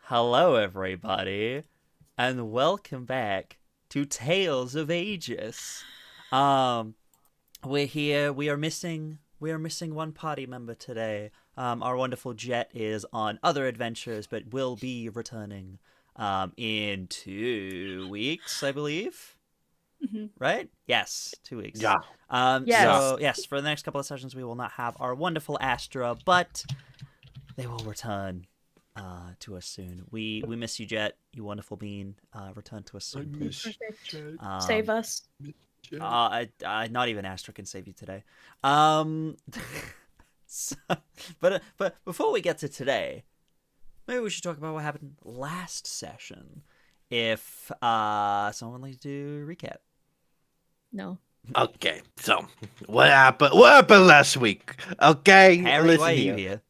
Hello, everybody, and welcome back to Tales of Agius. Um, we're here. We are missing one party member today. Our wonderful Jet is on other adventures, but will be returning in 2 weeks, I believe. Mhm. Right? Yes, 2 weeks. Yeah. Yes. So yes, for the next couple of sessions, we will not have our wonderful Astra, but they will return to us soon. We miss you, Jet. You wonderful being. Return to us soon, please. Perfect. Save us. Not even Astra can save you today. Um, so, but before we get to today, maybe we should talk about what happened last session. If someone would like to do a recap. No. Okay, so what happened? What happened last week? Okay, Harry, listen why are you here. here?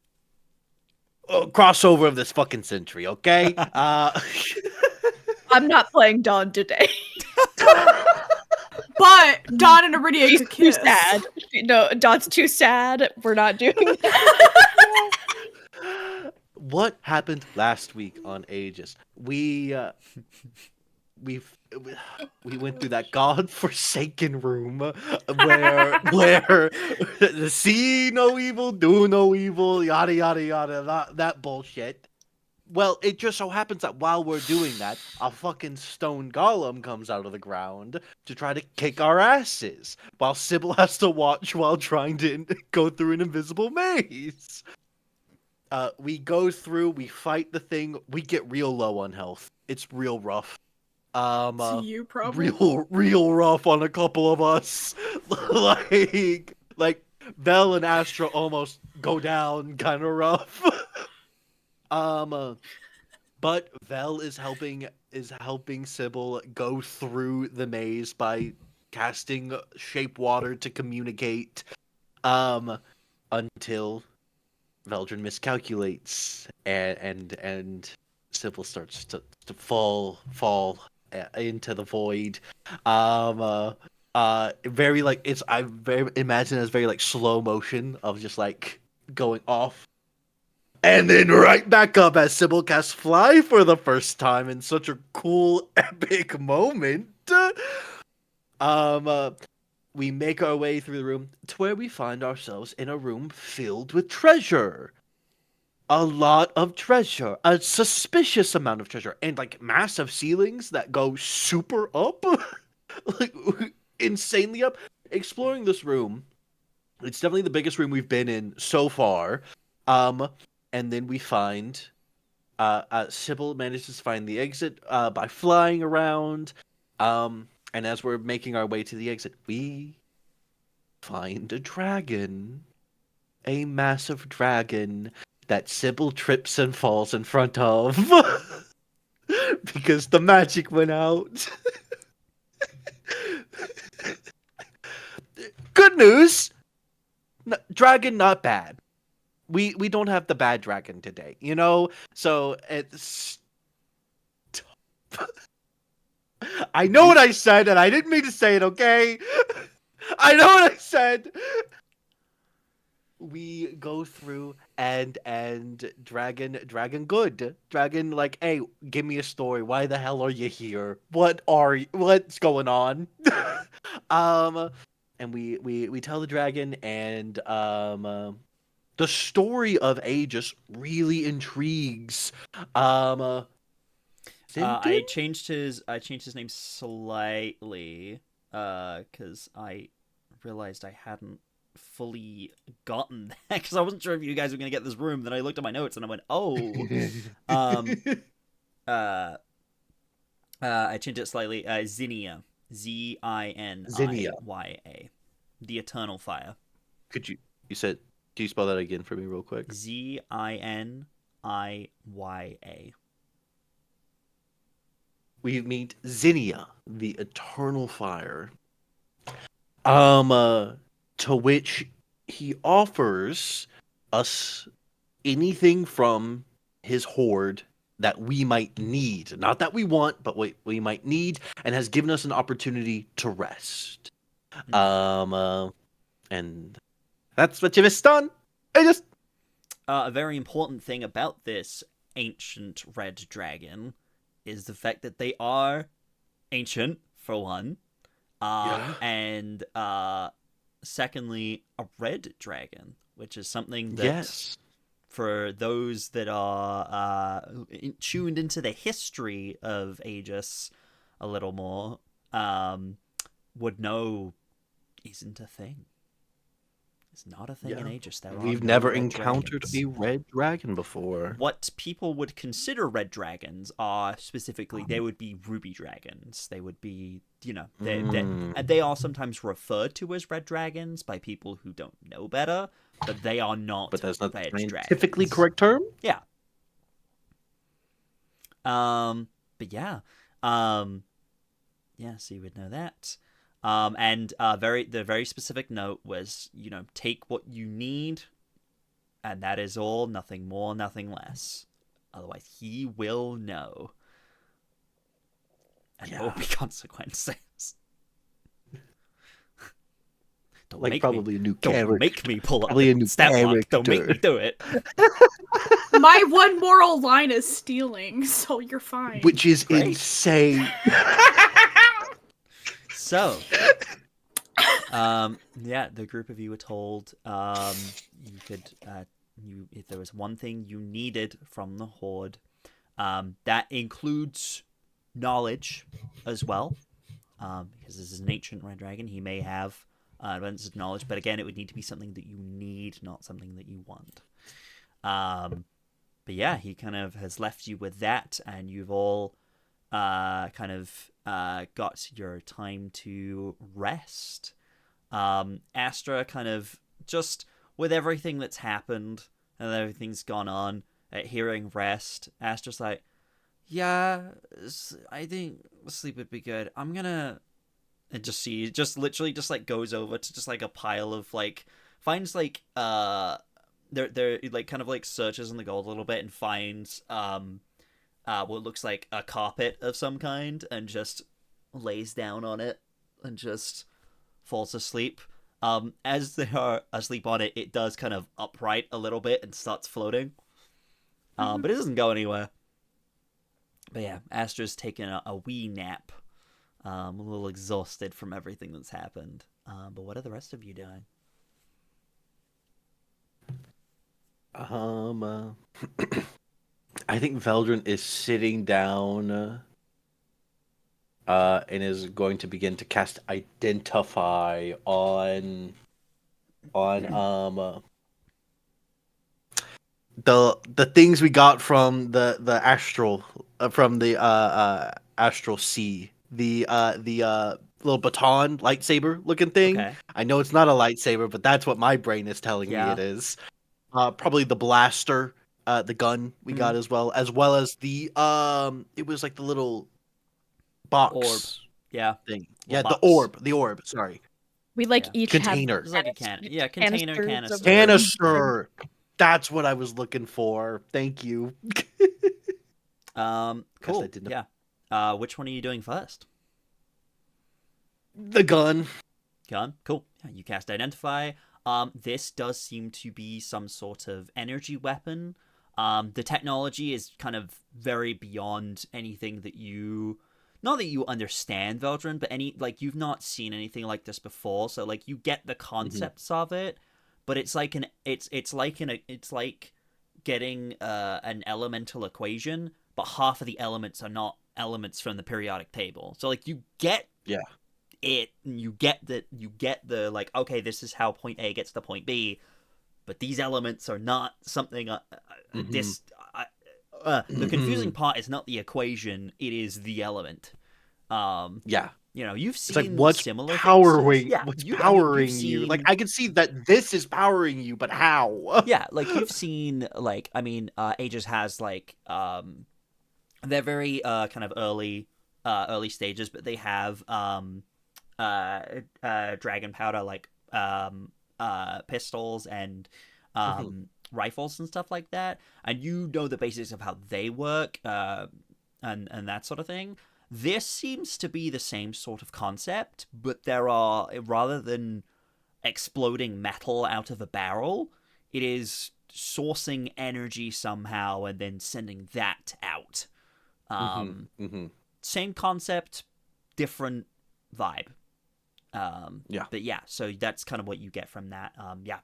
Crossover of this fucking century. Okay. I'm not playing Dawn today. But Dawn and Aridia She's could too kiss. sad. No, Dawn's too sad. We're not doing that. What happened last week on Aegis? We went through that godforsaken room where see no evil, do no evil, yada yada yada, that bullshit. Well, it just so happens that while we're doing that, a fucking stone golem comes out of the ground to try to kick our asses, while Sybil has to watch while trying to go through an invisible maze. We go through, we fight the thing, we get real low on health. It's real rough. To you, probably. Real rough on a couple of us. like Vel and Astra almost go down, kind of rough. But Vel is helping Sybil go through the maze by casting shape water to communicate. Until Veldren miscalculates and Sybil starts to fall into the void. Very like it's I very imagine as very like slow motion of just like going off. And then right back up as Sybil casts Fly for the first time in such a cool, epic moment. We make our way through the room to where we find ourselves in a room filled with treasure. A lot of treasure. A suspicious amount of treasure. And like massive ceilings that go super up. Like insanely up. Exploring this room. It's definitely the biggest room we've been in so far. And then we find Sybil manages to find the exit by flying around. And as we're making our way to the exit, we find a dragon. A massive dragon that Sybil trips and falls in front of. Because the magic went out. Good news! Dragon not bad. We don't have the bad dragon today, you know? So it's I know what I said and I didn't mean to say it, okay? I know what I said. We go through and dragon good. Dragon like, "Hey, give me a story. Why the hell are you here? What's going on?" And we tell the dragon and the story of Aegis really intrigues. I Sinton? changed his name slightly because I realized I hadn't fully gotten that because I wasn't sure if you guys were gonna get this room. Then I looked at my notes and I went, "Oh." I changed it slightly. Zinnia, Ziniya, the Eternal Fire. Could you said? Can you spell that again for me real quick? Ziniya. We meet Zinnia, the Eternal Fire. To which he offers us anything from his hoard that we might need. Not that we want, but we might need, and has given us an opportunity to rest. And that's what you missed on. A very important thing about this ancient red dragon is the fact that they are ancient, for one, and secondly, a red dragon, which is something that, Yes. for those that are tuned into the history of Aegis a little more, would know isn't a thing. It's not a thing in Aegis. We've never encountered a red dragon before. What people would consider red dragons are specifically, they would be ruby dragons. They would be, they are sometimes referred to as red dragons by people who don't know better, but they are not. But that's not the red scientifically dragons. correct term? Yeah. But yeah. Yeah, so you would know that. And the very specific note was, take what you need, and that is all, nothing more, nothing less. Otherwise, he will know. And there will be consequences. Don't like make probably me, a new don't character. make me pull up Probably a the new stat block. Don't make me character. do it. My one moral line is stealing, so you're fine. Which is Great. insane. So, the group of you were told you could, if there was one thing you needed from the Horde, that includes knowledge as well, because this is an ancient red dragon. He may have abundance of knowledge, but again, it would need to be something that you need, not something that you want. But yeah, he kind of has left you with that, and you've all kind of got your time to rest. Astra kind of, just with everything that's happened and everything's gone on, at hearing rest, Astra's like, yeah, I think sleep would be good. I'm gonna... And literally like goes over to just like a pile of like, finds like, they're like kind of like searches in the gold a little bit and finds, what looks like a carpet of some kind, and just lays down on it and just falls asleep. As they are asleep on it, it does kind of upright a little bit and starts floating. But it doesn't go anywhere. But yeah, Astra's taking a wee nap. A little exhausted from everything that's happened. But what are the rest of you doing? I think Veldren is sitting down and is going to begin to cast Identify on the things we got from the astral from the astral sea, the little baton lightsaber looking thing. Okay. I know it's not a lightsaber, but that's what my brain is telling me it is. Probably the blaster, the gun we got as well as the it was like the little box orb. Yeah. thing. Little Yeah, box. the orb, sorry. We each Container. have It's like a container. Canister. Canister. That's what I was looking for. Thank you. Cool. I didn't know. Yeah. Which one are you doing first? The gun. Gun. Cool. Yeah, you cast Identify. This does seem to be some sort of energy weapon. The technology is kind of very beyond anything that you... Not that you understand, Veldren, but you've not seen anything like this before, so like you get the concepts of it, but it's like getting an elemental equation, but half of the elements are not elements from the periodic table. So like you get it, and you get the like, okay, this is how point A gets to point B, but these elements are not something the confusing part is not the equation, it is the element. You've seen it's like what's similar powering things. Yeah, what's powering you. Like I can see that this is powering you, but how? Yeah, like you've seen Aegis has like they're very kind of early stages, but they have dragon powder like pistols and rifles and stuff like that, and you know the basics of how they work and that sort of thing. This seems to be the same sort of concept, but there are, rather than exploding metal out of a barrel, it is sourcing energy somehow and then sending that out. Same concept, different vibe. But yeah, so that's kind of what you get from that.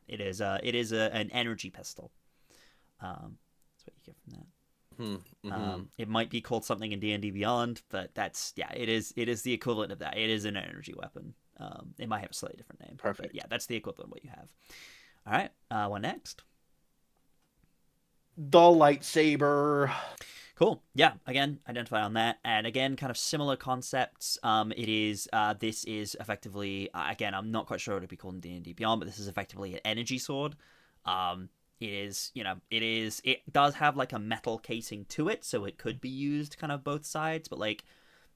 It is an energy pistol. That's what you get from that. It might be called something in D&D Beyond, but it is the equivalent of that. It is an energy weapon. It might have a slightly different name. Perfect. But yeah, that's the equivalent of what you have. All right, what next? The lightsaber. Cool. Yeah. Again, identify on that, and again, kind of similar concepts. This is effectively again, I'm not quite sure what it'd be called in D&D Beyond, but this is effectively an energy sword. It does have like a metal casing to it, so it could be used kind of both sides, but like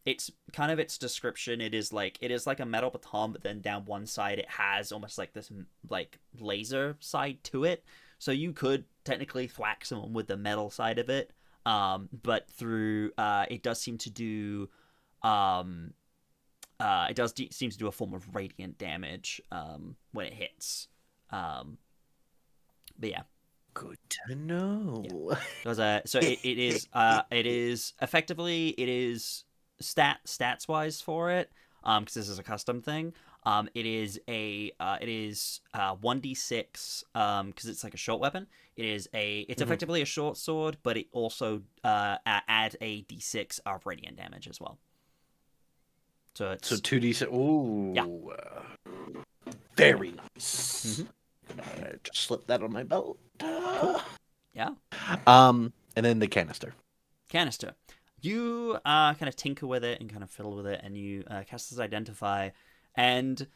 it's kind of its description. It is like a metal baton, but then down one side it has almost like this like laser side to it, so you could technically thwack someone with the metal side of it. But through it does seem to do seem to do a form of radiant damage when it hits. But yeah, good to know. Yeah. It is effectively stats wise for it, because this is a custom thing. It is 1d6 because it's like a short weapon. It's effectively a short sword, but it also add a d6 of radiant damage as well. So 2d6. Ooh. Yeah. Very nice. Just slip that on my belt. Cool. Yeah. And then the canister. You kind of tinker with it and kind of fiddle with it, and you cast this identify, and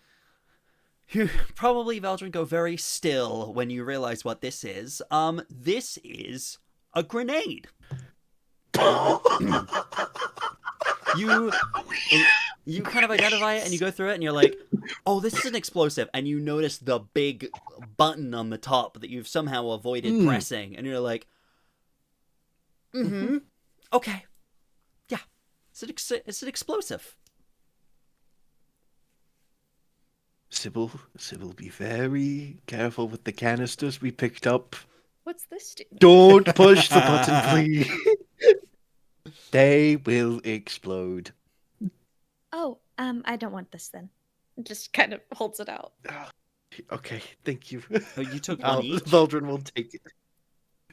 you probably, Veldren, go very still when you realize what this is. This is a grenade. You kind of identify it, and you go through it, and you're like, oh, this is an explosive, and you notice the big button on the top that you've somehow avoided pressing, and you're like, okay, yeah, it's an explosive. Sybil, be very careful with the canisters we picked up. What's this do? Don't push the button, please. They will explode. Oh, I don't want this then. Just kind of holds it out. Okay, thank you. Oh, you took one each? Veldren will take it.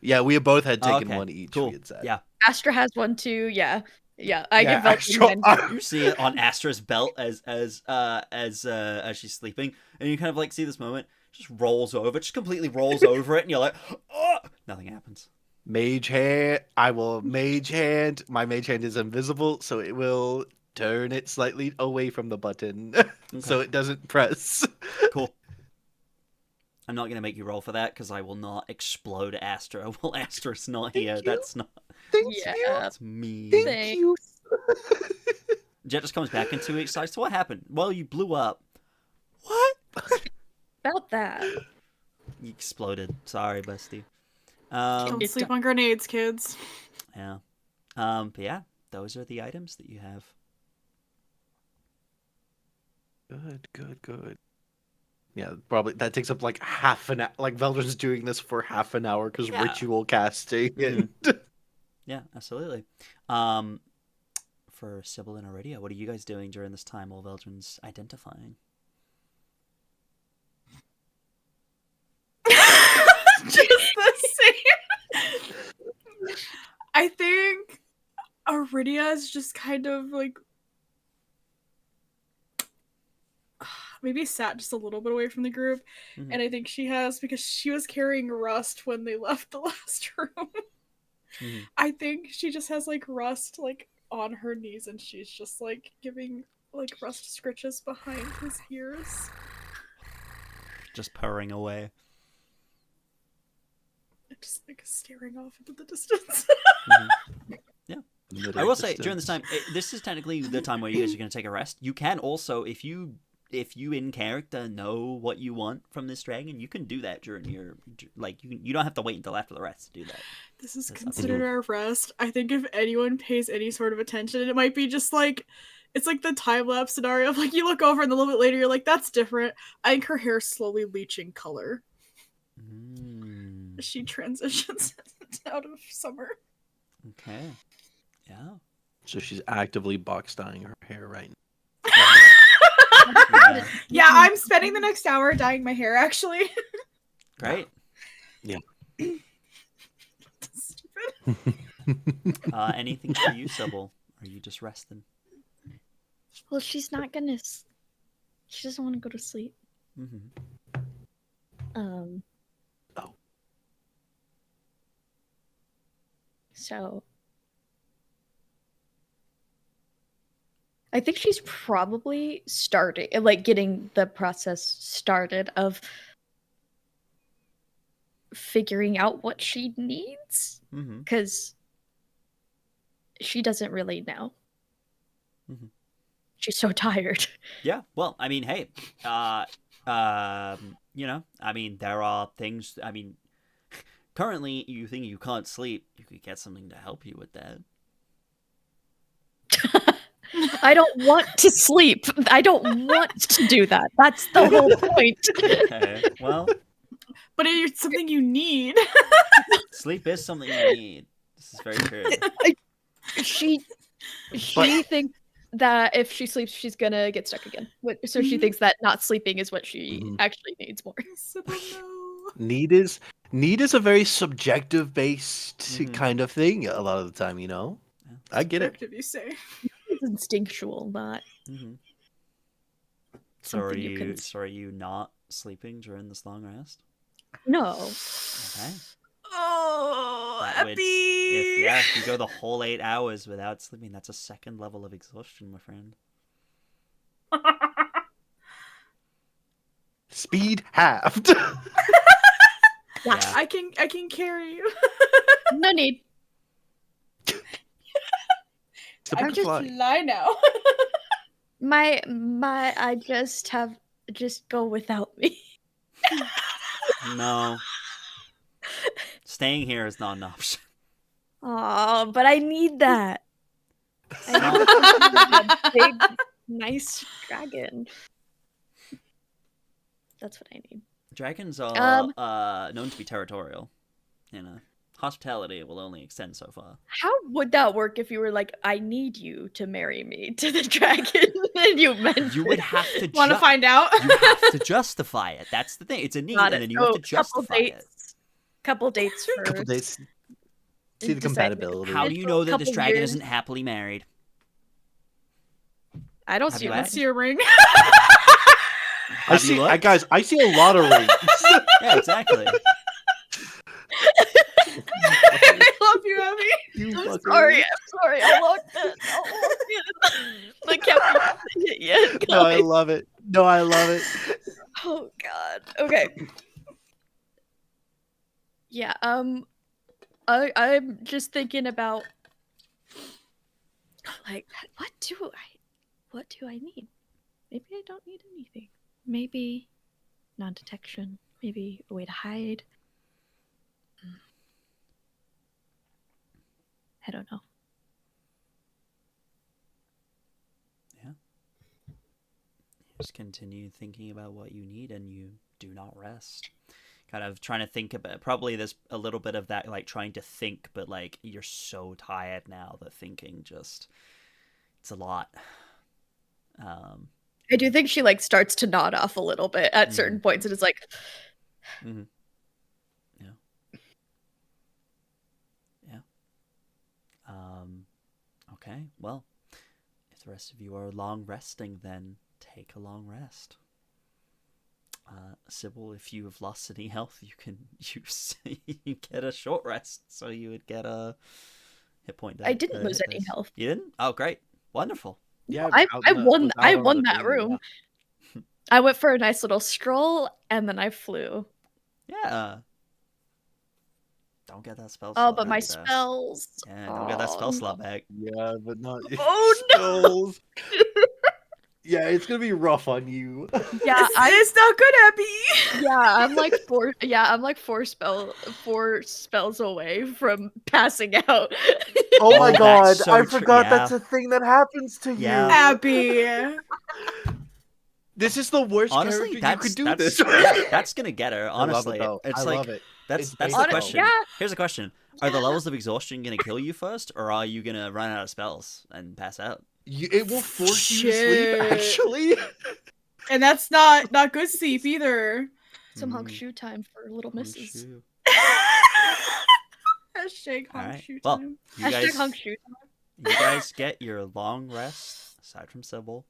Yeah, we both had taken Okay, one each. cool. We had said. Yeah. Astra has one too. Yeah. I give Astra- Veldren one. You see it on Astra's belt as she's sleeping, and you kind of like see this moment. Just rolls over, just completely rolls over it, and you're like, oh! Nothing happens. Mage hand. I will mage hand. My mage hand is invisible, so it will turn it slightly away from the button, so it doesn't press. Cool. I'm not gonna make you roll for that because I will not explode Astra while Astra's not here. you. That's not. Thank you. That's mean. Thank you. Jet just comes back in 2 weeks. So what happened? Well, you blew up. What? About that. You exploded. Sorry, bestie. Don't It's sleep done. on grenades, kids. Yeah. But yeah, those are the items that you have. Good. Yeah, probably that takes up like half an hour. Like Veldren's doing this for half an hour because Yeah. ritual casting. And... Yeah, absolutely. For Sybil and Aridia, what are you guys doing during this time while Veldren's identifying? Just the same. I think Aridia is just kind of like maybe sat just a little bit away from the group, and I think she has because she was carrying Rust when they left the last room. I think she just has like Rust like on her knees, and she's just like giving like Rust scritches behind his ears. Just purring away. Just like staring off into the distance. Yeah. I will say, during this time, this is technically the time where you guys are going to take a rest. You can also, if you in character know what you want from this dragon, you can do that during your, like, you don't have to wait until after the rest to do that. This is considered our rest. I think if anyone pays any sort of attention, it might be just like, it's like the time-lapse scenario of like, you look over and a little bit later you're like, that's different. I think her hair's slowly leaching color. she transitions out of summer. Okay. Yeah. So she's actively box dyeing her hair right now. Yeah. Yeah, I'm spending the next hour dyeing my hair, actually. Great. Stupid. Anything for you, Sybil? Or are you just resting? Well, she's not gonna. She doesn't want to go to sleep. Mm-hmm. Oh. So I think she's probably getting the process started of figuring out what she needs, Mm-hmm. because she doesn't really know. Mm-hmm. She's so tired. Yeah. Well, I mean, hey, you know, I mean, there are things. I mean, currently, you think you can't sleep. You could get something to help you with that. I don't want to sleep. I don't want to do that. That's the whole point. Okay. Well, But it's something you need. sleep is something you need. This is very true. She thinks that if she sleeps, she's gonna get stuck again. So she thinks that not sleeping is what she actually needs more. Sybil, no. Need is a very subjective based kind of thing a lot of the time, you know? Yeah. I get it. Subjective, you say. It's instinctual, not Mm-hmm. So something you can. are you not sleeping during this long rest? No. Okay. Oh, That would, Epi! if you go the whole 8 hours without sleeping, that's a second level of exhaustion, my friend. Speed halved. Yeah. I can carry you. No need. It's a I bad just fly. lie now. I just go without me. No. Staying here is not an option. Oh, but I need that. I need a big, nice dragon. That's what I need. Dragons are known to be territorial. You know, hospitality will only extend so far. How would that work if you were like, I need you to marry me to the dragon? And you meant You would have to Want to find out? You have to justify it. That's the thing. It's a need, and then you have to justify it. Couple dates first. Couple days. See the Decide- compatibility. How do you know that this Couple dragon years. isn't happily married? I don't Have see you that. asked? Let's see a ring. I Have you see, looked? guys. I see a lot of rings. Yeah, exactly. I love you, Abby. You I'm fucker. sorry. I locked it. The camera yet. No, I love it. No, I love it. Oh God. Okay. Yeah. I'm just thinking about like what do I need? Maybe I don't need anything. Maybe non-detection. Maybe a way to hide. I don't know. Just continue thinking about what you need, and you do not rest. Kind of trying to think about, probably there's a little bit of that, like trying to think, but like you're so tired now that thinking just, it's a lot. I do think she like starts to nod off a little bit at certain points, and it's like, Yeah. Okay, well, if the rest of you are long resting, then take a long rest. Sybil, if you have lost any health, you can use you get a short rest, so you would get a hit point. I didn't lose any health. You didn't? Oh, great, wonderful. Yeah, I won on that the room. yeah. I went for a nice little stroll, and then I flew. Yeah. Don't get that spell. Oh, slot but my back, though. spells. Yeah, don't get that spell slot back. Yeah, but not. Oh, no! spells. Yeah, it's gonna be rough on you. Yeah, It's not good, Abby. I'm like four spells away from passing out. Oh my Oh, god, that's so I true. forgot Yeah. that's a thing that happens to Yeah. you. Abby. This is the worst Honestly, character you could do that's this. that's gonna get her. I love Honestly, it, though. it's I like love it. That's It's the based question. yeah. Here's a question: Are the levels of exhaustion gonna kill you first, or are you gonna run out of spells and pass out? It will force you to sleep, Shit. actually. And that's not good sleep either. Some hunk shoe time for little Hunk misses. shoe. Hashtag All hunk right. shoe Well, time. you Hashtag guys, hunk shoe time. you guys get your long rest aside from Sybil.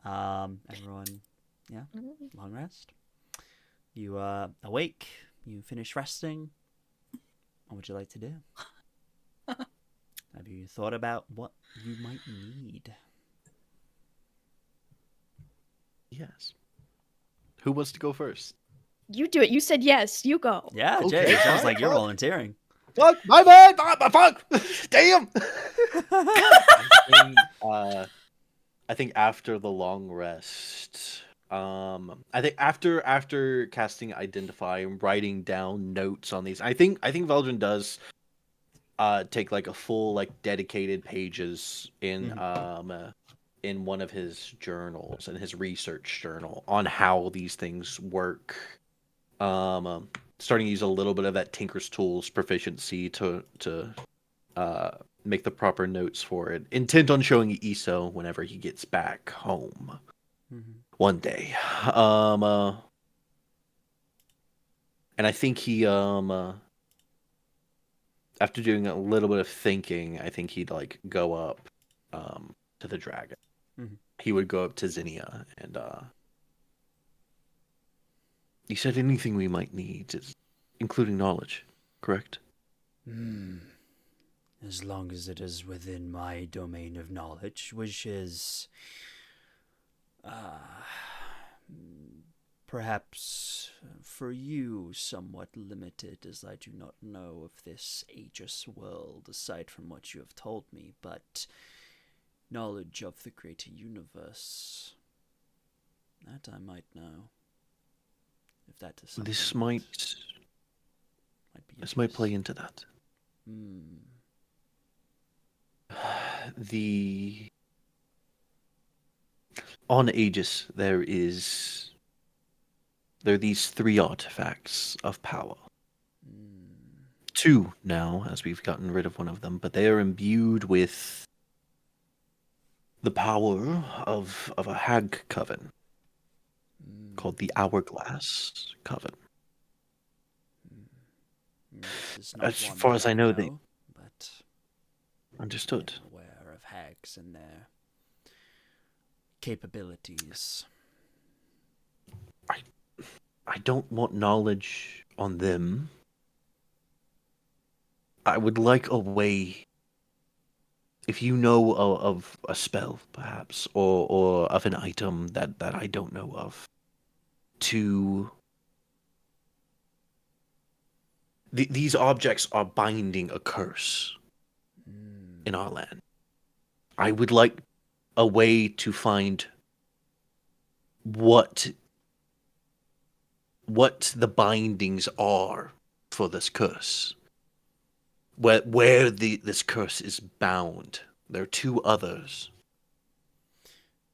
Everyone, yeah, long rest. You awake. You finish resting. What would you like to do? Have you thought about what you might need? Yes. Who wants to go first? You do it. You said yes. You go. Yeah, Okay, Jay. It sounds fine, like you're fine. volunteering. Fuck, my bad. Fuck. Damn. I think after the long rest, I think after casting Identify and writing down notes on these, I think Veldren does take like a full like dedicated pages in one of his journals, in his research journal, on how these things work. Starting to use a little bit of that Tinker's Tools proficiency to make the proper notes for it. Intent on showing Iso whenever he gets back home one day. And I think he after doing a little bit of thinking, I think he'd like go up to the dragon. He would go up to Zinnia and he said anything we might need, including knowledge, correct? As long as it is within my domain of knowledge, which is perhaps for you somewhat limited, as I do not know of this Aegis world aside from what you have told me, but knowledge of the greater universe, that I might know. If that is something This that might play into that. On Aegis there are these 3 artifacts of power. 2 now, as we've gotten rid of one of them, but they are imbued with the power of a hag coven called the Hourglass Coven. As far as I know, they but understood. I'm aware of hags and their capabilities. I don't want knowledge on them. I would like a way, if you know of a spell, perhaps, or of an item that I don't know of, to... These objects are binding a curse in our land. I would like a way to find what the bindings are for this curse. Where this curse is bound. There are 2 others.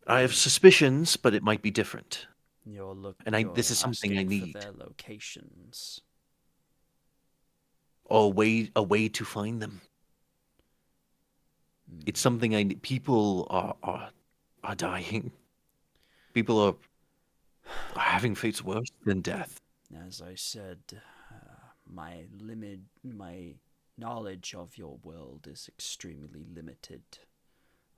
I have suspicions, but it might be different. This is something I need. For their locations. Or a way to find them. It's something I need. People are dying. People are having fates worse than death. As I said, my knowledge of your world is extremely limited.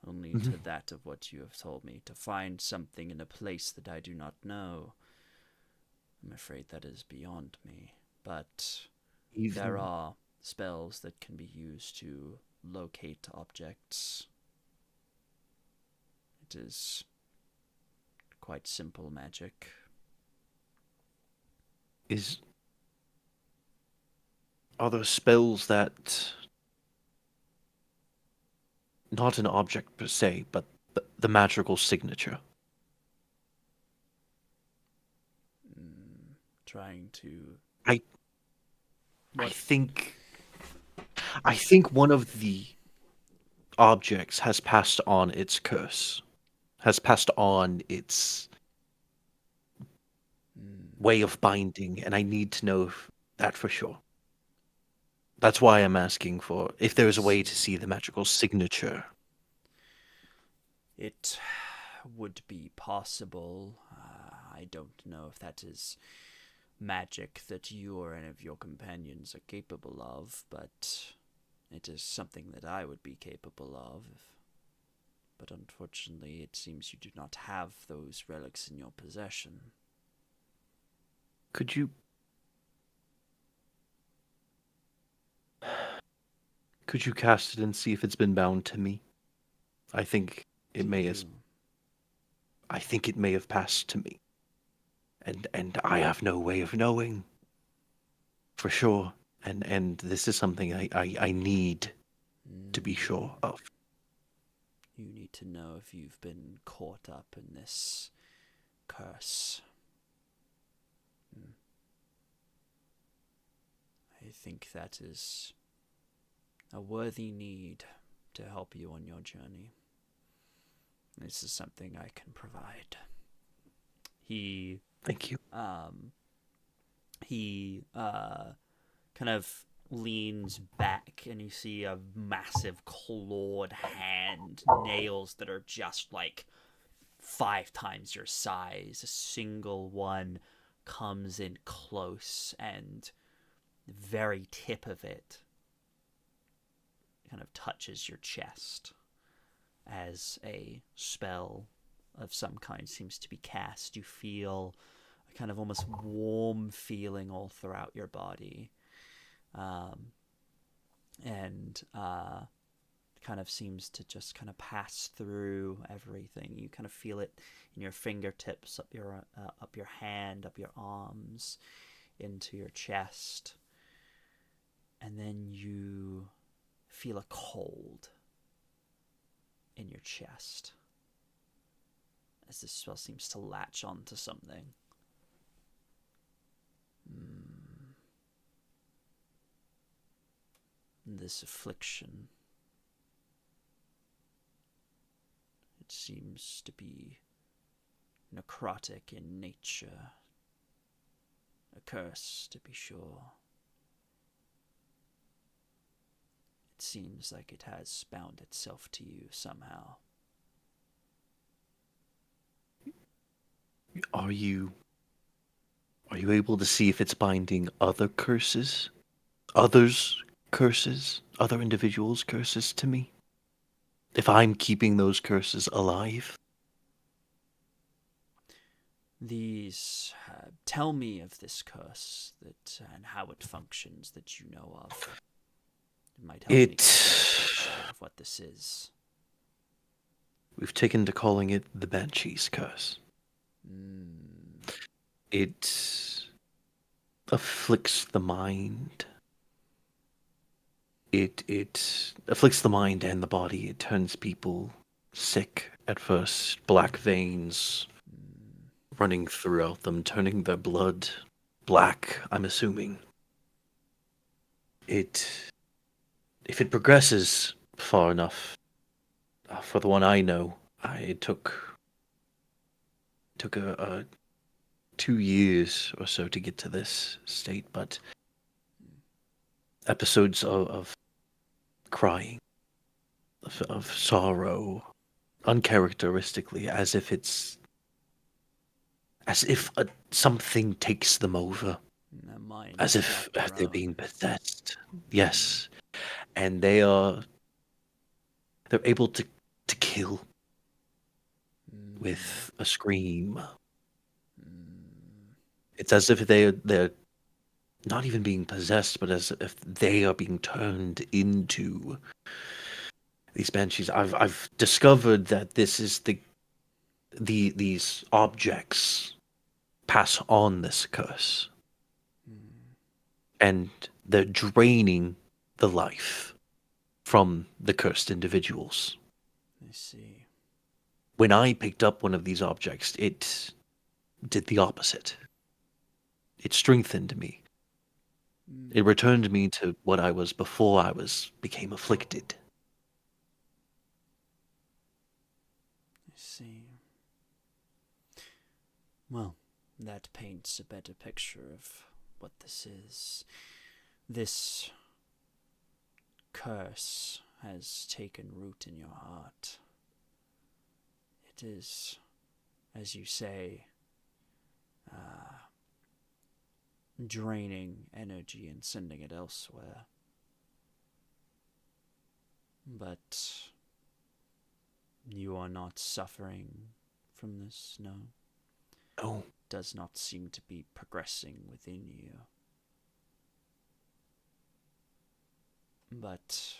Only to that of what you have told me. To find something in a place that I do not know, I'm afraid that is beyond me. But there are spells that can be used to locate objects. It is quite simple magic. Are there spells that, not an object per se, but the magical signature? Trying to... I think one of the objects has passed on its curse, has passed on its way of binding, and I need to know That for sure. That's why I'm asking for if there's a way to see the magical signature. It would be possible. I don't know if that is magic that you or any of your companions are capable of, but it is something that I would be capable of. But unfortunately, it seems you do not have those relics in your possession. Could you cast it and see if it's been bound to me? I think it may have. I think it may have passed to me, and I have no way of knowing for sure. And this is something I need to be sure of. You need to know if you've been caught up in this curse. I think that is a worthy need to help you on your journey. This is something I can provide. Thank you. He kind of leans back, and you see a massive clawed hand, nails that are just like 5 times your size. A single one comes in close, and the very tip of it kind of touches your chest as a spell of some kind seems to be cast. You feel a kind of almost warm feeling all throughout your body. And kind of seems to just kind of pass through everything. You kind of feel it in your fingertips, up your hand, up your arms, into your chest. And then you feel a cold in your chest as this spell seems to latch onto something. This affliction, it seems to be necrotic in nature. A curse, to be sure. It seems like it has bound itself to you somehow. Are you able to see if it's binding other curses? Others' curses? Other individuals' curses to me? If I'm keeping those curses alive? These tell me of this curse and how it functions that you know of. It might help me get a picture of what this is. We've taken to calling it the Banshee's Curse. It afflicts the mind. It afflicts the mind and the body. It turns people sick at first. Black veins running throughout them, turning their blood black, I'm assuming. If it progresses far enough, for the one I know, it took a 2 years or so to get to this state, but episodes of crying, of sorrow, uncharacteristically, as if something takes them over, as if they're being possessed. Yes, and they're able to kill with a scream. It's as if they're not even being possessed, but as if they are being turned into these banshees. I've discovered that this is these objects pass on this curse, and they're draining the life from the cursed individuals. I see. When I picked up one of these objects, it did the opposite. It strengthened me. It returned me to what I was before I became afflicted. I see. Well, that paints a better picture of what this is. This curse has taken root in your heart. It is, as you say, draining energy and sending it elsewhere. But you are not suffering from this, no? No. Does not seem to be progressing within you. But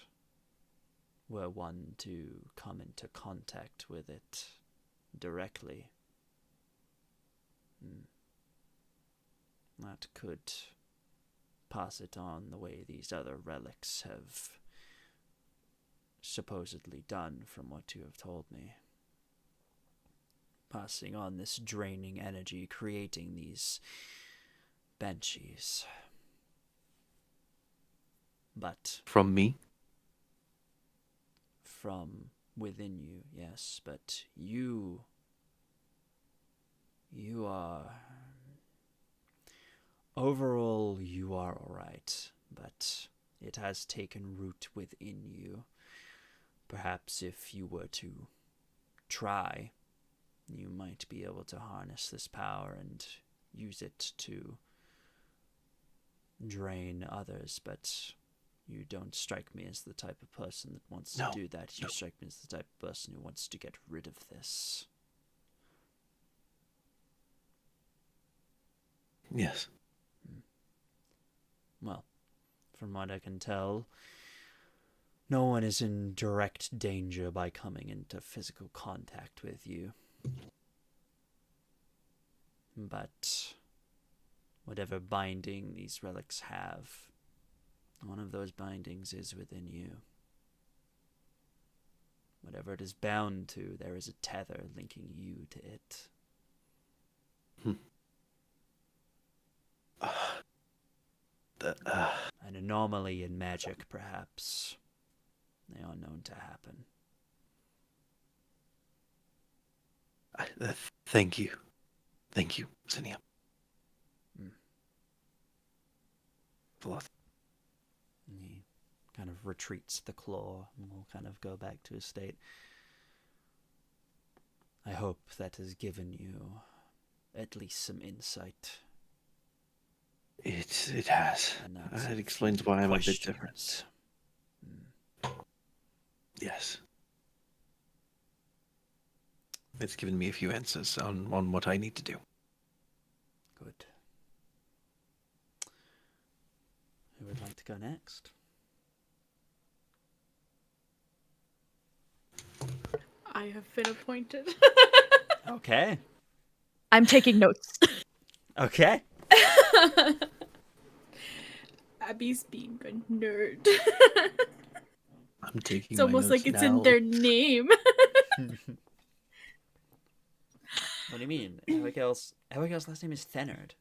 were one to come into contact with it directly, that could pass it on the way these other relics have supposedly done, from what you have told me. Passing on this draining energy, creating these banshees. But From me? from within you, yes, but you are... Overall, you are alright, but it has taken root within you. Perhaps if you were to try, you might be able to harness this power and use it to drain others, but you don't strike me as the type of person that wants to do that. You strike me as the type of person who wants to get rid of this. Yes. Well, from what I can tell, no one is in direct danger by coming into physical contact with you. But whatever binding these relics have, one of those bindings is within you. Whatever it is bound to, there is a tether linking you to it. An anomaly in magic, perhaps. They are known to happen. Thank you. Thank you, Zinnia. And he kind of retreats the claw and will kind of go back to his state. I hope that has given you at least some insight. It has. It explains why I'm a bit different. Yes. It's given me a few answers on what I need to do. Good. Who would like to go next? I have been appointed. Okay. I'm taking notes. Okay. Abby's being a nerd. I'm taking It's my almost notes like it's now. in their name. What do you mean? Abigail's last name is Thenard.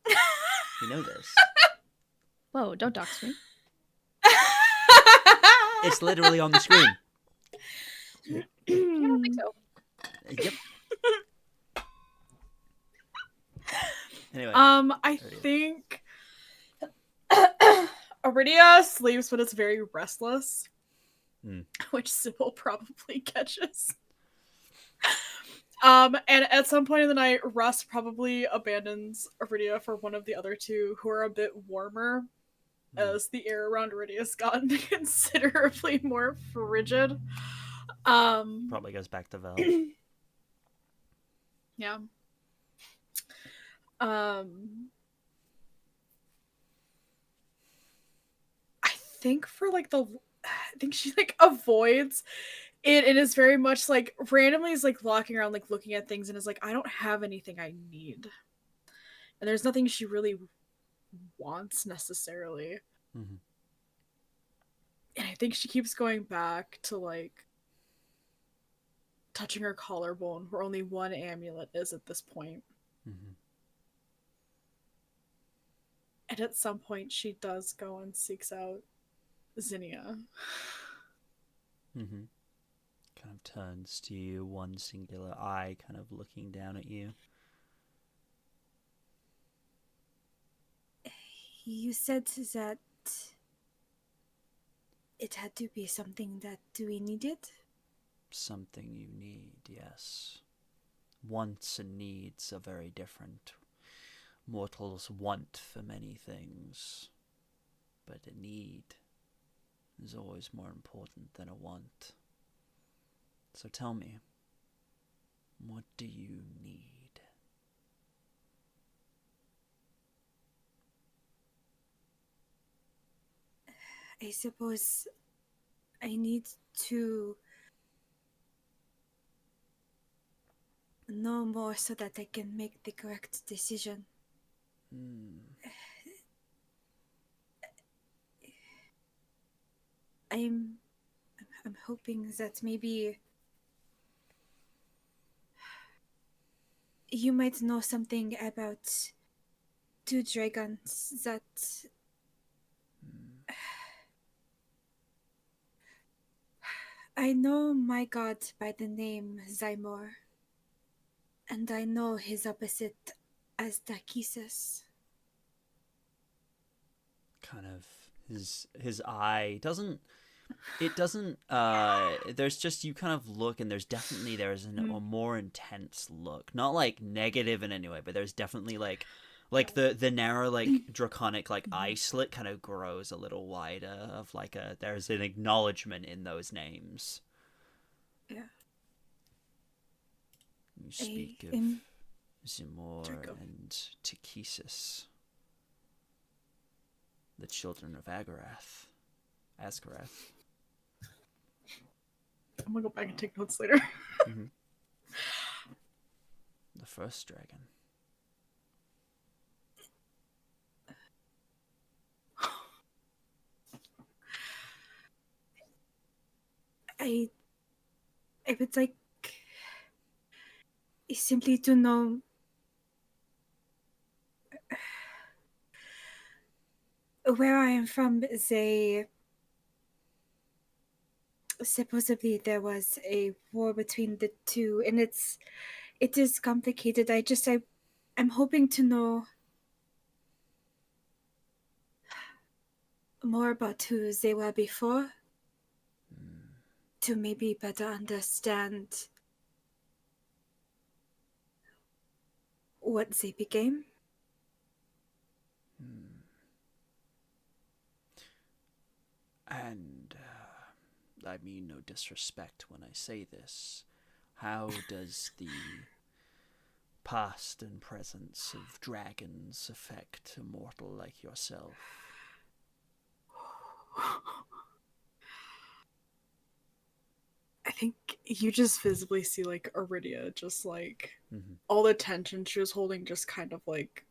You know this. Whoa, don't dox me. It's literally on the screen. I don't think so. Yep. Anyway. I think Aridia sleeps when it's very restless, which Sybil probably catches. And at some point in the night, Russ probably abandons Aridia for one of the other two who are a bit warmer, as the air around Aridia's gotten considerably more frigid. Probably goes back to Vel. Yeah. I think she like avoids it and is very much like randomly is like walking around like looking at things and is like, I don't have anything I need. And there's nothing she really wants necessarily. Mm-hmm. And I think she keeps going back to like touching her collarbone where only one amulet is at this point. Mm-hmm. And at some point she does go and seeks out Zinnia. Mm-hmm. Kind of turns to you, one singular eye kind of looking down at you. You said that it had to be something that we needed? Something you need, yes. Wants and needs are very different. Mortals want for many things, but a need is always more important than a want. So tell me, what do you need? I suppose I need to know more so that I can make the correct decision. I'm hoping that maybe you might know something about two dragons that I know my god by the name Zymor, and I know his opposite as Takisus. Kind of his eye doesn't there's just, you kind of look, and there's a more intense look, not like negative in any way, but there's definitely like the narrow, like draconic, like eye slit kind of grows a little wider, of like there's an acknowledgement in those names. Yeah. You speak of Zimor and Takisus, the children of Asgarath. I'm gonna go back and take notes later. Mm-hmm. The first dragon. I would like simply to know where I am from. Supposedly there was a war between the two, and it is complicated. I'm hoping to know more about who they were before, to maybe better understand what they became. And I mean no disrespect when I say this. How does the past and presence of dragons affect a mortal like yourself? I think you just visibly see like Aridia just like all the tension she was holding just kind of like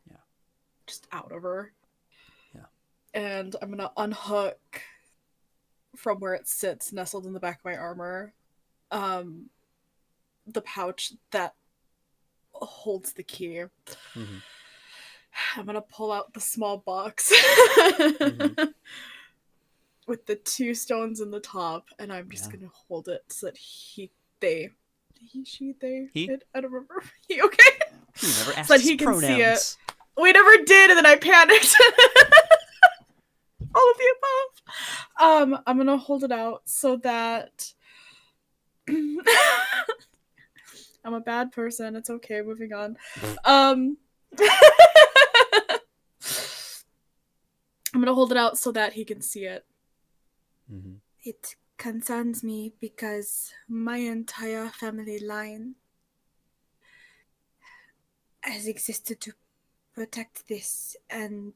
just out of her. Yeah. And I'm gonna unhook from where it sits nestled in the back of my armor the pouch that holds the key. I'm gonna pull out the small box with the two stones in the top, and I'm just gonna hold it so that they I don't remember. He okay? He never asked so that he can pronouns. see it. We never did, and then I panicked. All of the above. I'm gonna hold it out so that I'm a bad person. It's okay. Moving on. I'm gonna hold it out so that he can see it. It concerns me because my entire family line has existed to protect this, and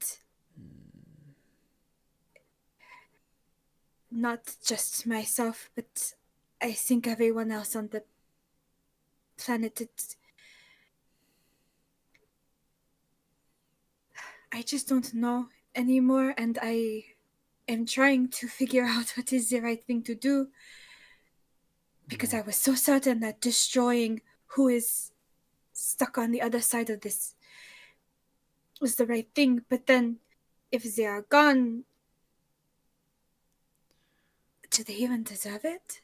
not just myself, but I think everyone else on the planet. I just don't know anymore, and I am trying to figure out what is the right thing to do, because I was so certain that destroying who is stuck on the other side of this was the right thing. But then, if they are gone, do they even deserve it?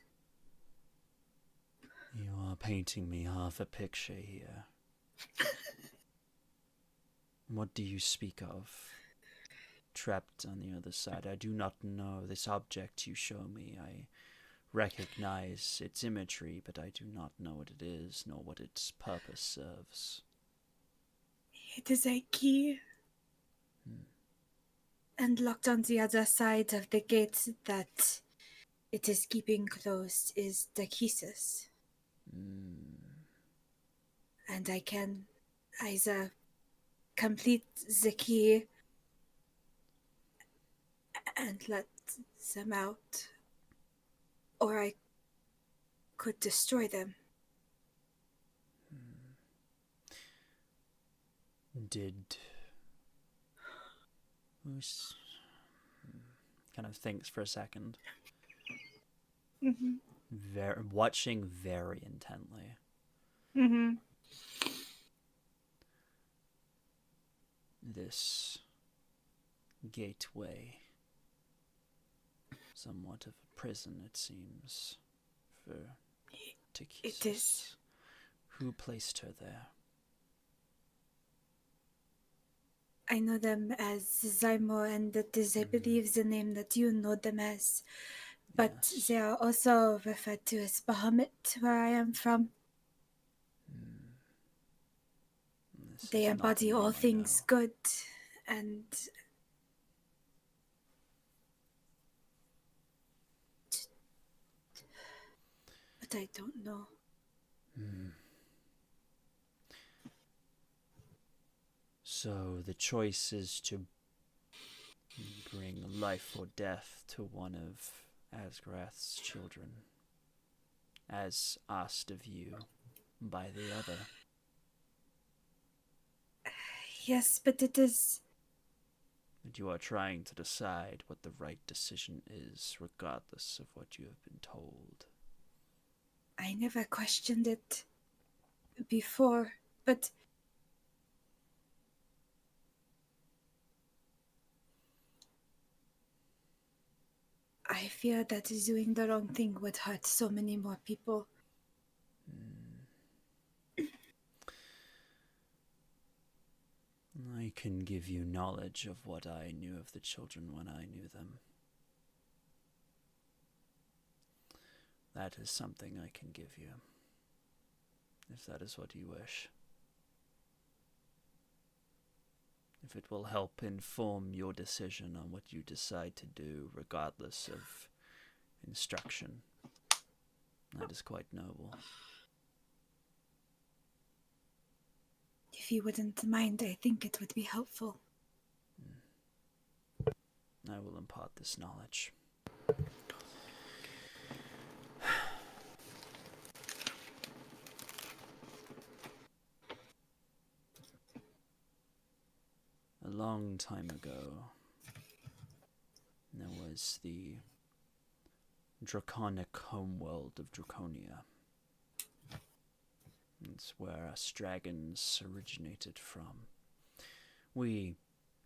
You are painting me half a picture here. What do you speak of? trapped on the other side. I do not know this object you show me. I recognize its imagery, but I do not know what it is, nor what its purpose serves. It is a key. And locked on the other side of the gate that it is keeping closed is the keyses. And I can either complete the key and let them out, or I could destroy them. Did... Who's... kind of thinks for a second. Watching very intently. This gateway, somewhat of a prison, it seems, for Tikis. It is. Who placed her there? I know them as Zymo, and that is, I believe, the name that you know them as. But Yes. they are also referred to as Bahamut, where I am from. This They is not embody the all name I things know. good, and but I don't know. So the choice is to bring life or death to one of Asgarath's children, as asked of you by the other. Yes, but it is... And you are trying to decide what the right decision is, regardless of what you have been told. I never questioned it before, but I fear that doing the wrong thing would hurt so many more people. I can give you knowledge of what I knew of the children when I knew them. That is something I can give you, if that is what you wish. If it will help inform your decision on what you decide to do, regardless of instruction, that is quite noble. If you wouldn't mind, I think it would be helpful. I will impart this knowledge. A long time ago, there was the draconic homeworld of Draconia. It's where us dragons originated from. We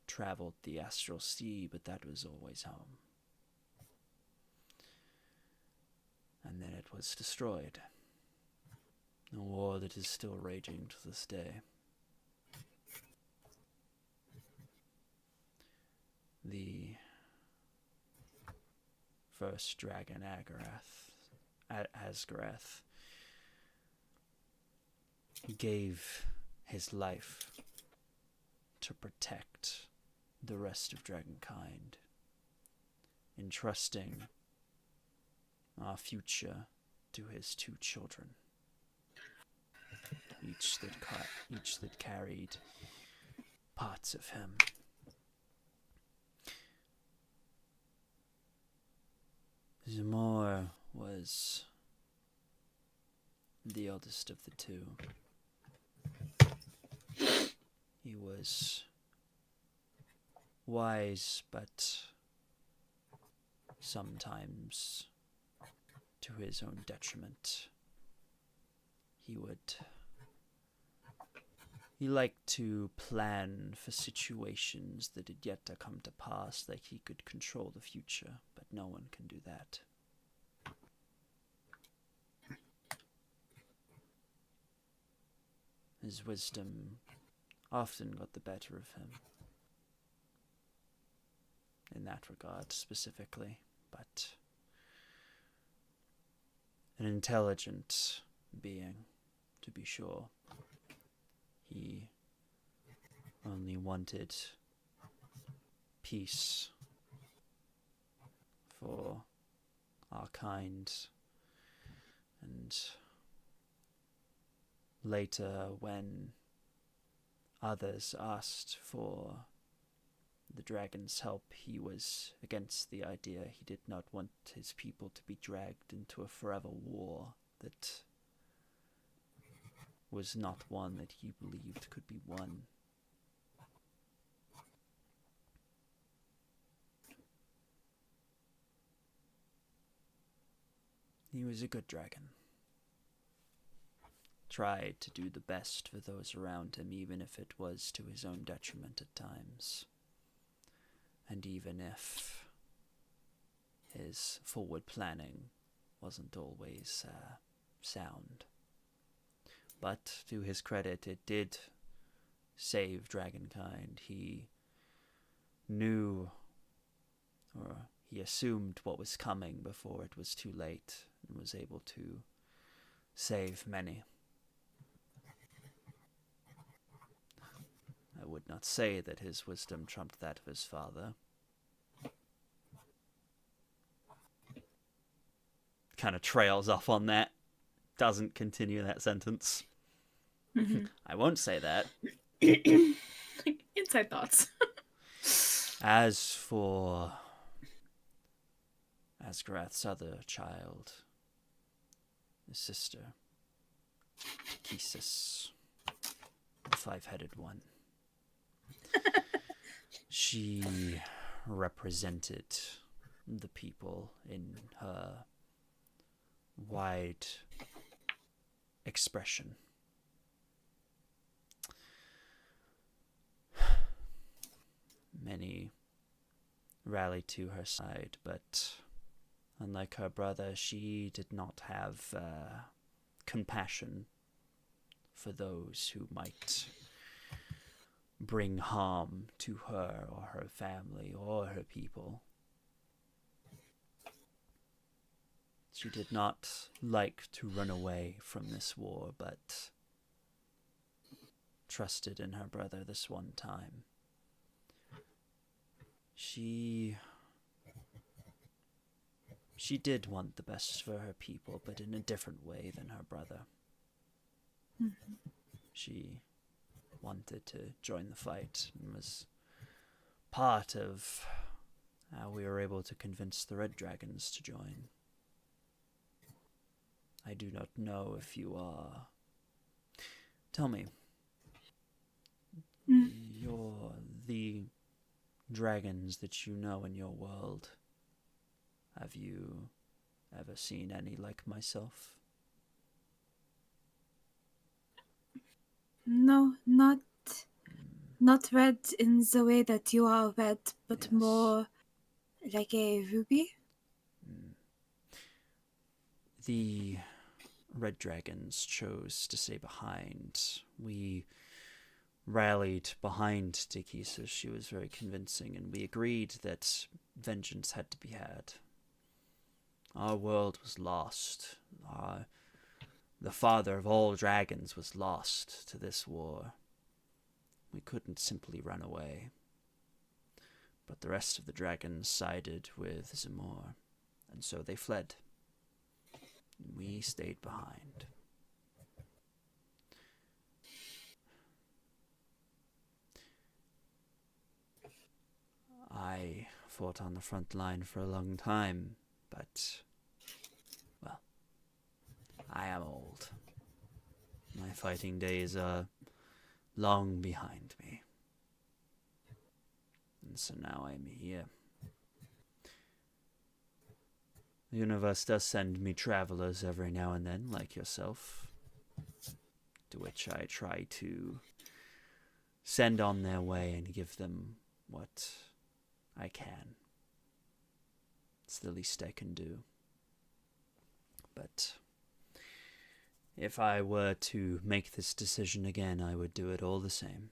traveled the astral sea, but that was always home. And then it was destroyed. A war that is still raging to this day. The first dragon, Asgarath, gave his life to protect the rest of dragonkind, entrusting our future to his two children, each that carried parts of him. Zamor was the eldest of the two. He was wise, but sometimes to his own detriment. He liked to plan for situations that had yet to come to pass, like he could control the future, but no one can do that. His wisdom often got the better of him. in that regard specifically, but an intelligent being, to be sure. He only wanted peace for our kind, and later when others asked for the dragon's help, he was against the idea. He did not want his people to be dragged into a forever war that was not one that he believed could be won. He was a good dragon. Tried to do the best for those around him, even if it was to his own detriment at times. And even if his forward planning wasn't always sound. But to his credit, it did save Dragonkind. He knew, or he assumed what was coming before it was too late, and was able to save many. I would not say that his wisdom trumped that of his father. Kind of trails off on that. Doesn't continue that sentence. Mm-hmm. I won't say that. Inside thoughts. As for Asgarath's other child, his sister, Kisis, the five-headed one, she represented the people in her wide expression. Many rallied to her side, but unlike her brother, she did not have compassion for those who might bring harm to her or her family or her people. She did not like to run away from this war, but trusted in her brother this one time. She did want the best for her people, but in a different way than her brother. Mm-hmm. She wanted to join the fight and was part of how we were able to convince the Red Dragons to join. I do not know if you are... Tell me. You're the dragons that you know in your world. Have you ever seen any like myself? No, not red in the way that you are red, but Yes. more like a ruby. The Red Dragons chose to stay behind. We rallied behind Tikisa. She was very convincing, and we agreed that vengeance had to be had. Our world was lost. The father of all dragons was lost to this war. We couldn't simply run away. But the rest of the dragons sided with Zamor, and so they fled. We stayed behind. I fought on the front line for a long time, but, well, I am old. My fighting days are long behind me. And so now I'm here. The universe does send me travelers every now and then, like yourself, to which I try to send on their way and give them what I can. It's the least I can do. But if I were to make this decision again, I would do it all the same.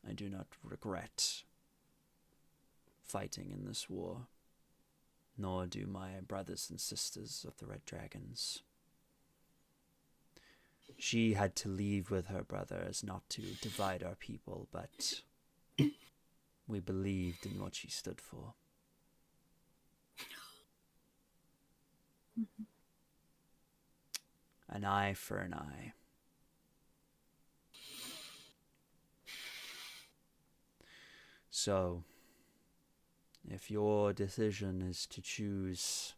I do not regret fighting in this war, nor do my brothers and sisters of the Red Dragons. She had to leave with her brothers not to divide our people, but we believed in what she stood for. An eye for an eye. So, if your decision is to choose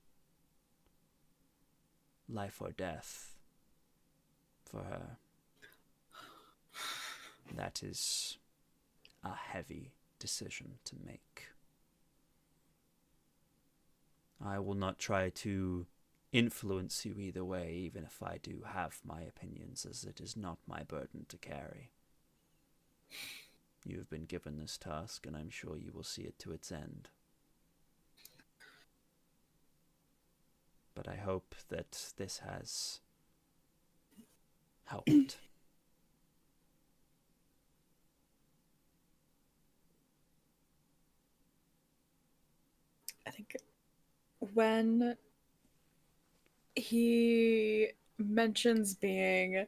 life or death for her, that is a heavy decision to make. I will not try to influence you either way, even if I do have my opinions, as it is not my burden to carry. You have been given this task, and I'm sure you will see it to its end. But I hope that this has helped. I think when he mentions being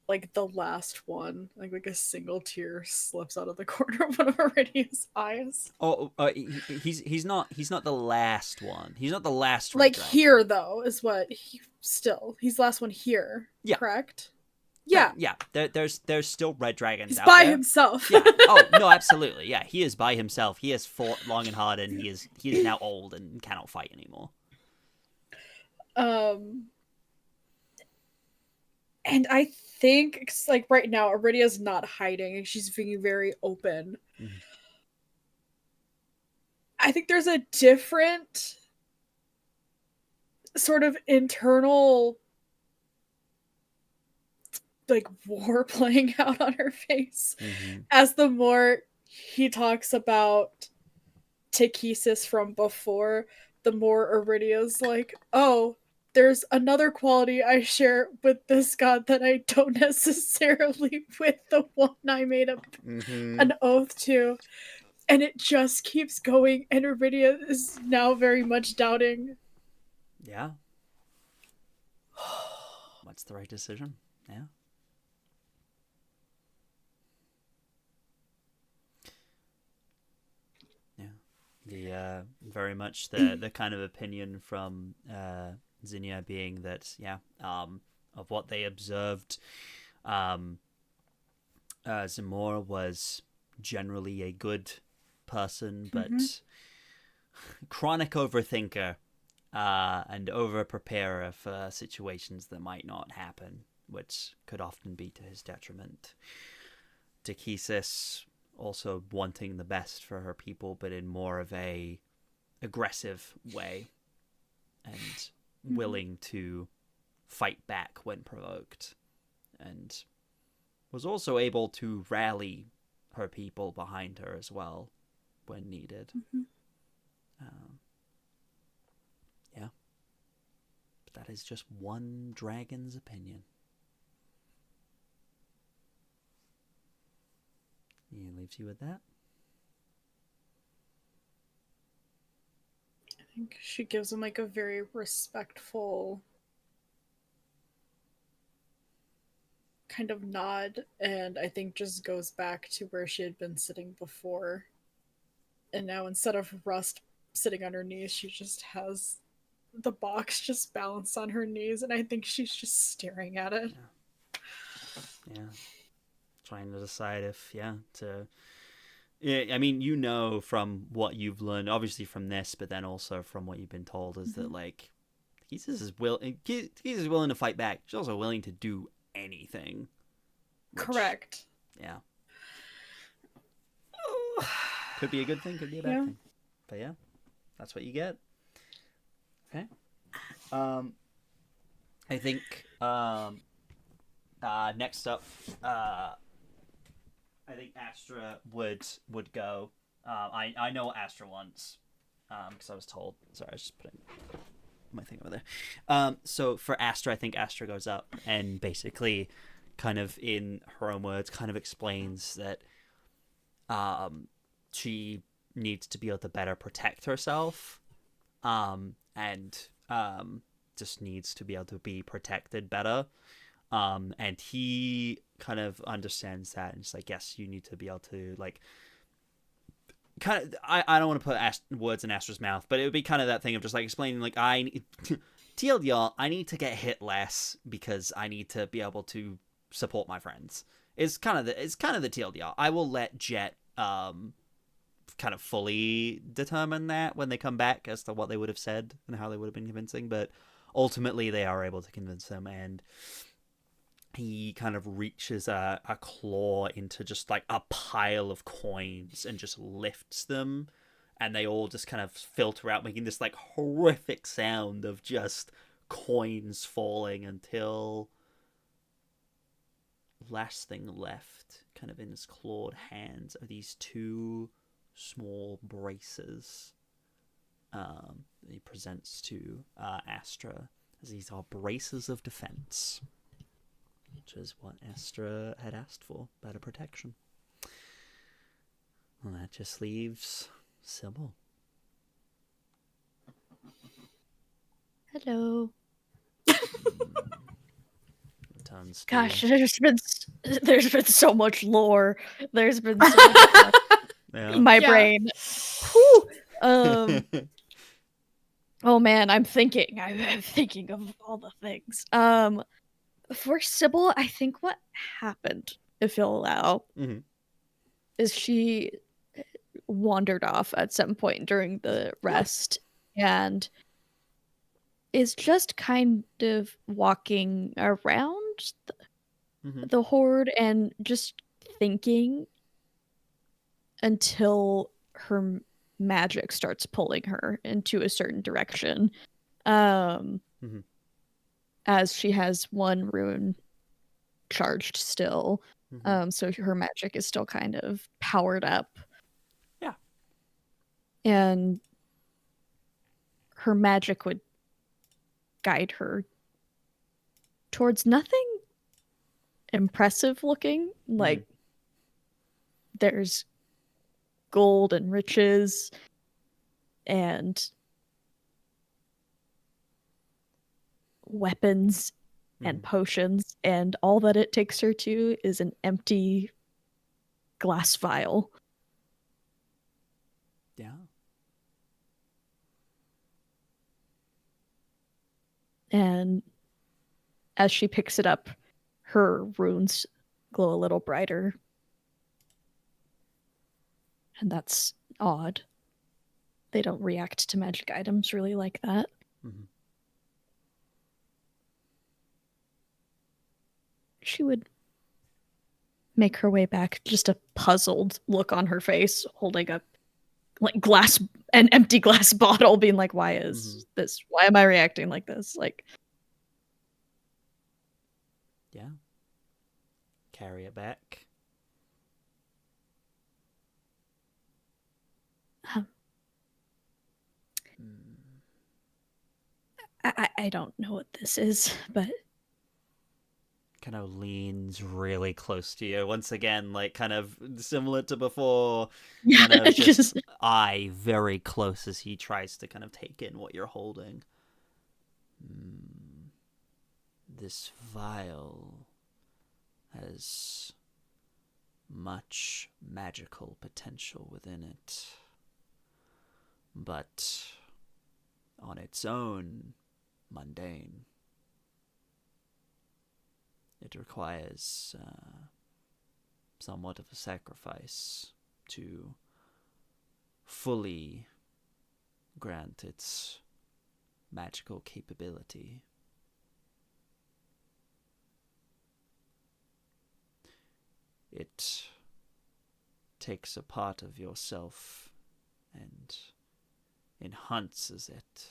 like the last one, like a single tear slips out of the corner of one of Aridia's eyes. Oh, he's not the last one. He's not the last Red Like Dragon. here though is what he's the last one here. Yeah. Correct? Yeah. Yeah. There's still Red Dragons He's out by there. himself. Yeah. Oh no, absolutely. Yeah, he is by himself. He has fought long and hard, and he is now old and cannot fight anymore. And I think like right now Aridia's not hiding, she's being very open. Mm-hmm. I think there's a different sort of internal like war playing out on her face as the more he talks about Takesis from before, the more Aridia's like, oh, there's another quality I share with this god that I don't necessarily with the one I made an oath to. And it just keeps going, and Aridia is now very much doubting. Yeah. What's the right decision? Yeah. The very much the kind of opinion from Zinnia being that of what they observed, Zamora was generally a good person, but chronic overthinker and over preparer for situations that might not happen, which could often be to his detriment. Takesis also wanting the best for her people, but in more of a aggressive way, and willing to fight back when provoked, and was also able to rally her people behind her as well when needed. Yeah, but that is just one dragon's opinion. He leaves you with that. I think she gives him like a very respectful kind of nod, and I think just goes back to where she had been sitting before. And now instead of Rust sitting on her knees, she just has the box just balanced on her knees, and I think she's just staring at it. Yeah. Trying to decide if, I mean, you know, from what you've learned, obviously from this, but then also from what you've been told, is that, like, Takesis is willing to fight back. She's also willing to do anything. Correct. Yeah. Could be a good thing, could be a bad thing. But yeah, that's what you get. Okay. I think, next up, I think Astra would go. I know what Astra wants, because I was told. Sorry, I was just putting my thing over there. So for Astra, I think Astra goes up and basically, kind of in her own words, kind of explains that she needs to be able to better protect herself, and just needs to be able to be protected better. And he kind of understands that, and it's like, yes, you need to be able to, like, kind of, I don't want to put words in Astra's mouth, but it would be kind of that thing of just like explaining, like, I need TLDR, I need to get hit less because I need to be able to support my friends. It's kind of the TLDR. I will let Jet kind of fully determine that when they come back as to what they would have said and how they would have been convincing, but ultimately they are able to convince him, and he kind of reaches a claw into just like a pile of coins and just lifts them, and they all just kind of filter out, making this like horrific sound of just coins falling, until last thing left kind of in his clawed hands are these two small braces he presents to Astra, as these are braces of defense, which is what Astra had asked for, better protection. Well, that just leaves Sybil. Hello. Returns to... Gosh, there's been so much lore. There's been so much in my brain. Whew. Oh man, I'm thinking of all the things. For Sybil, I think what happened, if you'll allow, is she wandered off at some point during the rest and is just kind of walking around the horde and just thinking until her magic starts pulling her into a certain direction. As she has one rune charged still. So her magic is still kind of powered up. Yeah. And her magic would guide her towards nothing impressive looking. Like, there's gold and riches and weapons and potions, and all that it takes her to is an empty glass vial. Yeah. And as she picks it up, her runes glow a little brighter. And that's odd. They don't react to magic items really like that. She would make her way back, just a puzzled look on her face, holding up like an empty glass bottle, being like, why am I reacting like this? Like, yeah. Carry it back. I don't know what this is, but kind of leans really close to you once again, like kind of similar to before. Kind of just eye very close as he tries to kind of take in what you're holding. This vial has much magical potential within it, but on its own, mundane. It requires somewhat of a sacrifice to fully grant its magical capability. It takes a part of yourself and enhances it.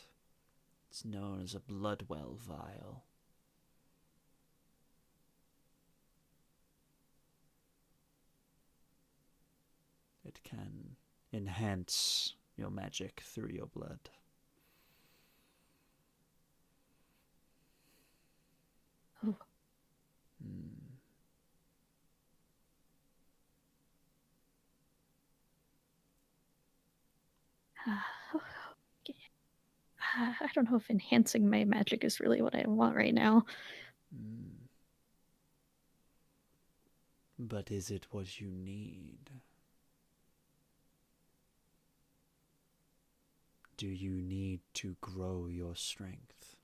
It's known as a bloodwell vial. It can enhance your magic through your blood. Oh. Okay. I don't know if enhancing my magic is really what I want right now. But is it what you need? Do you need to grow your strength?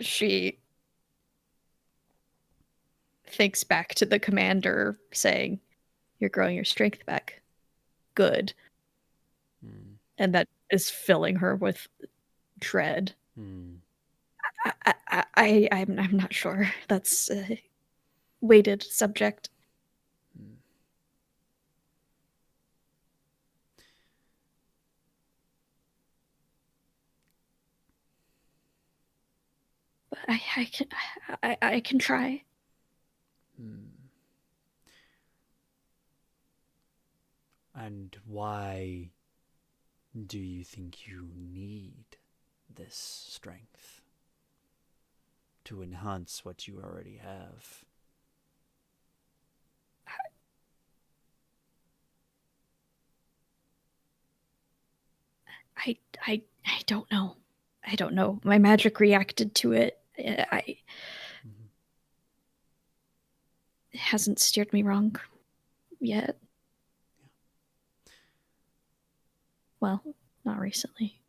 She thinks back to the commander saying, "You're growing your strength back. Good." And that is filling her with dread. I'm not sure. That's a weighted subject. But I can try. And why do you think you need this strength? To enhance what you already have? I don't know. I don't know. My magic reacted to it. It hasn't steered me wrong yet. Well, not recently.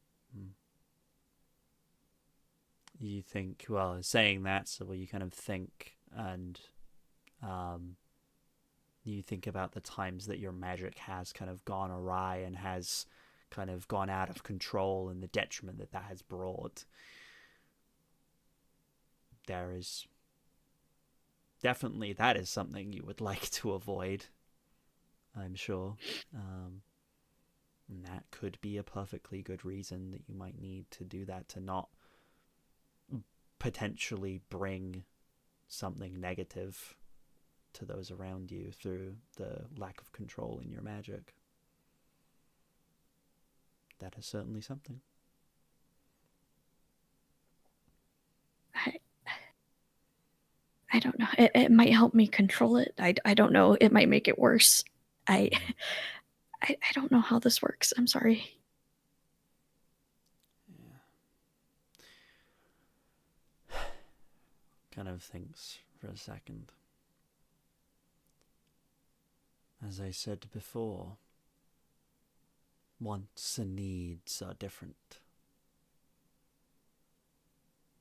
You think, well, saying that, so you kind of think, and you think about the times that your magic has kind of gone awry and has kind of gone out of control and the detriment that has brought. There is definitely, that is something you would like to avoid, I'm sure. And that could be a perfectly good reason that you might need to do that, to not potentially bring something negative to those around you through the lack of control in your magic. That is certainly something. I don't know. It might help me control it. I don't know. It might make it worse. I don't know how this works. I'm sorry. Kind of thinks for a second. As I said before, wants and needs are different.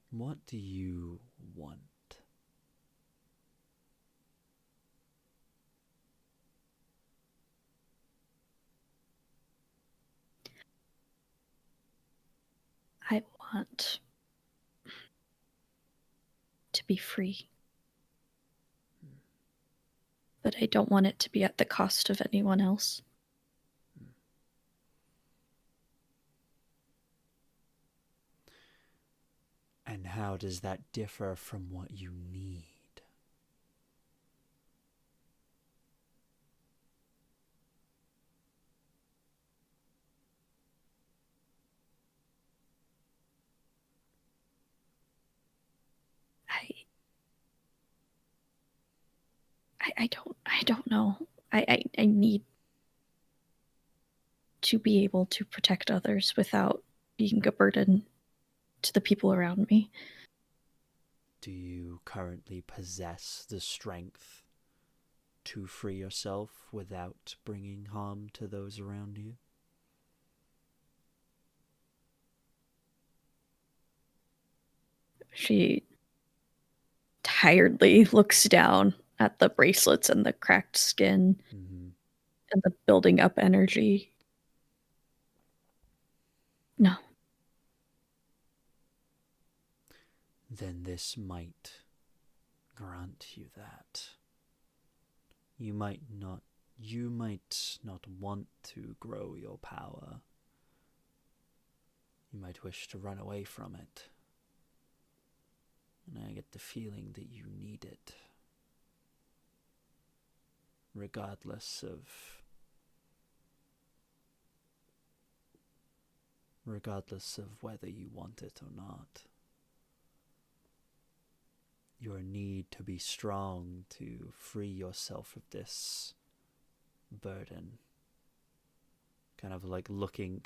What do you want? I want to be free. But I don't want it to be at the cost of anyone else. And how does that differ from what you need? I don't know. I need to be able to protect others without being a burden to the people around me. Do you currently possess the strength to free yourself without bringing harm to those around you? She tiredly looks down at the bracelets and the cracked skin and the building up energy. No. Then this might grant you that. You might not want to grow your power. You might wish to run away from it. And I get the feeling that you need it. Regardless of whether you want it or not. your need to be strong to free yourself of this burden. Kind of like looking,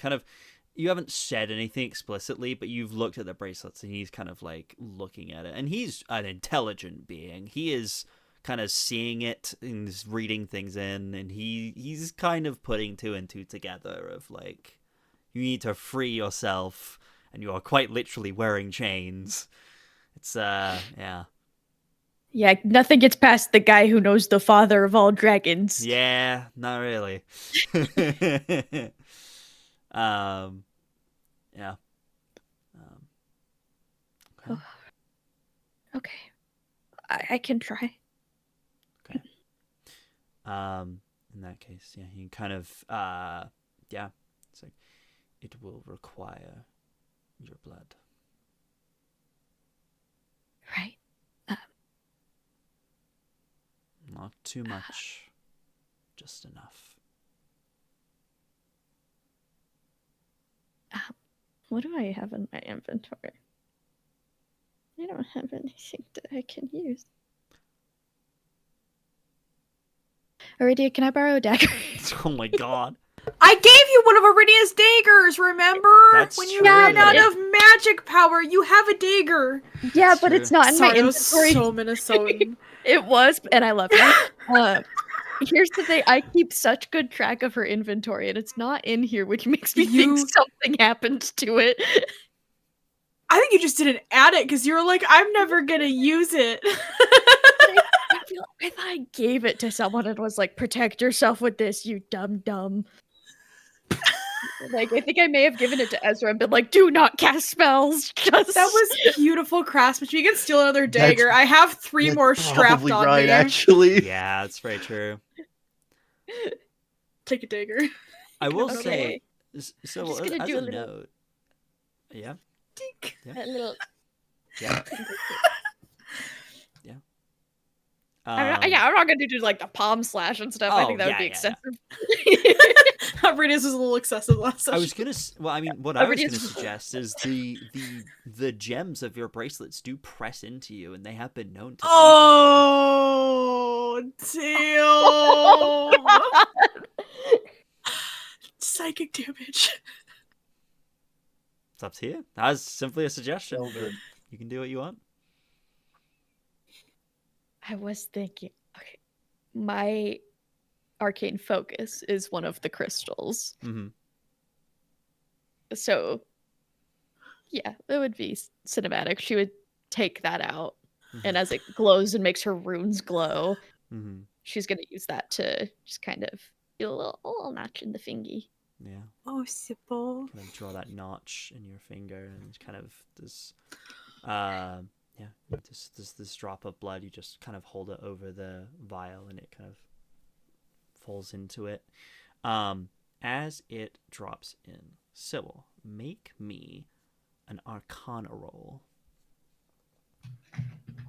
you haven't said anything explicitly, but you've looked at the bracelets and he's kind of like looking at it. And he's an intelligent being. He is kind of seeing it and is reading things in, and he's kind of putting two and two together of like, you need to free yourself, and you are quite literally wearing chains. It's, yeah. Yeah, nothing gets past the guy who knows the father of all dragons. Yeah, not really. Yeah. Okay. Okay. I can try. Okay. In that case, yeah, you kind of, yeah, it's like, it will require your blood. Right. Not too much, just enough. What do I have in my inventory? I don't have anything that I can use. Aridia, can I borrow a dagger? Oh my god. I gave you one of Aridia's daggers, remember? That's when you true. ran out of magic power, you have a dagger. Yeah, That's but true. it's not in my Sorry, that was inventory. so Minnesotan. It was, and I love it. Here's the thing: I keep such good track of her inventory, and it's not in here, which makes me think something happened to it. I think you just didn't add it because you were like, I'm never gonna use it. I thought I gave it to someone and was like, "Protect yourself with this, you dumb." Like, I think I may have given it to Ezra and been like, "Do not cast spells." Just That was beautiful craftsmanship. You can steal another dagger. I have 3 more strapped Probably on right, me. actually. Yeah, that's very true. Take a dagger. I will Okay. say, so just gonna as do a a little- note, yeah, Dink. a little. yeah, yeah. I'm not gonna do like the palm slash and stuff. I think that would be excessive. Aridia's was a little excessive last session. I was gonna. Well, I mean, what I was Everybody's- gonna suggest is the gems of your bracelets do press into you, and they have been known to. Oh, damn. Psychic damage. It's up to you. That was simply a suggestion. So good. You can do what you want. I was thinking, okay, my arcane focus is one of the crystals. Mm-hmm. So, yeah, it would be cinematic. She would take that out, and as it glows and makes her runes glow, Mm-hmm. she's going to use that to just kind of do a little notch in the fingy. Yeah. Oh, Sybil. Kind of draw that notch in your finger, and kind of this, this drop of blood. You just kind of hold it over the vial, and it kind of falls into it. As it drops in, Sybil, make me an Arcana roll.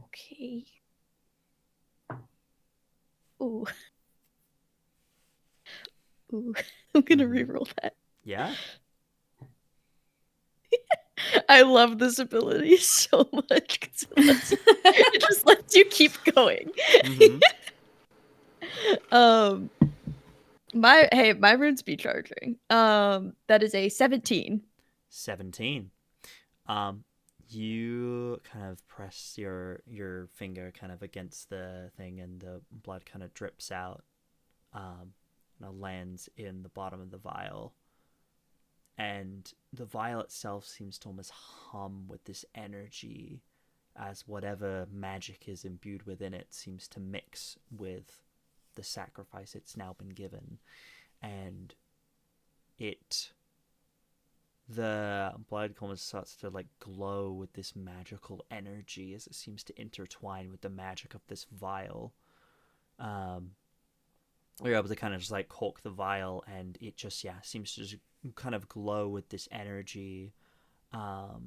Okay. Ooh. Ooh. I'm gonna reroll that. Yeah. I love this ability so much because it just lets you keep going. Mm-hmm. My runes be charging. That is a 17. 17. You kind of press your finger kind of against the thing, and the blood kind of drips out. Lands in the bottom of the vial, and the vial itself seems to almost hum with this energy, as whatever magic is imbued within it seems to mix with the sacrifice it's now been given, and the blood almost starts to like glow with this magical energy as it seems to intertwine with the magic of this vial. You're able to kind of just like cork the vial, and it just seems to just kind of glow with this energy as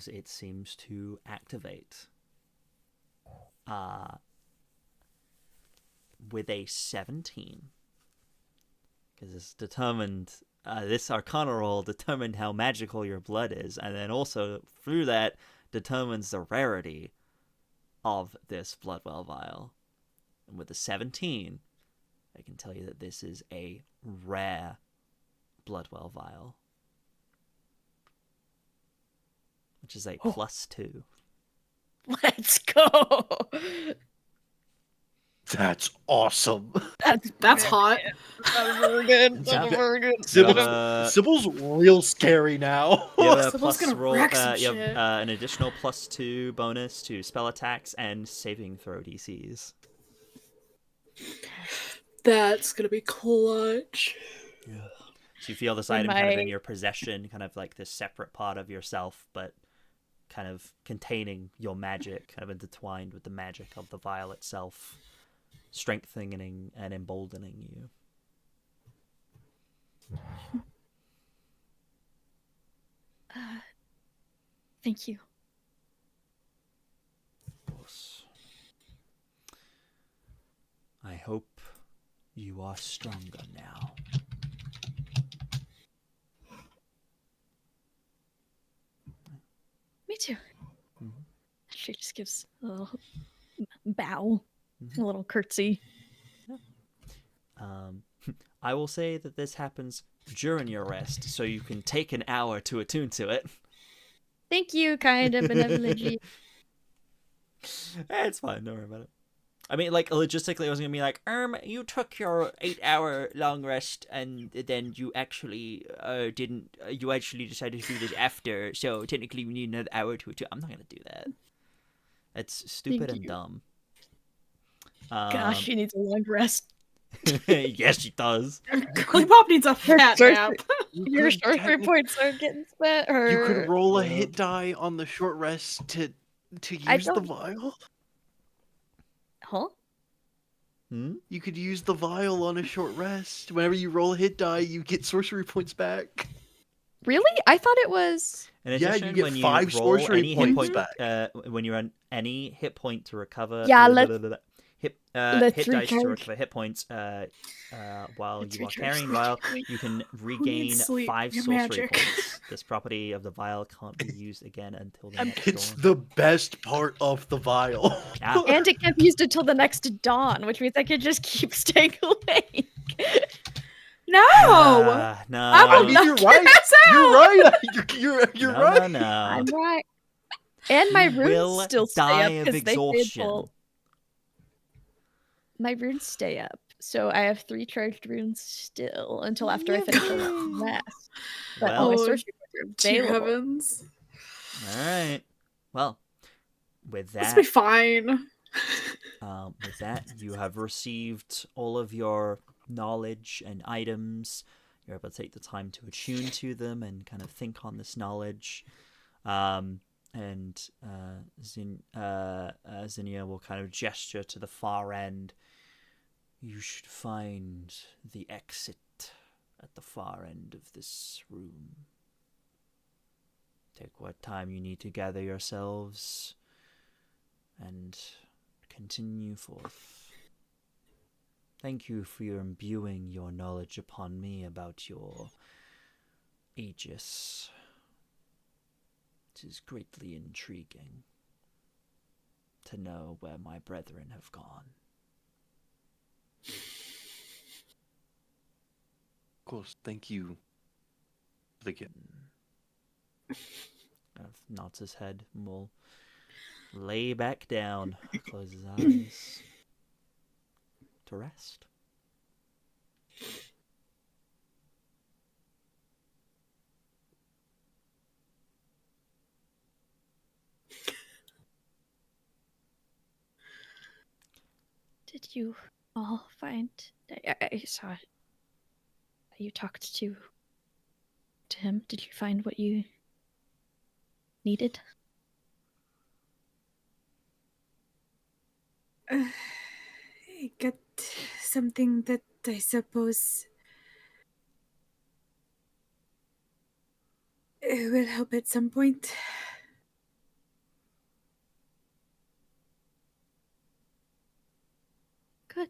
it seems to activate with a 17, because it's determined, this Arcana roll determined how magical your blood is, and then also through that determines the rarity of this Bloodwell vial. And with a 17, I can tell you that this is a rare Bloodwell vial, which is a +2. Let's go. That's awesome. That's hot. That's very good. That's very good. Sybil's real scary now. You have a Sybil's gonna roll. wreck some You have shit. an additional +2 bonus to spell attacks and saving throw DCs. That's gonna be clutch. So you feel this item kind of in your possession, kind of like this separate part of yourself, but kind of containing your magic, kind of intertwined with the magic of the vial itself, strengthening and emboldening you. Thank you. Of course. I hope you are stronger now. Me too. Mhm. She just gives a little bow, a little curtsy. I will say that this happens during your rest, so you can take an hour to attune to it. Thank you, kind of benevolent. It's fine, don't worry about it. I mean, like, logistically, I was gonna be like, you took your 8-hour long rest, and then you actually didn't. You actually decided to do this after, so technically we need another hour to attune. I'm not gonna do that. It's stupid and dumb. Gosh, she needs a long rest. Yes, she does. Girly Pop needs a fat nap. Your sorcery points are getting spent. You could roll a Yeah. hit die on the short rest to I use the don't- vial. Huh? You could use the vial on a short rest. Whenever you roll a hit die, you get sorcery points back. Really? I thought it was. In Yeah, addition, you get when you 5 roll sorcery any hit point, points when you're on any hit point to recover, Yeah, hit let's dice to recharge. recover hit points while Let's you are recharge. carrying the vial, you can regain needs sleep? 5 Your sorcery magic. points. This property of the vial can't be used again until the next It's dawn. the best part of the vial. Yeah. And it can't be used until the next dawn, which means I could just keep staying awake. No! No. I mean, you're right. You're right. You're No, right. no. I'm right. And my You will runes still stay die up of because they stayed exhaustion. full. My runes stay up, so I have 3 charged runes still until after I finish a long rest. But all my Well, sorcery points are Dear available. heavens. all right. Well, with Let's that, be fine. you have received all of your knowledge and items. You're able to take the time to attune to them and kind of think on this knowledge. Zinnia will kind of gesture to the far end. You should find the exit at the far end of this room. Take what time you need to gather yourselves and continue forth. Thank you for your imbuing your knowledge upon me about your Aegis. It is greatly intriguing to know where my brethren have gone. Of course, thank you. Again. Kind of nods his head and will lay back down, close his eyes to rest. Did you all find? I saw you talked to him. Did you find what you needed? I got something that I suppose it will help at some point. Good.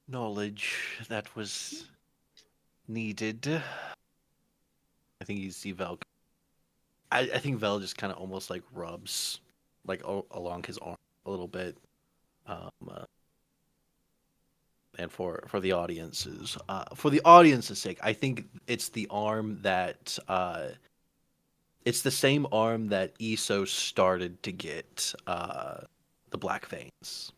Knowledge that was needed. I think you see Val. I think Vel just kind of almost like rubs like along his arm a little bit. And for the audience's sake, I think it's the arm that it's the same arm that Iso started to get the black veins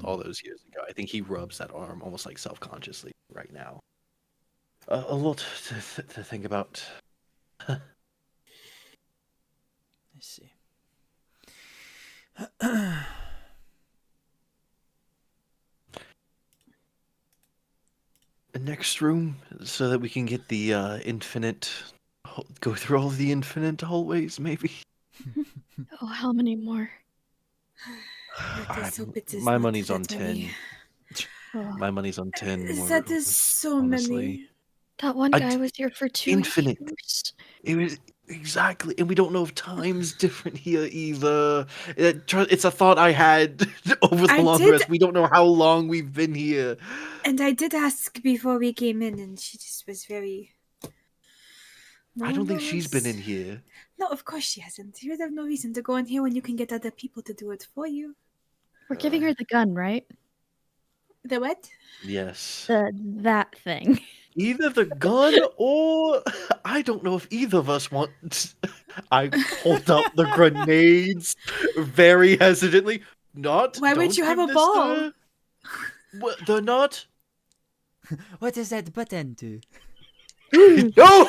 all those years ago. I think he rubs that arm almost like self-consciously right now. A lot to think about. I see. The next room, so that we can get the infinite, go through all of the infinite hallways, maybe. Oh, how many more? Let's hope it is My not money's on that 10. many. Oh, My money's on 10 more That is rooms, so honestly. many. that one I guy d- was here for 2 infinite. years. It was exactly, and we don't know if time's different here either. It's a thought I had over the I long did- rest. We don't know how long we've been here. And I did ask before we came in, and she just was very. No I don't one think she's been knows. in here. No, of course she hasn't. You would have no reason to go in here when you can get other people to do it for you. We're giving her the gun, right? The what? Yes. That thing. Either the gun or I don't know if either of us want. I hold up the grenades very hesitantly. Not. Why would don't you have give a this ball? to her. What? They're not. What does that button do? No.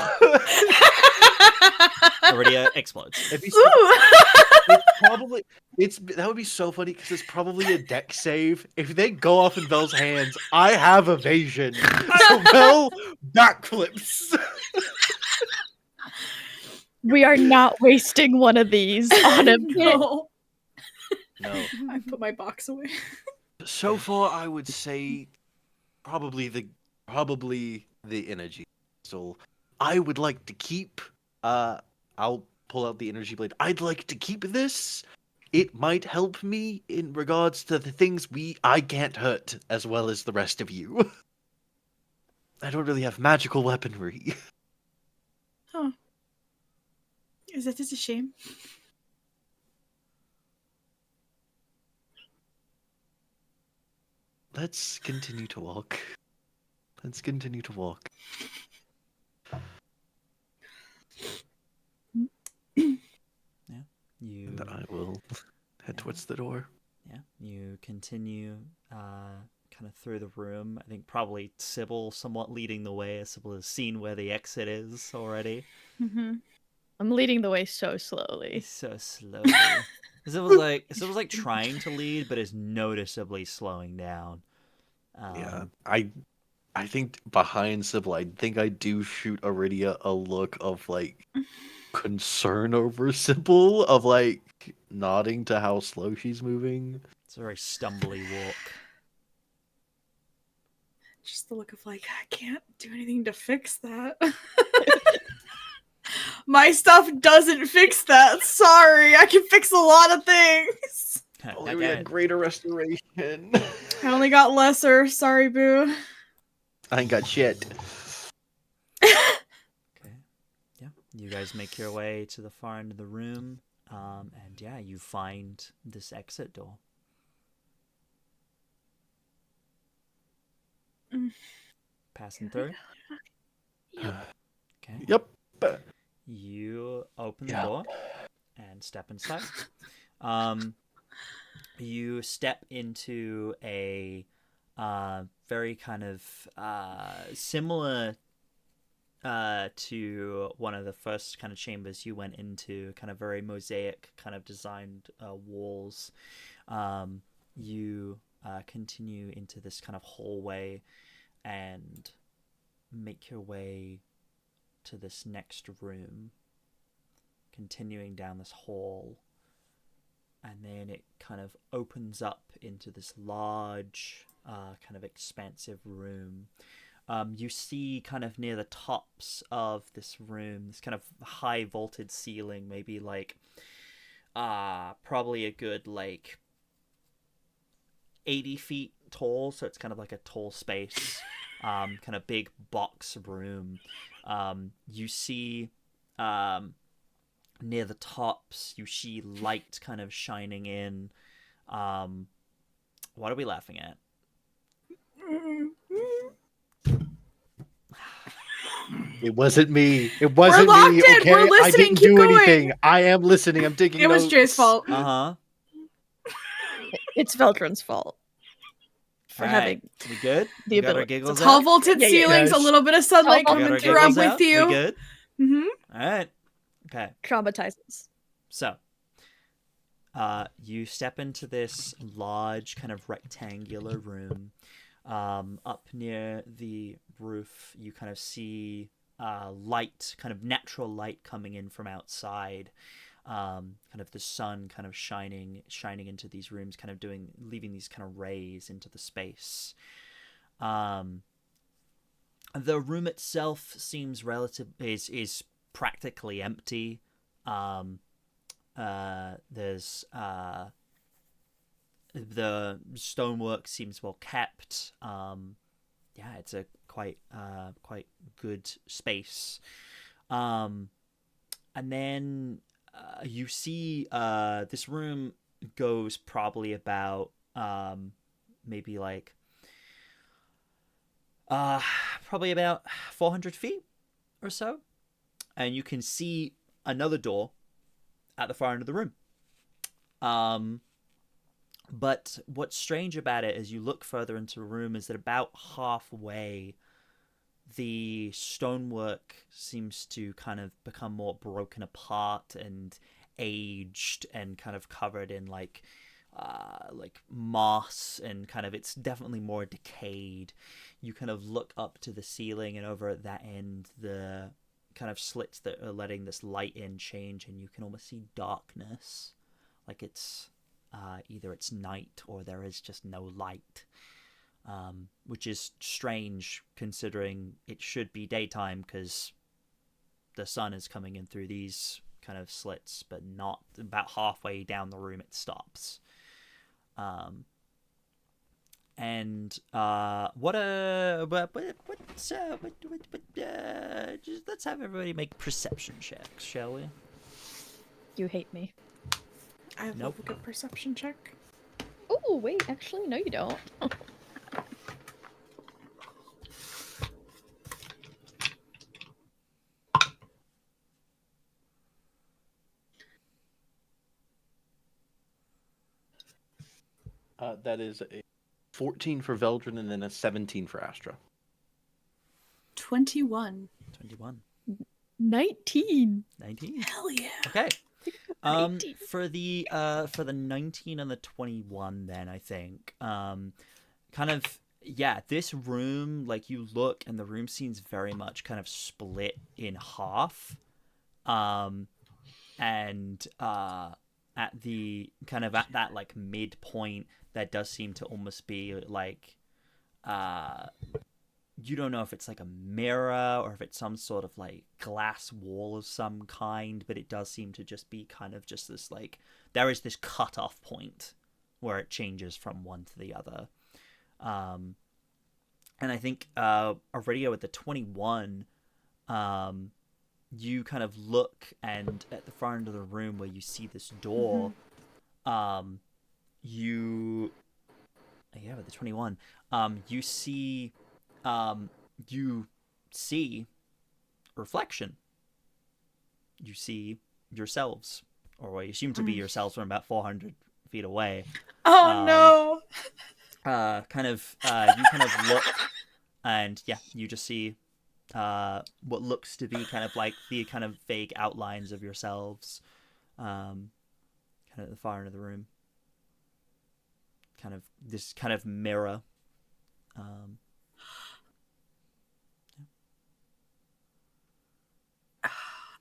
Aridia explodes. If you it's probably that would be so funny because it's probably a deck save. If they go off in Vel's hands, I have evasion, so Vel backflips. We are not wasting one of these on a bit. No. No. I put my box away. So far, I would say probably the energy crystal. I would like to keep. I'll pull out the energy blade. I'd like to keep this. It might help me in regards to the things I can't hurt as well as the rest of you. I don't really have magical weaponry. Huh. Is that just a shame? Let's continue to walk. Let's continue to walk. You And I will head towards the door. Yeah, you continue kind of through the room. I think probably Sybil somewhat leading the way, as Sybil has seen where the exit is already. Mm-hmm. I'm leading the way so slowly. So slowly. Sybil's like trying to lead, but is noticeably slowing down. Yeah, I think behind Sybil, I think I do shoot Aridia a look of like concern over Sybil, of like nodding to how slow she's moving. It's a very stumbly walk. Just the look of like, I can't do anything to fix that. My stuff doesn't fix that. Sorry, I can fix a lot of things. Only we had greater restoration. I only got lesser. Sorry, boo. I ain't got shit. Okay. Yeah. You guys make your way to the far end of the room. And yeah, you find this exit door. Passing through? Okay. Yep. You open the door and step inside. You step into a very kind of similar to one of the first kind of chambers you went into, kind of very mosaic kind of designed walls. You continue into this kind of hallway and make your way to this next room, continuing down this hall, and then it kind of opens up into this large kind of expansive room. You see kind of near the tops of this room, this kind of high vaulted ceiling, maybe like probably a good like 80 feet tall, so it's kind of like a tall space, kind of big box room. You see near the tops, you see light kind of shining in. What are we laughing at? It wasn't me. It wasn't locked me. in. Okay, We're I listening. didn't Keep do going. anything. I am listening. I'm taking It was notes. Jay's fault. It's Veldren's fault for having We good? the We got our ability. giggles Tall out? vaulted Yeah, yeah, ceilings, yeah. a little bit of sunlight Tall We got coming our through. I'm giggles with out? you. We good? Mm-hmm. All right. Okay. Traumatizes. So, you step into this large kind of rectangular room. Up near the roof, you kind of see light, kind of natural light coming in from outside. Kind of the sun kind of shining into these rooms, kind of leaving these kind of rays into the space. The room itself seems is practically empty. There's the stonework seems well kept. Yeah, it's a quite good space. And then you see this room goes probably about maybe like probably about 400 feet or so, and you can see another door at the far end of the room. But what's strange about it as you look further into the room is that about halfway, the stonework seems to kind of become more broken apart and aged and kind of covered in like moss, and kind of it's definitely more decayed. You kind of look up to the ceiling, and over at that end, the kind of slits that are letting this light in change, and you can almost see darkness, like it's either it's night or there is just no light, which is strange considering it should be daytime because the sun is coming in through these kind of slits, but not. About halfway down the room it stops. Just let's have everybody make perception checks, shall we? You hate me. I love Nope. a good perception check. Oh, wait, actually, no, you don't. That is a 14 for Veldren and then a 17 for Astra. 21. 21. 19. 19. Hell yeah. Okay. 19. For the 19 and the 21, then I think kind of, yeah, this room, like you look and the room seems very much kind of split in half, and at the kind of at that like midpoint, that does seem to almost be like you don't know if it's like a mirror or if it's some sort of like glass wall of some kind, but it does seem to just be kind of just this like there is this cut-off point where it changes from one to the other. And I think Aridia with the 21, you kind of look, and at the far end of the room where you see this door, you with the 21, you see reflection. You see yourselves, or what you assume to be yourselves, from about 400 feet away. Oh no. You kind of look, and yeah, you just see what looks to be kind of like the kind of vague outlines of yourselves, kind of at the far end of the room. Kind of this kind of mirror.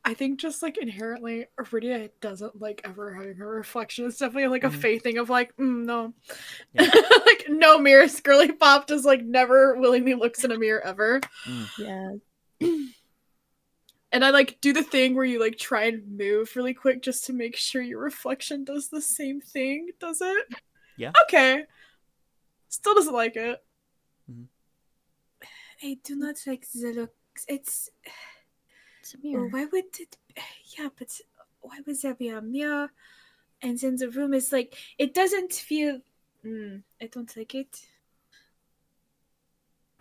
I think just like inherently, Aridia doesn't like ever having her reflection. It's definitely like a faith thing of like, no. Yeah. Like no mirror. Girly Pop just like never willingly looks in a mirror ever. Yeah. And I like do the thing where you like try and move really quick just to make sure your reflection does the same thing. Does it? Yeah. Okay. Still doesn't like it. I do not like the looks. It's It's a mirror. why would it? Yeah, but why would there be a mirror? And then the room is like, it doesn't feel. I don't like it.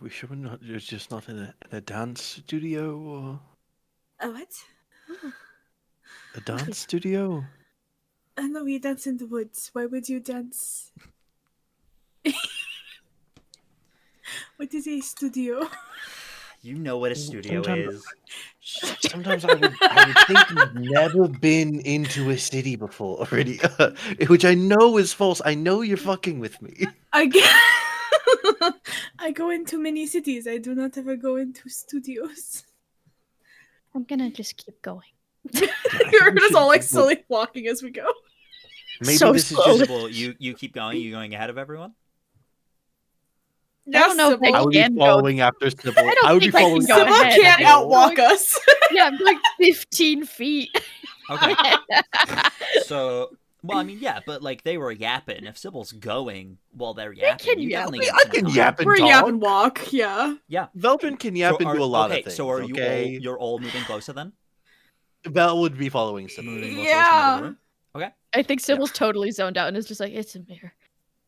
We sure you're just not in a dance studio or A what? a dance studio? I know we dance in the woods. Why would you dance? What is a studio? You know what a studio is. Sometimes I would think you've never been into a city before, already, which I know is false. I know you're fucking with me. I go into many cities. I do not ever go into studios. I'm gonna just keep going. You're just all like slowly walking as we go. Maybe So this is slowly. just. Well, you keep going. You going ahead of everyone? I don't know if they I would can be go. following after Sybil. I don't would be think I can following. go Sybil ahead. can't I- outwalk us. Yeah, I'm like 15 feet. Okay. So, well, I mean, yeah, but like they were yapping. If Sybil's going while they're yapping, can you yap. definitely I got some can time. yap and We're talk. yap and walk, yeah. Yeah. Veldren can yap So and do a lot okay, of things. so are okay? you're all moving closer then? Vel would be following Sybil. Moving more closer into the Yeah. room? Okay. I think Sybil's totally zoned out and is just like, it's a mirror.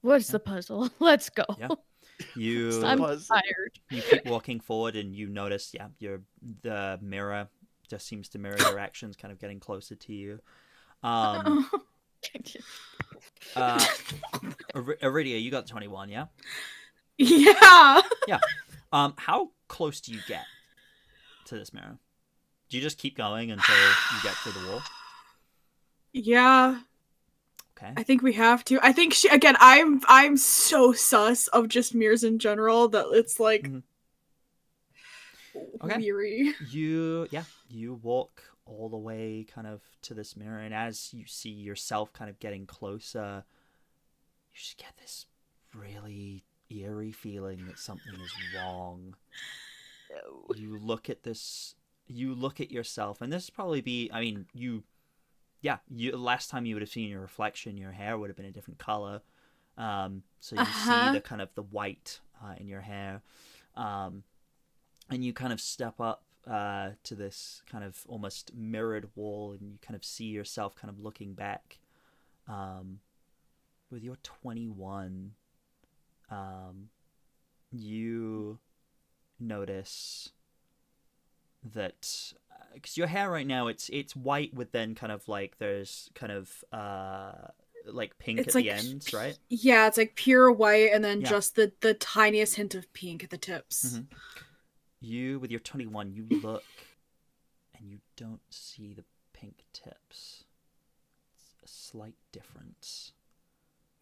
What's the puzzle? Let's go. Yeah. You I'm Puzzle. tired. you keep walking forward and you notice, the mirror just seems to mirror your actions, kind of getting closer to you. Aridia, you got 21, yeah? Yeah. How close do you get to this mirror? Do you just keep going until you get to the wall? Yeah. Okay. I think we have to. I think I'm so sus of just mirrors in general that it's like Okay. weary. You walk all the way kind of to this mirror, and as you see yourself kind of getting closer, you just get this really eerie feeling that something is wrong. You look at yourself, and this probably be, I mean, last time you would have seen your reflection, your hair would have been a different color. So you see the kind of the white in your hair. And you kind of step up to this kind of almost mirrored wall, and you kind of see yourself kind of looking back. With your 21, you notice that because your hair right now it's white with then kind of like there's kind of like pink It's at like the ends, right? Yeah, it's like pure white and then Yeah. just the tiniest hint of pink at the tips. Mhm. You, with your 21, you look and you don't see the pink tips. It's a slight difference.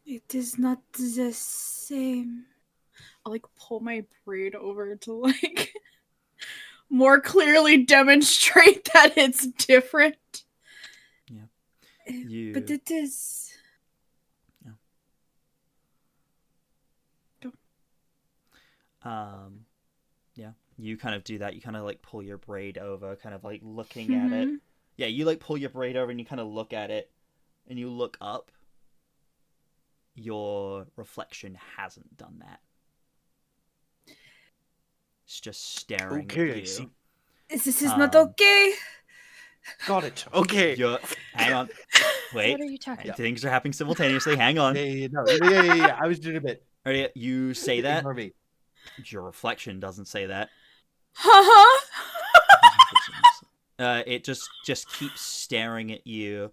It is not the same. I'll like pull my braid over to like more clearly demonstrate that it's different. You, But it is. yeah, you kind of do that. You kind of like pull your braid over, kind of like looking at it. Yeah, you like pull your braid over and you kind of look at it, and you look up. Your reflection hasn't done that. It's just staring Okay, at I you. see. This is not okay. Got it. Okay. Hang on. Wait. What are you talking about? Things are happening simultaneously. Hang on. Yeah. I was doing a bit. Alright, you say that. For me. Your reflection doesn't say that. It just keeps staring at you,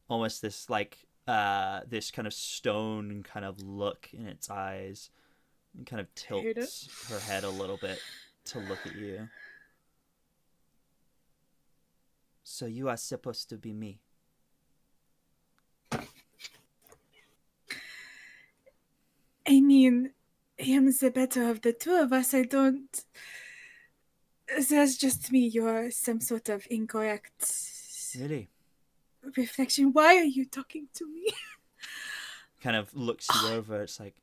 almost this like this kind of stone kind of look in its eyes, and kind of tilts her head a little bit to look at you. So you are supposed to be me. I mean, I am the better of the two of us. I don't. That's just me. You're some sort of incorrect Really? reflection. Why are you talking to me? Kind of looks you over. It's like,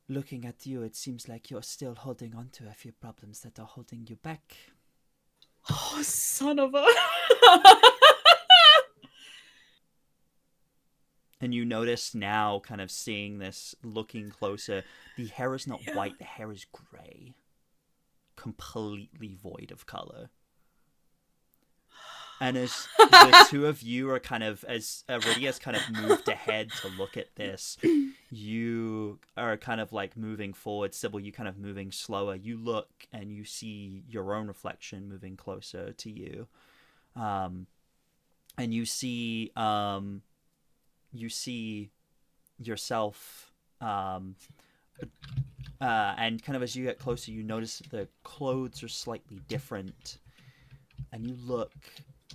looking at you, it seems like you're still holding on to a few problems that are holding you back. Oh, son of a. And you notice now, kind of seeing this, looking closer, the hair is not white, the hair is grey. Completely void of color. And as the two of you are kind of, as Aridia's kind of moved ahead to look at this, you are kind of like moving forward. Sybil, you kind of moving slower. You look and you see your own reflection moving closer to you. And you see yourself, and kind of as you get closer, you notice that the clothes are slightly different. And you look,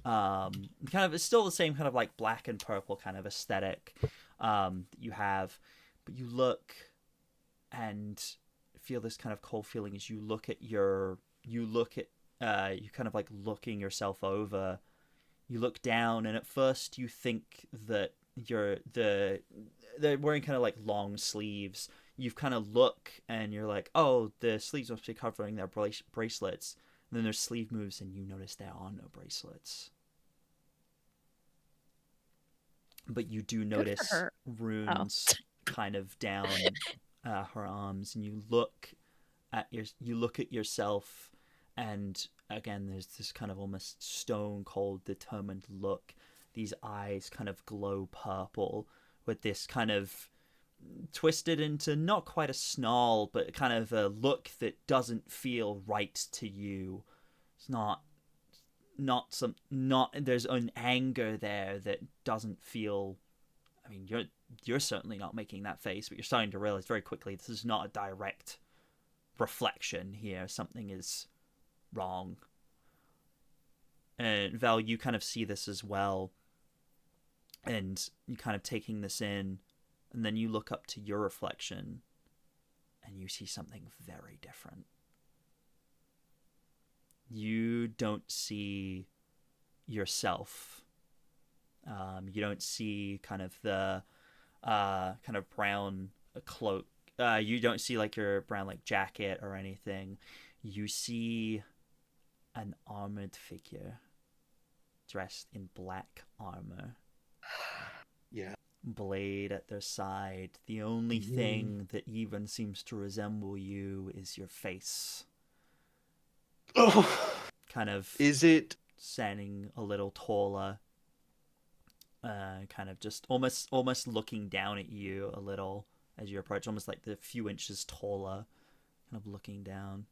kind of, it's still the same kind of like black and purple kind of aesthetic that you have, but you look and feel this kind of cold feeling as you kind of like looking yourself over. You look down, and at first you think that they're wearing kind of like long sleeves. You kind of look and you're like, oh, the sleeves must be covering their bracelets. And then their sleeve moves and you notice there are no bracelets. But you do notice runes kind of down her arms, and you look at yourself, and again there's this kind of almost stone cold determined look. These eyes kind of glow purple with this kind of twisted into not quite a snarl, but kind of a look that doesn't feel right to you. It's not there's an anger there that doesn't feel. I mean, you're certainly not making that face, but you're starting to realize very quickly this is not a direct reflection here. Something is wrong. And Val, you kind of see this as well, and you kind of taking this in. And then you look up to your reflection, and you see something very different. You don't see yourself. You don't see kind of the kind of brown cloak. You don't see like your brown like jacket or anything. You see an armored figure dressed in black armor. Yeah. Blade at their side. The only thing that even seems to resemble you is your face. Oh, Kind of. is it Standing a little taller. Kind of just almost looking down at you a little as you approach, almost like the few inches taller, kind of looking down.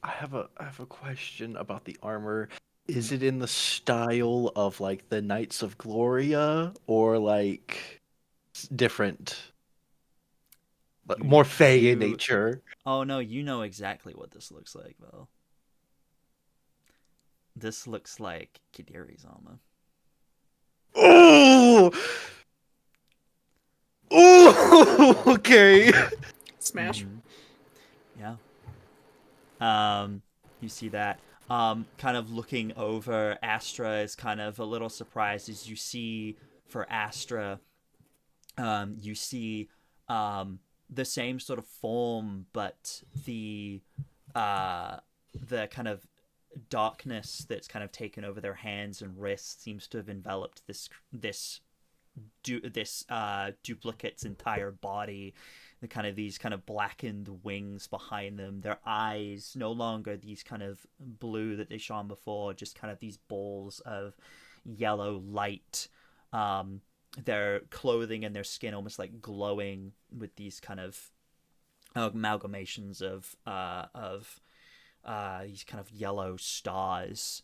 I have a question about the armor. Is it in the style of like the Knights of Gloria, or like different, like, more fey in nature? Oh no, you know exactly what this looks like, though. This looks like Kidiri's armor. Oh! Oh! Okay. Smash. Yeah. You see that. Kind of looking over, Astra is kind of a little surprised as you see for Astra. You see the same sort of form, but the kind of darkness that's kind of taken over their hands and wrists seems to have enveloped this duplicate's entire body. The kind of these kind of blackened wings behind them, their eyes no longer these kind of blue that they shone before, just kind of these balls of yellow light. Their clothing and their skin almost like glowing with these kind of amalgamations of these kind of yellow stars.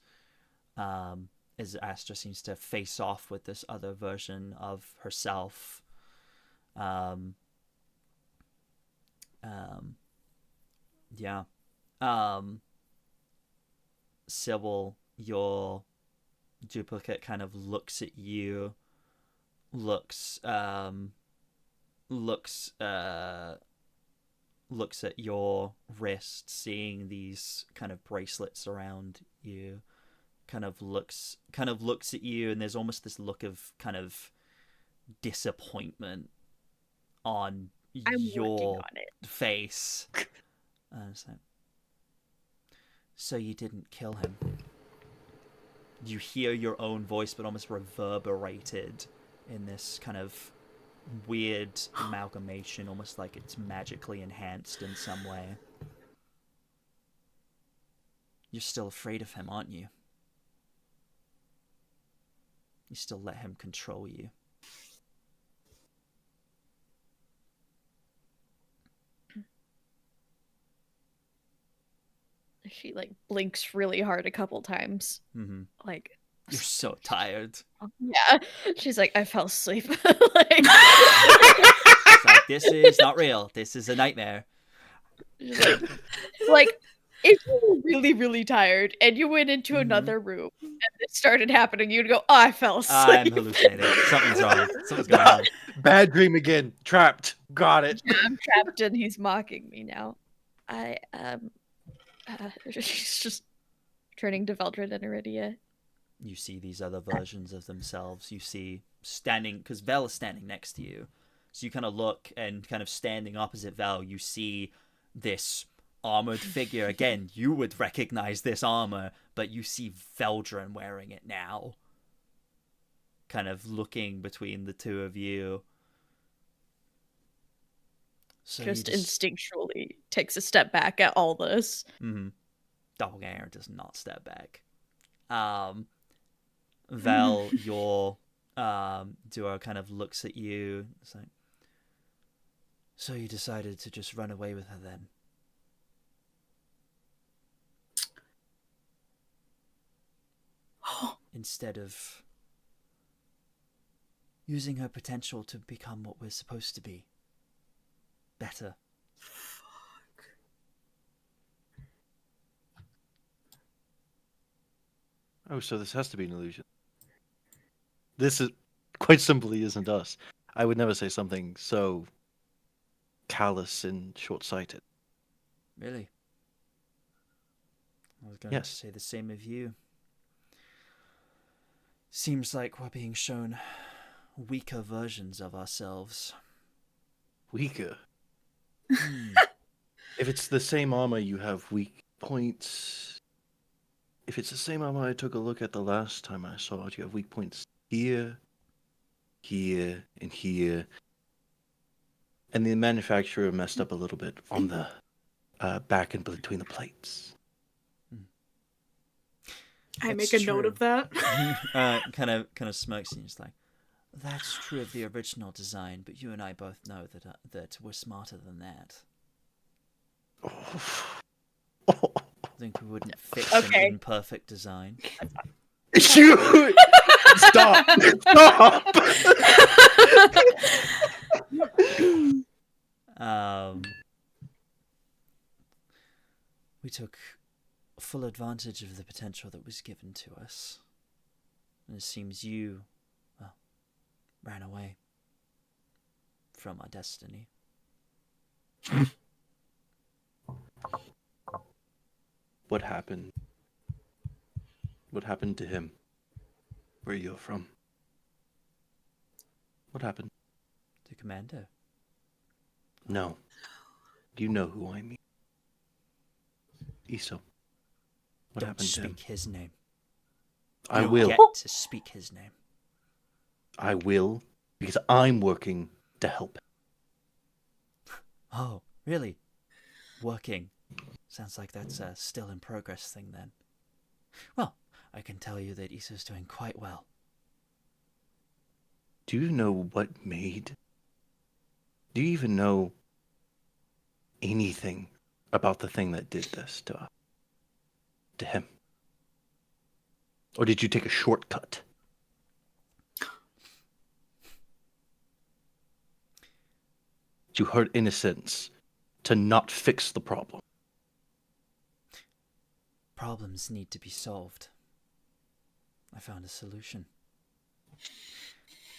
As Astra seems to face off with this other version of herself. Yeah. Sybil, your duplicate kind of looks at you, looks at your wrist, seeing these kind of bracelets around you, kind of looks at you, and there's almost this look of kind of disappointment on your face. So you didn't kill him. You hear your own voice, but almost reverberated in this kind of weird amalgamation, almost like it's magically enhanced in some way. You're still afraid of him, aren't you? You still let him control you. She like blinks really hard a couple times. Mm-hmm. Like, you're so tired. Yeah, she's like, I fell asleep. It's like, this is not real. This is a nightmare. Like if you were really, really tired and you went into another room and it started happening, you'd go, oh, I fell asleep. I'm hallucinating. Something's wrong. Something's going on. Bad dream again. Trapped. Got it. Yeah, I'm trapped and he's mocking me now. She's just turning to Veldren and Aridia. You see these other versions of themselves. You see standing, because Vel is standing next to you. So you kind of look, and kind of standing opposite Vel, you see this armored figure. Again, you would recognize this armor, but you see Veldren wearing it now. Kind of looking between the two of you. So just instinctually takes a step back at all this. Mm-hmm. Doppelganger does not step back. Vel, your duo kind of looks at you. It's like, so you decided to just run away with her then? Instead of using her potential to become what we're supposed to be. Better. Fuck. Oh, so this has to be an illusion. This is quite simply isn't us. I would never say something so callous and short-sighted. Really? I was going to say the same of you. Seems like we're being shown weaker versions of ourselves. Weaker? If it's the same armor, you have weak points. If it's the same armor I took a look at the last time I saw it, you have weak points here, here, and here. And the manufacturer messed up a little bit on the back and between the plates. I make a note of that. Kind of smokes and he's like, that's true of the original design, but you and I both know that we're smarter than that. I think we wouldn't fix an imperfect design. You stop! Stop! We took full advantage of the potential that was given to us. And it seems you, well, ran away from our destiny. What happened? What happened to him? Where you're from? What happened? To Commando. No. Do you know who I mean? Iso. What Don't happened to him? speak his name. I You will. get to speak his name. I will, because I'm working to help him. Oh, really? Working. Sounds like that's a still in progress thing then. Well, I can tell you that Iso's doing quite well. Do you know what made? Do you even know anything about the thing that did this to him? Or did you take a shortcut? Did you hurt innocents to not fix the problem? Problems need to be solved. I found a solution.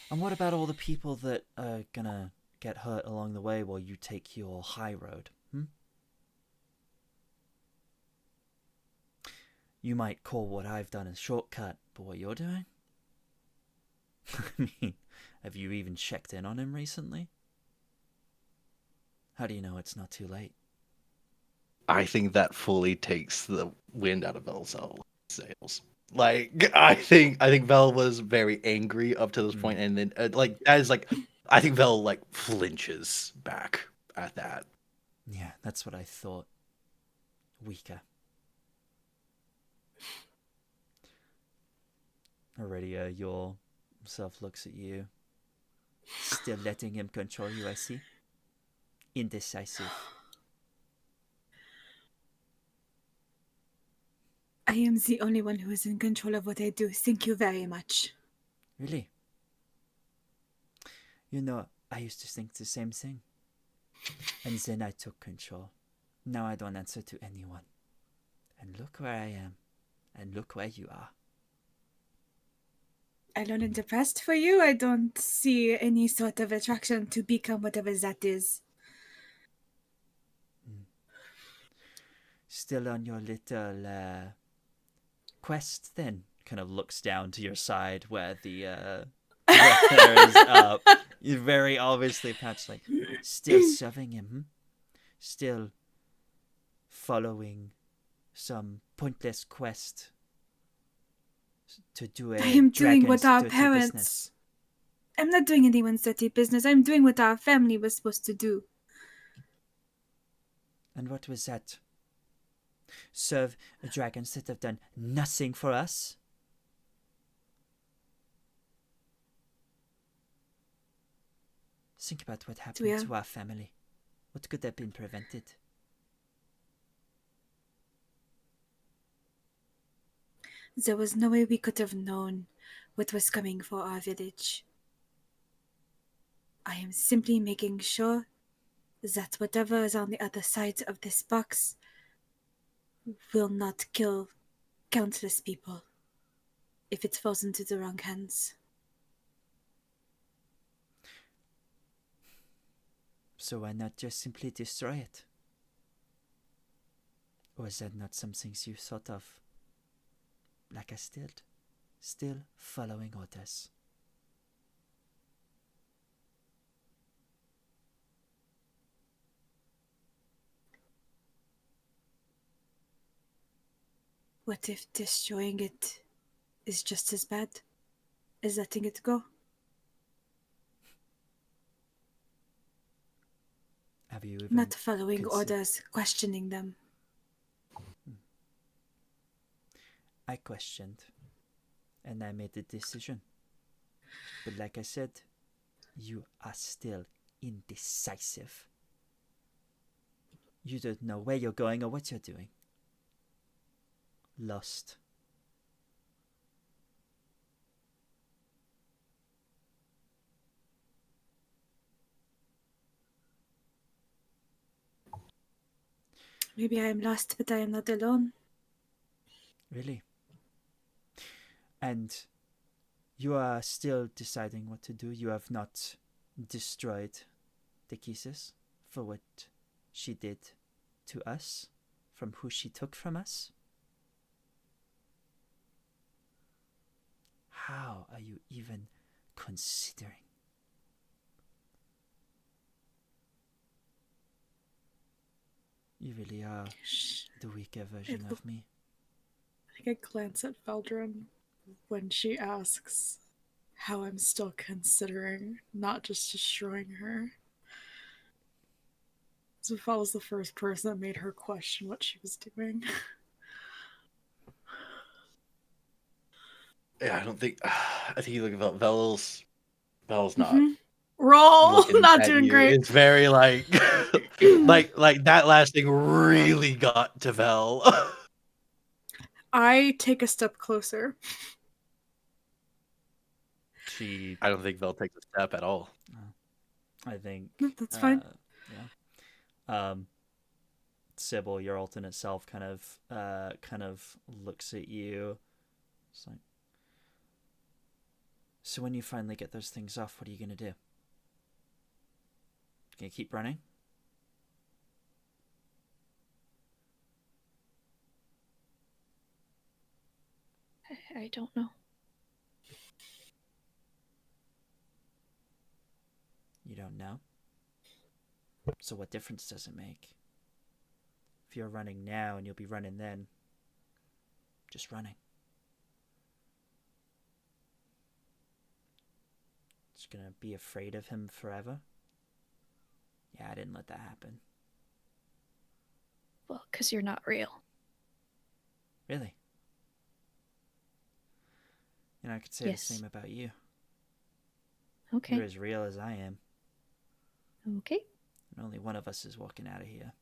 And what about all the people that are gonna get hurt along the way while you take your high road? You might call what I've done a shortcut, but what you're doing? I mean, have you even checked in on him recently? How do you know it's not too late? I think that fully takes the wind out of Bel's sails. Like, I think Vel was very angry up to this point, and then I think Vel flinches back at that. Yeah, that's what I thought. Weaker. Aridia, your Himself looks at you. Still letting him control you, I see. Indecisive. I am the only one who is in control of what I do. Thank you very much. Really? You know, I used to think the same thing. And then I took control. Now I don't answer to anyone. And look where I am. And look where you are. Alone and depressed for you? I don't see any sort of attraction to become whatever that is. Still on your little quest then? Kind of looks down to your side where the there is you very obviously patched, like, still serving him, still following some pointless quest to do a I am doing what dragon's our dirty parents. business. I'm not doing anyone's dirty business. I'm doing what our family was supposed to do. And what was that? Serve dragons that have done nothing for us? Think about what happened to our family. What could have been prevented? There was no way we could have known what was coming for our village. I am simply making sure that whatever is on the other side of this box will not kill countless people if it falls into the wrong hands. So why not just simply destroy it? Or is that not something you thought of? Like I still following orders. What if destroying it is just as bad as letting it go? Have you even Not following considered- orders, questioning them. I questioned, and I made a decision. But like I said, you are still indecisive. You don't know where you're going or what you're doing. Lost. Maybe I am lost, but I am not alone. Really? And you are still deciding what to do. You have not destroyed the kisses for what she did to us, from who she took from us. How are you even considering? You really are the weaker version of me. I think I glance at Veldren when she asks how I'm still considering not just destroying her. So if I was the first person that made her question what she was doing. Yeah, I don't think. I think you look at Vel's not. Mhm. Roll! looking Not at doing you. great. It's very like, like that last thing really got to Vel. I take a step closer. I don't think Vel takes a step at all. I think No, that's fine. Yeah. Sybil, your alternate self, kind of looks at you. It's like, so when you finally get those things off, what are you gonna do? Gonna keep running? I don't know. You don't know? So what difference does it make? If you're running now and you'll be running then, just running. Just gonna be afraid of him forever? Yeah, I didn't let that happen. Well, because you're not real. Really? You know, I could say Yes. the same about you. Okay. You're as real as I am. Okay. And only one of us is walking out of here.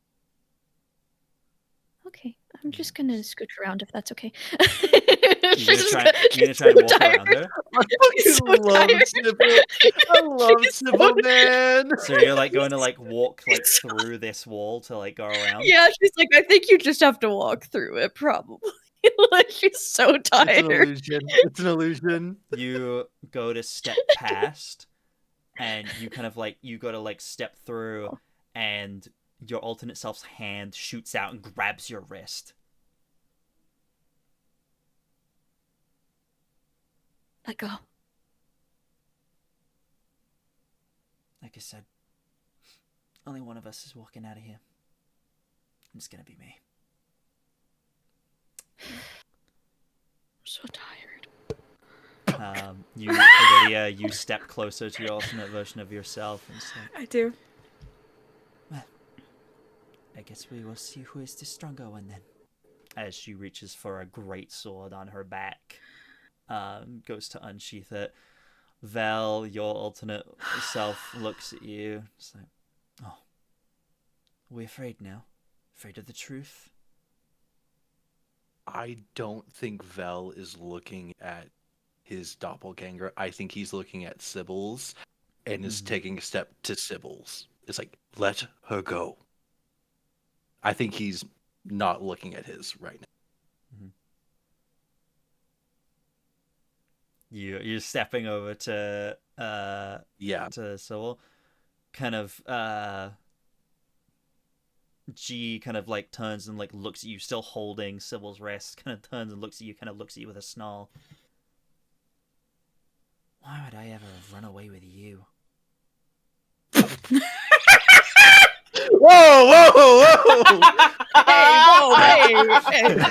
Okay. I'm just gonna scooch around if that's okay. You're gonna try and walk around her? I She's fucking so love tired. Sybil. I love She's so Sybil, man. So you're like going to like walk like through this wall to like go around? Yeah, she's like, I think you just have to walk through it, probably. Like, she's so It's an tired. illusion. It's an illusion. You go to step past, and you kind of like, you go to like step through, and your alternate self's hand shoots out and grabs your wrist. Let go. Like I said, only one of us is walking out of here. It's gonna be me. I'm so tired. Aridia, you step closer to your alternate version of yourself and say, I do. well, I guess we will see who is the stronger one then. As she reaches for a great sword on her back, goes to unsheath it. Vel, your alternate self, looks at you. It's like, oh, are we afraid now? Afraid of the truth? I don't think Vel is looking at his doppelganger. I think he's looking at Sybil's and is taking a step to Sybil's. It's like, let her go. I think he's not looking at his right now. You're stepping over to to Sybil, kind of G kind of like turns and like looks at you, still holding Sybil's wrist, kind of turns and looks at you, kind of looks at you with a snarl. Why would I ever run away with you? Whoa, whoa, whoa! Hey,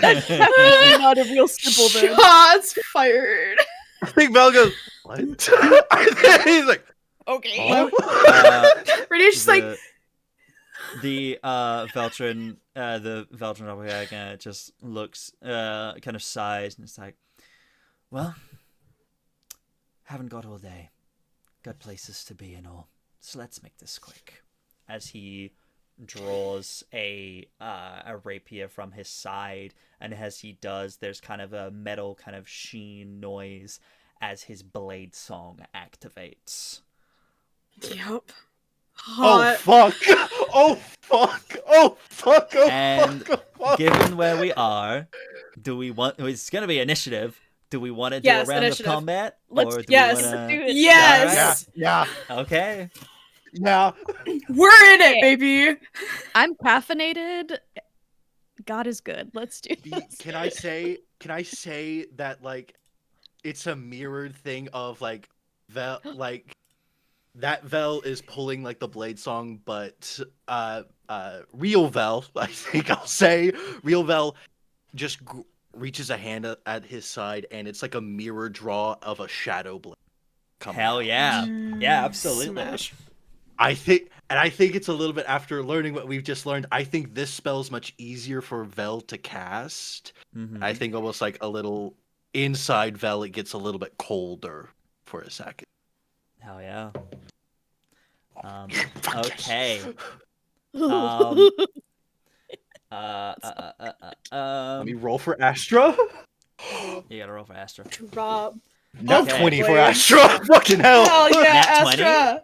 that's definitely not a real Sybil then. Shots fired. I think Vel goes, what? He's like, Okay. Radia's just like, the Veldren doppelganger just looks, kind of sighs, and it's like, well, haven't got all day, got places to be and all, so let's make this quick. As he draws a rapier from his side, and as he does, there's kind of a metal kind of sheen noise as his blade song activates. yep. oh Hot. fuck! Oh fuck! Oh fuck! Oh And fuck! Oh fuck! given where we are, do we want? It's gonna be initiative. Do we want to do Yes, a round initiative. of combat, Let's or do yes. we Let's want do it. Yes. Yeah, Okay. yeah. We're in it, baby. I'm caffeinated. God is good. Let's do this. Can I say that like it's a mirrored thing of like Vel, like that Vel is pulling like the blade song, but real Vel, I think I'll say real Vel just reaches a hand at his side, and it's like a mirror draw of a shadow blade. Hell out. yeah, yeah, absolutely. Smash. I think it's a little bit after learning what we've just learned. I think this spell's much easier for Vel to cast. Mhm. I think almost like a little inside Vel, it gets a little bit colder for a second. Hell yeah. Yes. Okay. Let me roll for Astra. You gotta roll for Astra. Drop. Not Okay. 20 for Astra. Fucking hell. Hell yeah, Nat 20? Astra.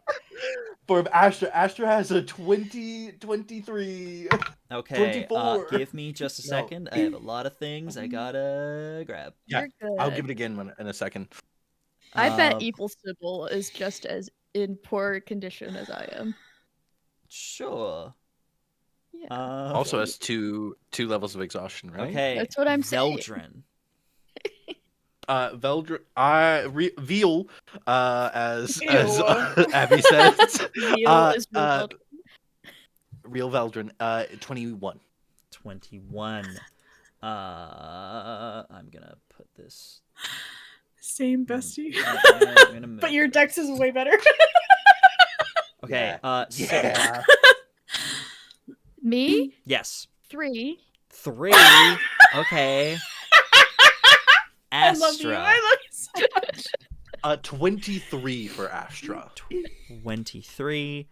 For Astra has a 23. Okay, 24. give me just a No. second. I have a lot of things I gotta grab. Yeah, You're good. I'll give it again in a second. I bet Um, Evil Sybil is just as in poor condition as I am. Sure. Yeah. Also has two levels of exhaustion, right? Okay. That's what I'm saying. Veldren. Veldren, Veal, as Ew. Abby says. Neil is real uh, Veldren. Real Veldren, 21. 21. I'm gonna put this. Same bestie. I'm gonna move But your it. dex is way better. Okay. Sybil. Yeah. Me? Yes. 3. 3. Okay. I love you. Astra. I love you so much. 23 for Astra. 23.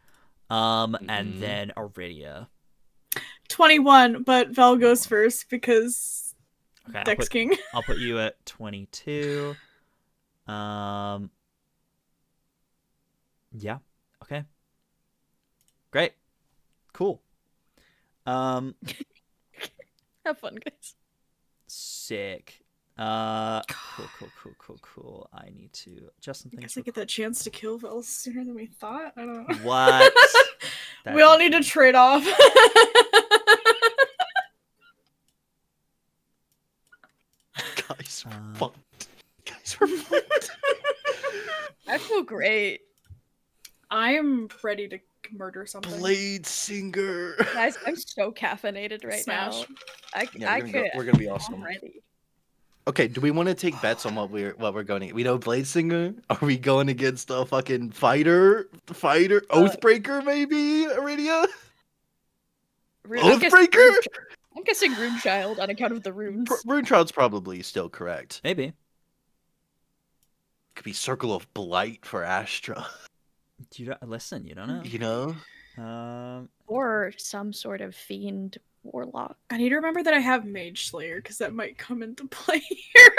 And then Aridia. 21, but Vel goes first because Okay, Dex King. I'll put you at 22. Yeah. Okay. Great. Cool. Have fun, guys. Sick. Cool. I need to adjust some I things. guess I get that chance to kill Vel sooner than we thought. I don't know. What? We all need to trade off. Guys, we're fucked. Guys, we're fucked. I feel great. I'm ready to murder something. Blade Singer. Guys, I'm so caffeinated right Smash. now. We're gonna be awesome. I'm ready. Okay, do we want to take bets on what we're going to? We know Blade Singer. Are we going against a fucking fighter, Oathbreaker, maybe? Aridia? Oathbreaker? I'm guessing Rune Child on account of the runes. Rune Child's probably still correct. Maybe. Could be Circle of Blight for Astra. You don't listen. You don't know. You know? Or some sort of fiend warlock. I need to remember that I have Mage Slayer because that might come into play here.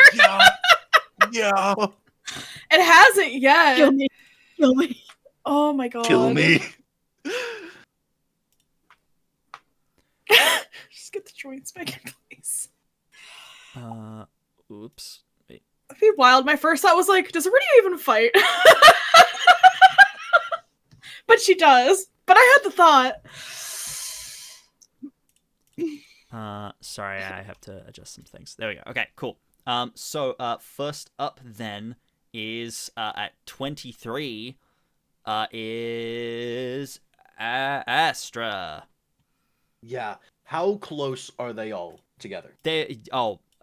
Yeah. It hasn't yet. Kill me. Kill me. Oh my god. Kill me. Just get the joints back in place. Oops. Wait. That'd be wild. My first thought was like, does Aridia even fight? But she does. But I had the thought. Sorry, I have to adjust some things. There we go. Okay, cool. So first up then is at 23 is Astra. Yeah. How close are they all together?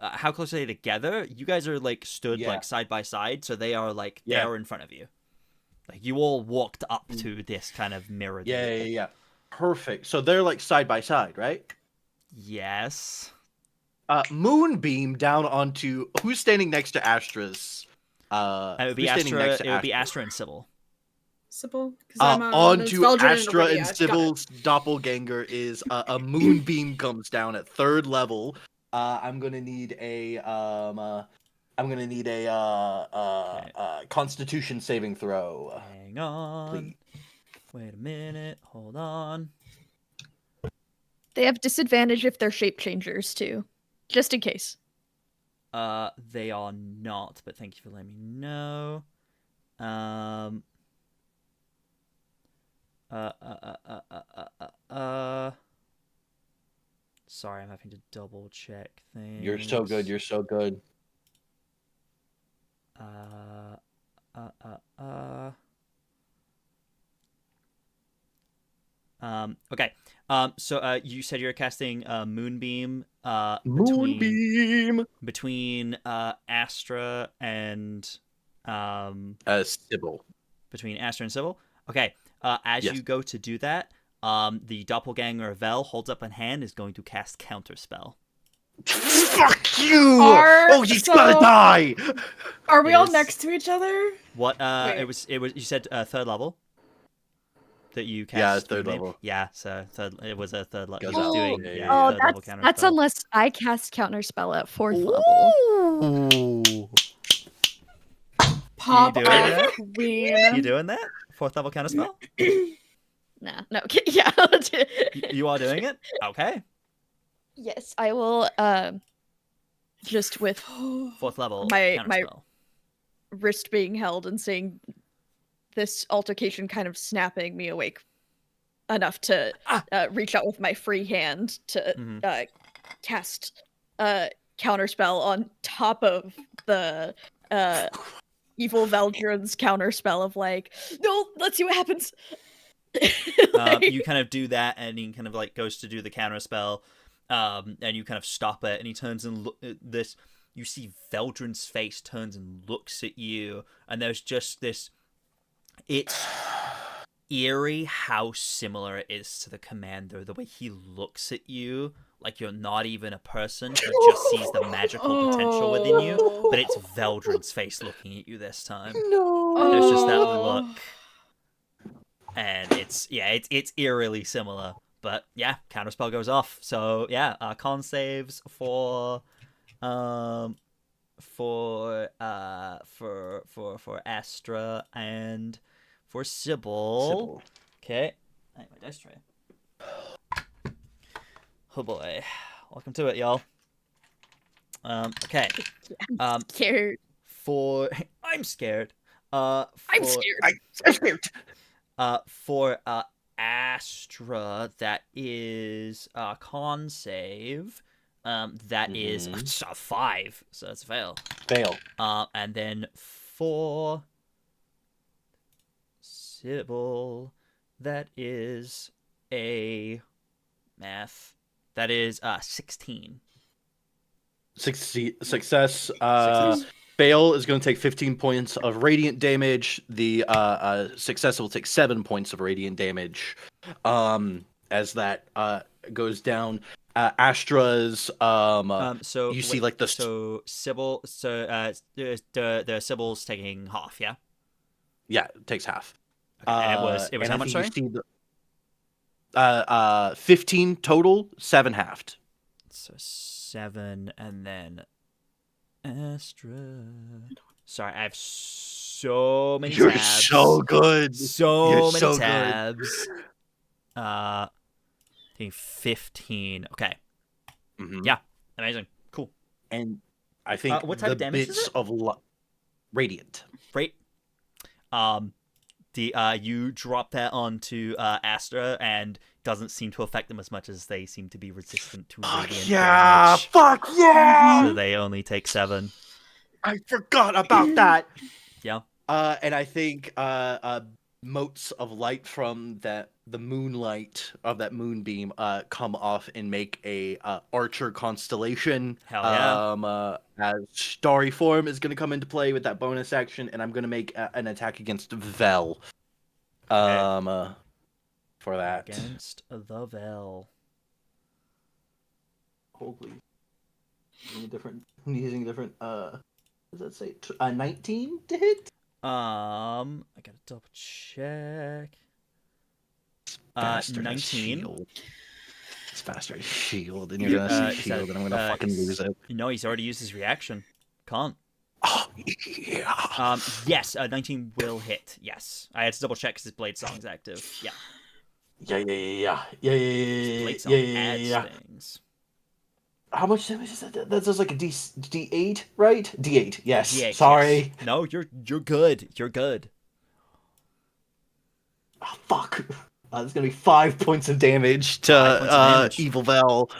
How close are they together? You guys are like stood like side by side, so they are like they're in front of you. Like you all walked up to this kind of mirror. Yeah. Perfect. So they're like side by side, right? Yes. Moonbeam down onto who's standing next to Astra's. It would be Astra. It would be Astra and Sybil. Sybil? Onto Astra and Sybil's doppelganger is a moonbeam comes down at 3rd level. I'm gonna need a Constitution saving throw. Hang on. Please. Wait a minute. Hold on. They have disadvantage if they're shape changers too, just in case. They are not, but thank you for letting me know. Sorry, I'm having to double check things. You're so good. You're so good. Okay. So you said you're casting Moonbeam. Moonbeam between Astra and Sybil. Between Astra and Sybil. Okay. As you go to do that, the doppelganger of Vel holds up a hand is going to cast Counterspell. Fuck you! He's gonna die. Are we all next to each other? What? It was. You said 3rd level. That you cast. Yeah, 3rd level. Yeah, so it was a 3rd level. That's unless I cast Counterspell at 4th level. Pop you doing that? You doing that? 4th level Counterspell? Nah, no, yeah. You are doing it? Okay. Yes, I will. Just with 4th level my wrist being held and seeing this altercation kind of snapping me awake enough to reach out with my free hand to cast Counterspell on top of the evil Veldren's Counterspell of like, no, let's see what happens. You kind of do that, and he kind of like goes to do the Counterspell, and you kind of stop it, and he turns and look at this. You see Veldren's face turns and looks at you, and there's just this. It's eerie how similar it is to the commander. The way he looks at you like you're not even a person. He just sees the magical potential within you, but it's Veldren's face looking at you this time. No. There's just that look, and it's eerily similar. But yeah, counterspell goes off. So yeah, con saves for Astra and for Sybil. Okay. Hey, my dice tray. Oh boy. Welcome to it, y'all. Okay. I'm scared. I'm scared. I'm scared. I'm scared. For Astra, that is con save. That is a 5, so that's a fail. Fail. And then for Sybil, that is a math. That is 16. Success. Fail is going to take 15 points of radiant damage. The success will take 7 points of radiant damage. As that goes down, Astra's So you see like the Sybil. So the Sybil's taking half. Yeah. Yeah, it takes half. Okay, and it was how much? Sorry. 15 total, 7 halved. So 7, and then Astra. Sorry, I have so many You're tabs. so good. So You're many so tabs. Taking 15. Okay. Mm-hmm. Yeah. Amazing. Cool. And I think what type the of damage is bits it? of radiant. Great. You drop that onto Astra, and doesn't seem to affect them as much as they seem to be resistant to radiant damage. Fuck yeah! So they only take 7. I forgot about that. Yeah. And I think motes of light from the moonlight of that moonbeam come off and make a archer constellation. Hell yeah. As starry form is going to come into play with that bonus action, and I'm going to make an attack against Vel. For that. Against the Vel. Holy. Using a different what does that say? 19 to hit? I gotta double check. Bastard 19. It's faster as shield, and you're gonna see shield, and I'm gonna fucking lose it. No, he's already used his reaction. Can't. Oh yeah. Yes, 19 will hit. Yes, I had to double check because his blade song's active. Yeah. Blade song adds things. How much damage is that? That's just like a D8, right? D8. Yes. D8, Sorry. Yes. No, you're good. You're good. Oh, fuck. There's gonna be 5 points of damage to Evil Vel.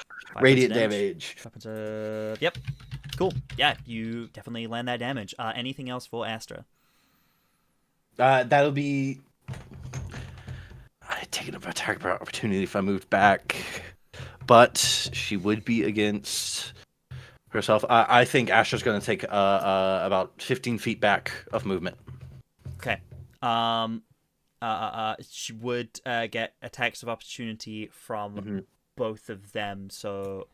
Radiant damage. Yep. Cool. Yeah, you definitely land that damage. Anything else for Astra? That'll be. I'd take an attack opportunity if I moved back, but she would be against herself. I think Astra's going to take about 15 feet back of movement. Okay. She would get attacks of opportunity from both of them, so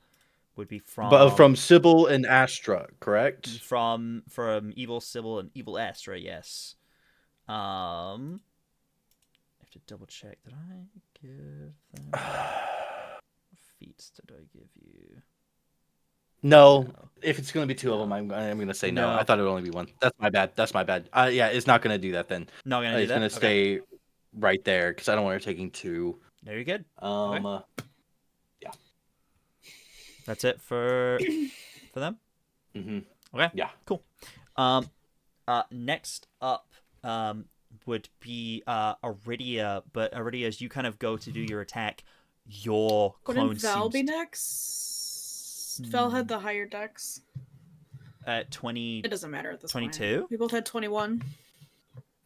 would be from Sybil and Astra, correct? From Evil Sybil and Evil Astra, yes. I have to double check. Did I give them? What feats did I give you? No. If it's going to be 2 of them, I'm going to say no. I thought it would only be 1. That's my bad. Yeah, it's not going to do that then. Not going to do that? It's going to stay right there because I don't want her taking 2. No, you're good. Yeah. That's it for them? Mm-hmm. Okay. Yeah. Cool. Next up would be Aridia, but Aridia, as you kind of go to do your attack, your clone Wouldn't Val be next? Val had the higher dex. At 20. It doesn't matter at this 22? point. We both had 21.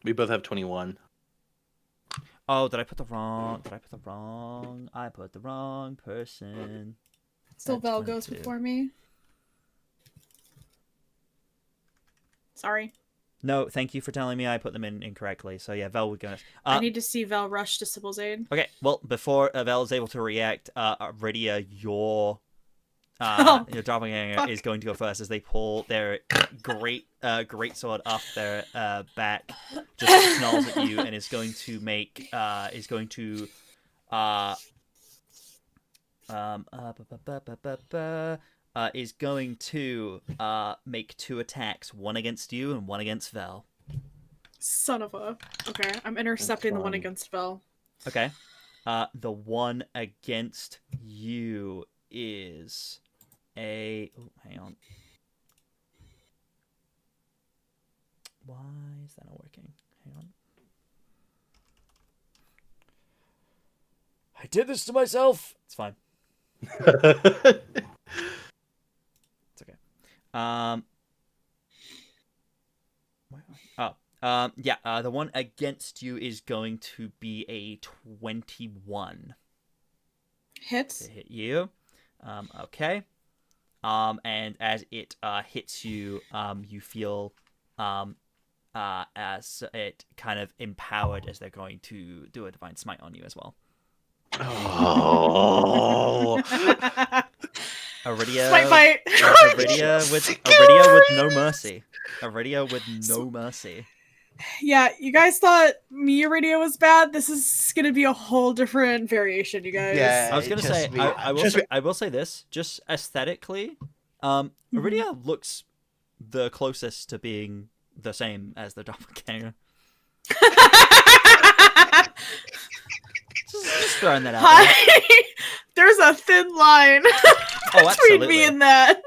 We both have 21. Oh, did I put the wrong? I put the wrong person. Still Val goes before me. Sorry. No, thank you for telling me I put them in incorrectly. So yeah, Vel would go next. I need to see Val rush to Sybil's aid. Okay, well, before Vel is able to react, Aridia, your your doppelganger is going to go first as they pull their great sword off their back, just snarls at you, and is going to make make 2 attacks, one against you and one against Vel. Son of a. Okay, I'm intercepting the one against Vel. Okay. The one against you is a... Oh, hang on. Why is that not working? Hang on. I did this to myself! It's fine. It's okay. The one against you is going to be a 21. Hits. To hit you. Okay. And as it hits you, you feel as it kind of empowered as they're going to do a divine smite on you as well. Oh. Aridia, Smite fight. Aridia with no mercy. Aridia with no mercy. Yeah, you guys thought me Aridia was bad. This is gonna be a whole different variation, you guys. Yeah. I was gonna say, I will say this, just aesthetically, Aridia looks the closest to being the same as the doppelganger. just throwing that out there. There's a thin line between me and that.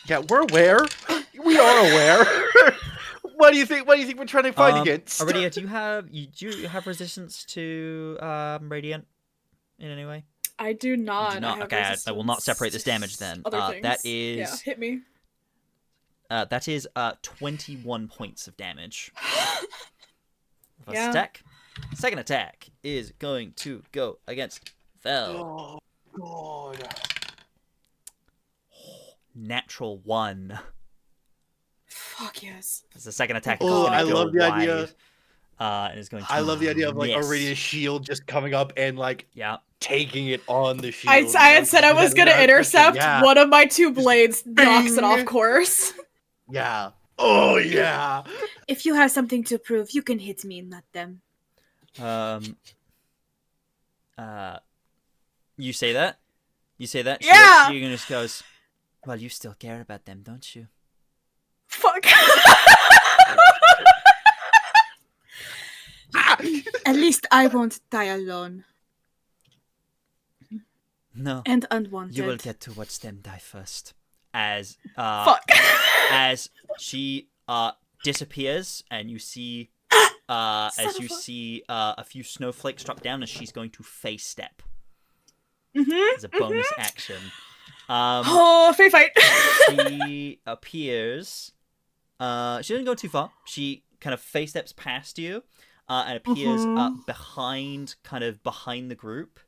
Yeah, we're aware. We are aware. What do you think? What do you think we're trying to fight against? Aridia, do you have resistance to radiant in any way? I do not. Okay, I will not separate this damage then. That is hit me. That is 21 points of damage. First Yeah. attack. Second attack is going to go against Vel. Oh god. Natural 1. Fuck yes. As the second attack is Oh, going to I go love the wide, idea. And is going to I love the idea of like miss. Aridia's shield just coming up and like Yeah. taking it on the shield. I had said I was gonna intercept. Yeah. One of my 2 blades knocks it off course. Yeah. Oh yeah. If you have something to prove, you can hit me, not them. You say that? You say that? Yeah! She just goes, well, you still care about them, don't you? Fuck. At least I won't die alone No. and unwanted. You will get to watch them die first. As Fuck. as she disappears, and you see a few snowflakes drop down, as she's going to face step as a bonus action. Fae fight. She appears. She doesn't go too far. She kind of face steps past you, and appears behind the group.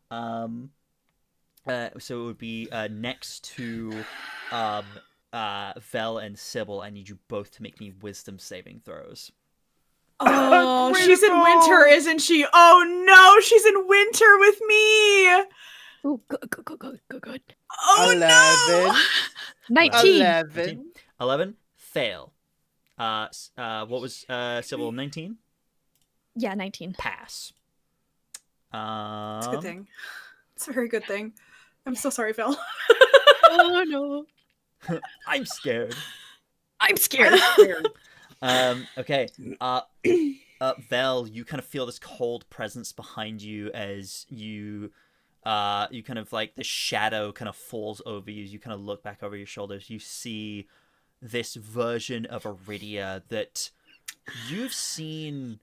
So it would be next to Vel and Sybil. I need you both to make me wisdom saving throws. Oh, she's in winter, isn't she? Oh no, she's in winter with me. Oh, good. Oh 11. no. 19. 11 fail. What was Sybil? 19 Yeah, 19. pass. It's a good thing. It's a very good thing. I'm so sorry, Phil. Oh no. I'm scared. I'm scared. Okay. Vel, you kind of feel this cold presence behind you as you kind of like the shadow kind of falls over you. You kind of look back over your shoulders. You see this version of Aridia that you've seen.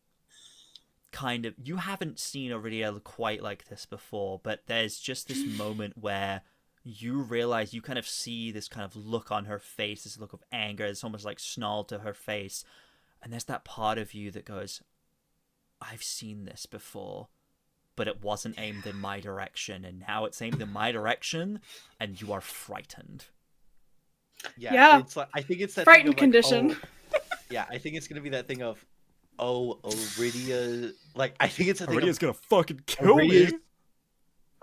You haven't seen Aridia quite like this before, but there's just this moment where you realize you kind of see this kind of look on her face, this look of anger. It's almost like snarl to her face. And there's that part of you that goes, I've seen this before, but it wasn't aimed in my direction. And now it's aimed in my direction, and you are frightened. Yeah. It's like, I think it's that Frightened thing of, like, condition. yeah, I think it's going to be that thing of, Aridia, like, I think it's a thing Aridia's of, gonna fucking kill me.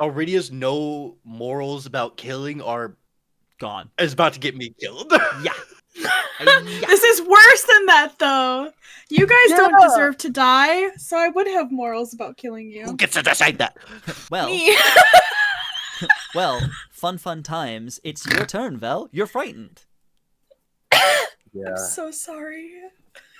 Aridia's no morals about killing Gone. is about to get me killed. Yeah. This is worse than that, though. You guys don't deserve to die, so I would have morals about killing you. Who gets to decide that? Well, Me. well, fun times. It's your turn, Vel. You're frightened. Yeah. I'm so sorry.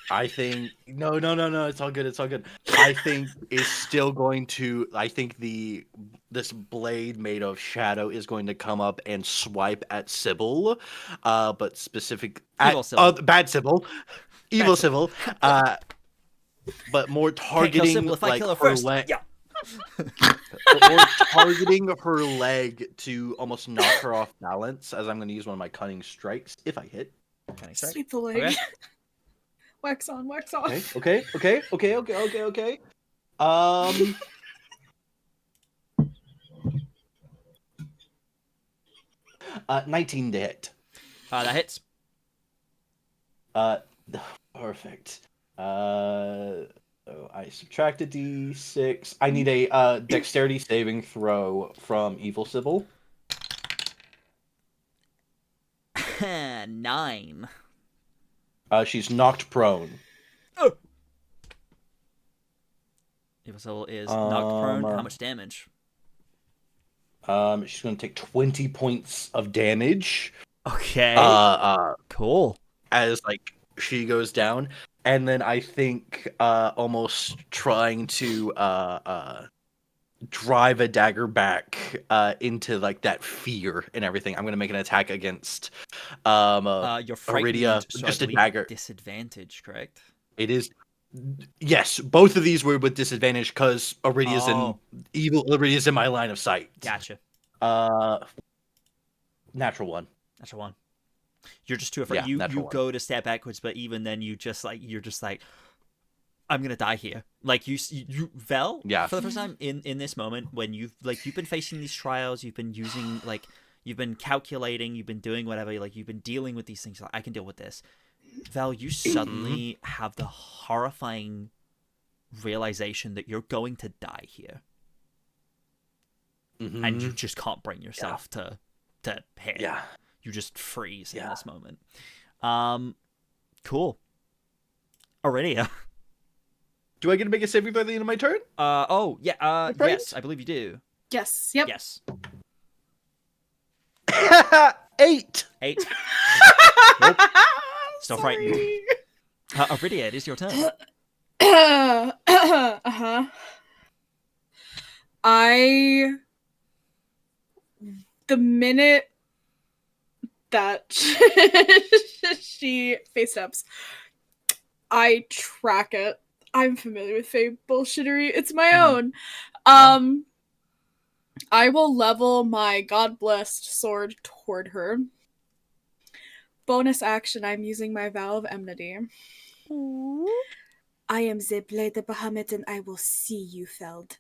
I think no. It's all good. It's all good. I think it's still going to. I think this blade made of shadow is going to come up and swipe at Sybil, but specific Evil Sybil. bad Sybil, evil Sybil, but more Can't kill targeting Sybil if I like kill her her first. leg. Yeah. But more targeting her leg to almost knock her off balance. As I'm going to use one of my cunning strikes if I hit. Can I strike? Sweep the leg. Okay. Wax on, wax off. Okay. 19 to hit. That hits. Perfect. So I subtract a d6. I need a dexterity saving throw from Evil Sybil. 9. She's knocked prone. Evil Sybil is knocked prone. How much damage? She's going to take 20 points of damage. Okay. Cool. As like she goes down, and then I think almost trying to drive a dagger back into like that fear and everything. I'm gonna make an attack against You're frightened, Aridia, so just I a believe dagger. Disadvantage, correct? It is. Yes, both of these were with disadvantage because Aridia's Aridia's in my line of sight. Gotcha. Natural one. Natural one. You're just too afraid. Yeah, you go to step backwards, but even then, you're just like, I'm gonna die here. Like you Vel. Yeah. For the first time in this moment, when you've been facing these trials, you've been using you've been calculating, you've been doing whatever, you've been dealing with these things. Like, I can deal with this. Vel, you suddenly have the horrifying realization that you're going to die here, and you just can't bring yourself to hit. Yeah. You just freeze in this moment. Cool. Aridia. Do I get to make a saving by the end of my turn? Yes, I believe you do. Yes. Yep. Yes. 8. 8. Nope. Still frightened. Aridia, it is your turn. The minute that she face steps, I track it. I'm familiar with Fae bullshittery. It's my own. I will level my God-blessed sword toward her. Bonus action, I'm using my Vow of Enmity. I am the Blade of Bahamut and I will see you, Feld.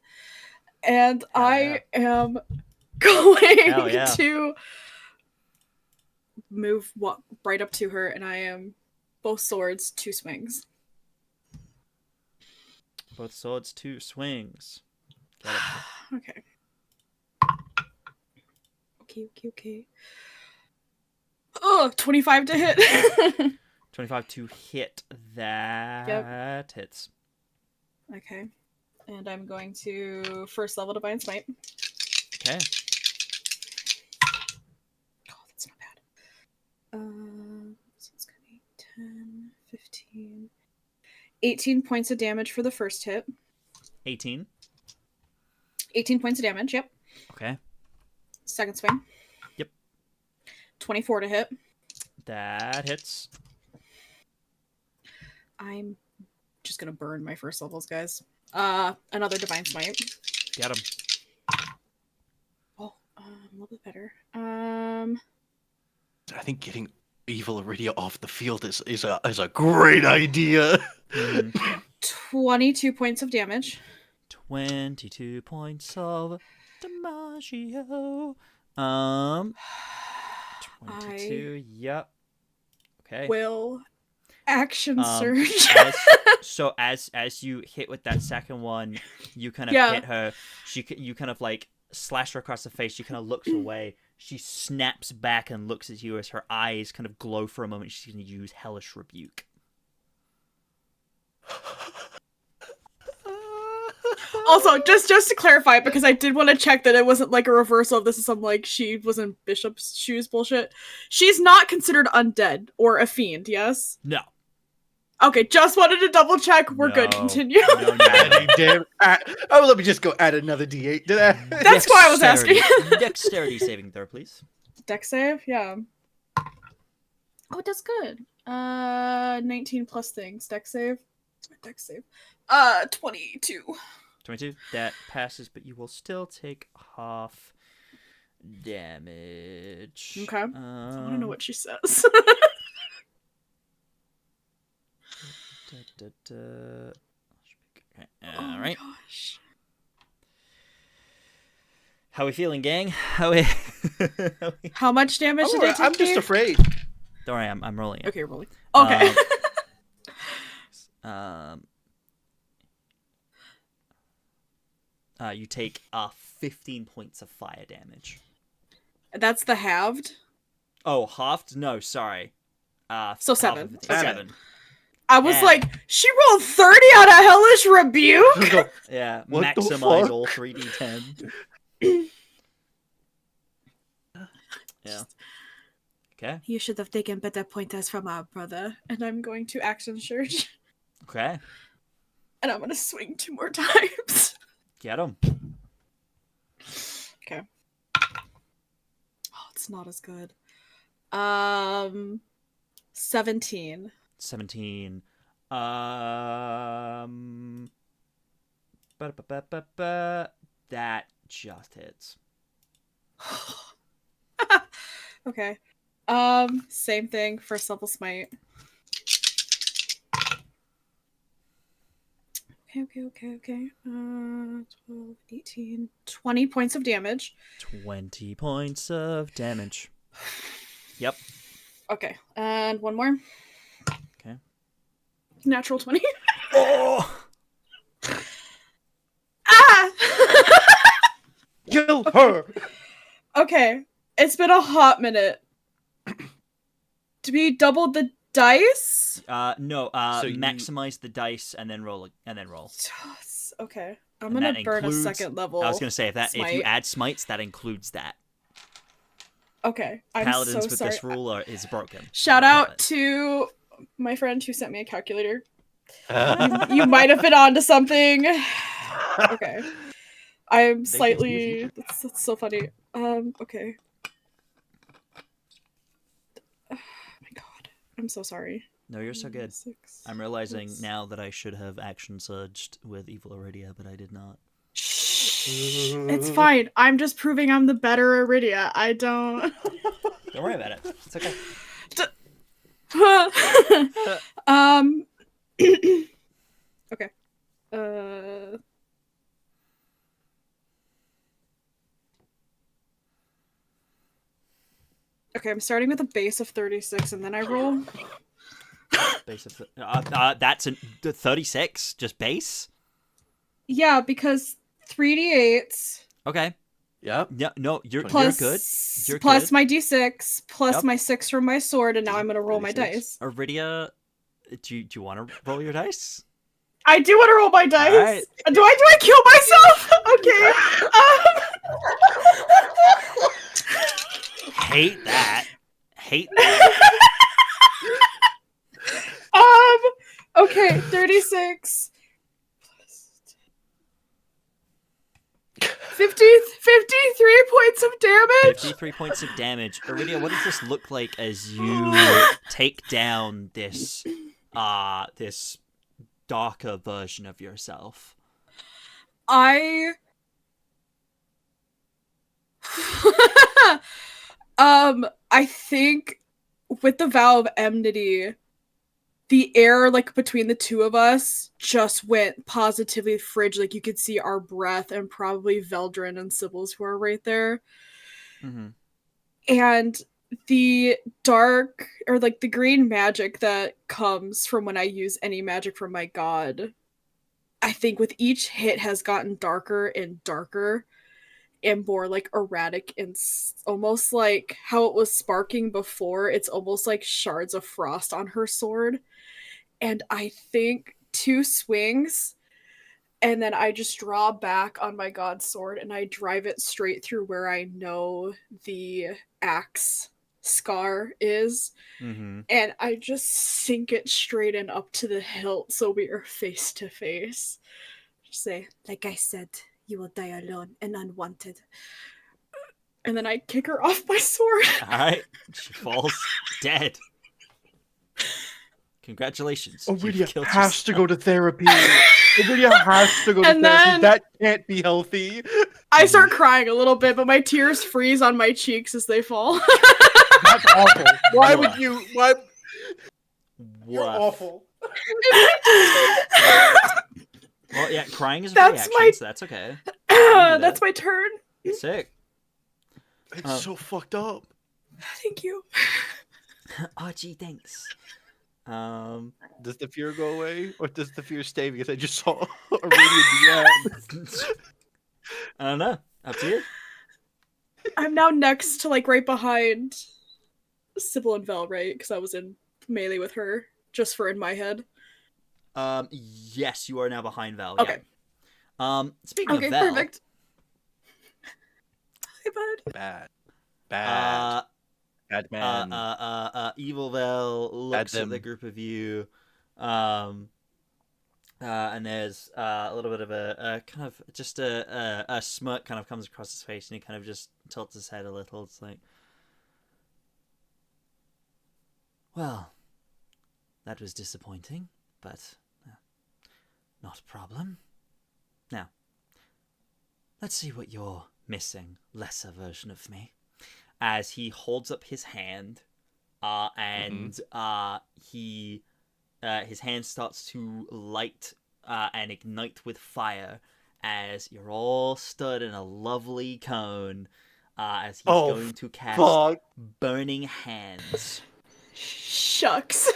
And I am going to walk right up to her, and I am both swords, 2 swings. Both swords, 2 swings. Got it. Okay. Okay. Oh, 25 to hit. 25 to hit. That hits. Okay. And I'm going to first level Divine Smite. Okay. Oh, that's not bad. So it's going to be 10, 15, 18 points of damage for the first hit. 18. 18 points of damage, yep. Okay. Second swing. Yep. 24 to hit. That hits. I'm just going to burn my first levels, guys. Another Divine Smite. Get him. Oh, a little bit better. I think getting Evil Aridia off the field is a great idea. 22 points of damage. 22 points of Dimaggio. 22. Yep. Okay. Will action surge. As you hit with that second one, you kind of hit her. You kind of like slash her across the face. She kind of looks away. She snaps back and looks at you as her eyes kind of glow for a moment. She's going to use Hellish Rebuke. Also, just to clarify, because I did want to check that it wasn't like a reversal of this is some like she was in Bishop's shoes bullshit. She's not considered undead or a fiend, yes? No. Okay, just wanted to double check. We're good. Continue. No. Damn. Oh, let me just go add another D8 to that. That's why I was asking. Dexterity saving throw, please. Dex save, yeah. Oh, that's good. 19 plus things. Dex save. What's my dex save? 22. 22. That passes, but you will still take half damage. Okay. I want to know what she says. Okay. All right. Gosh. How we feeling, gang? How much damage did it take? I'm just afraid. Don't worry, I'm rolling it. Okay, rolling. Okay. You take 15 points of fire damage. That's the halved? Oh, halved? No, sorry. So 7. Okay. 7. I was like, she rolled 30 on a Hellish Rebuke? Yeah, What the maximize fuck? all 3d10. Yeah. Okay. You should have taken better pointers from our brother. And I'm going to action surge. Okay. And I'm going to swing 2 more times. Get him. Okay. Oh, it's not as good. 17. 17. That just hits. Okay. Same thing, first level smite. Okay. 12, 18, 20 points of damage. 20 points of damage. Yep. Okay, and one more. Okay. Natural 20. Oh! Ah! Kill her. Okay, it's been a hot minute. Do we double the dice? No. So you- Maximize the dice and then roll. Okay, I'm And gonna that burn a includes- second level. I was gonna say if you smite. add smites, that includes that. Okay, I'm Paladins so with sorry. this rule is broken. Shout I love out it. to my friend who sent me a calculator. You might have been onto something. Okay. I'm slightly... That's so funny. Okay. Oh my god. I'm so sorry. No, you're so good. 6, I'm realizing plus- now that I should have action surged with Evil Aridia, but I did not. Shh. It's fine. I'm just proving I'm the better Aridia. I don't... Don't worry about it. It's okay. Okay. Okay, I'm starting with a base of 36 and then I roll. Base of that's a 36, just base. Yeah, because 3d8s Okay. Yep. No, you're plus good. You're plus good. my d6 plus Yep. my 6 from my sword, and now I'm gonna roll my 36. dice. Aridia, do you want to roll your dice? I do want to roll my dice. Alright. Do I kill myself? Okay. Hate that. Hate that. Okay, 36. 53 points of damage. 53 points of damage. Aridia, what does this look like as you take down this this darker version of yourself? I think with the vow of enmity, the air like between the two of us just went positively frigid. Like you could see our breath, and probably Veldren and Sybil's who are right there. Mm-hmm. And the dark or like the green magic that comes from when I use any magic from my god, I think with each hit has gotten darker and darker. and more like erratic and almost like how it was sparking before. It's almost like shards of frost on her sword. And I think 2 swings, and then I just draw back on my god sword and I drive it straight through where I know the axe scar is. Mm-hmm. And I just sink it straight in up to the hilt so we are face to face. Just say, Like I said, you will die alone and unwanted. and then I kick her off my sword. All right, she falls dead. Congratulations. you've Aridia killed has to yourself. go to therapy. Aridia has to go to And therapy. then- That can't be healthy. I start crying a little bit, but my tears freeze on my cheeks as they fall. That's awful. Why would you? Why? You're Woof. awful. Well, yeah, crying is a That's reaction, my- so that's okay. That's my turn. Sick. It's so fucked up. Thank you. Oh, gee, thanks. Does the fear go away, or does the fear stay? Because I just saw Aridia do that. I don't know. Up to you. I'm now next to like right behind Sybil and Vel, right? Because I was in melee with her, just for in my head. Yes, you are now behind Val. Okay. Yeah. Speaking Okay, of Val, perfect. Hey, bud. Bad man. Evil Val looks at the them. group of you, and there's a little bit of a kind of just a smirk kind of comes across his face, and he kind of just tilts his head a little. It's like, well, that was disappointing, but not a problem. Now, let's see what your missing lesser version of me. As he holds up his hand, and his hand starts to light and ignite with fire as you're all stood in a lovely cone as he's going to cast Fuck. Burning Hands. Shucks.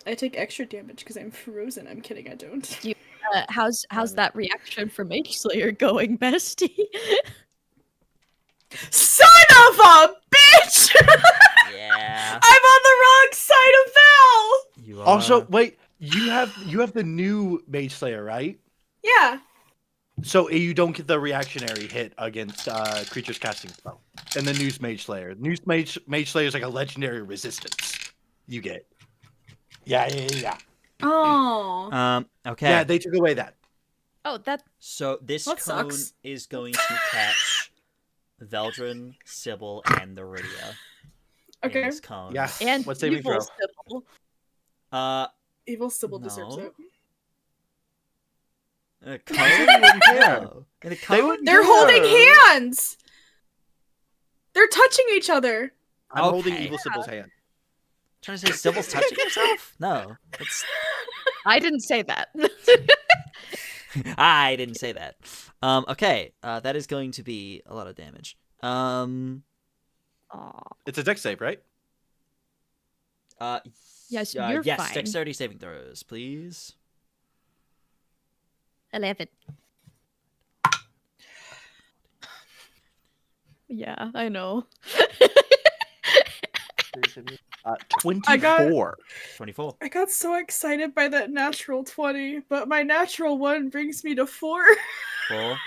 I take extra damage because I'm frozen. I'm kidding, I don't. How's that reaction from Mage Slayer going, bestie? Son of a bitch! Yeah. I'm on the wrong side of Val! You are... Also, wait. You have the new Mage Slayer, right? Yeah. So you don't get the reactionary hit against creatures casting spell. And the new Mage Slayer. New Mage Slayer is like a legendary resistance. You get. Yeah. Oh. Okay. Yeah, they took away that. Oh, that So this That cone sucks. is going to catch Veldren, Sybil, and Aridia. Okay. In this cone. Yeah. and What saving evil throw? Sybil. Evil Sybil deserves No. it. In a cone? wouldn't care. No. In a They cone? wouldn't They're care. holding hands! They're touching each other. I'm holding Okay. Evil Sybil's hand. Trying to say Sybil's touching herself? No. It's... I didn't say that. I didn't say that. Okay. That is going to be a lot of damage. Aw. It's a dex save, right? Yes, you're yes, fine. dexterity saving throws, please. 11. Yeah, I know. 24. 24. I got so excited by that natural 20, but my natural 1 brings me to 4. 4.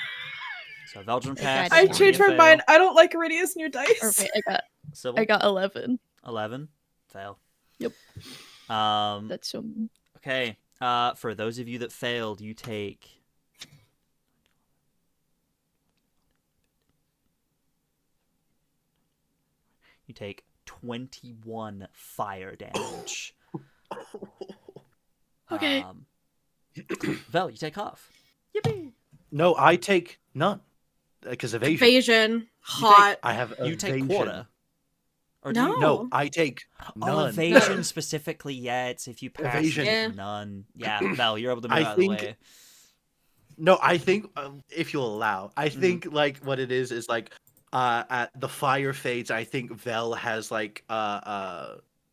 So Veldren Okay, pass. I Aridia changed my fail. mind. I don't like Aridia's new Or dice. wait, Sybil, I got 11. 11. Fail. Yep. That's so. Okay. For those of you that failed, you take... You take 21 fire damage. Okay. Vel, you take half. Yippee! No, I take none. Because evasion. Evasion. Hot. I have You evasion. take quarter. Or do No. you... No, I take none. Oh, evasion specifically, yeah, it's if you pass Evasion. you take Yeah. none. Yeah, Val, you're able to move I out of the think- way. No, I think if you'll allow, I think like what it is like at the fire fades. I think Vel has like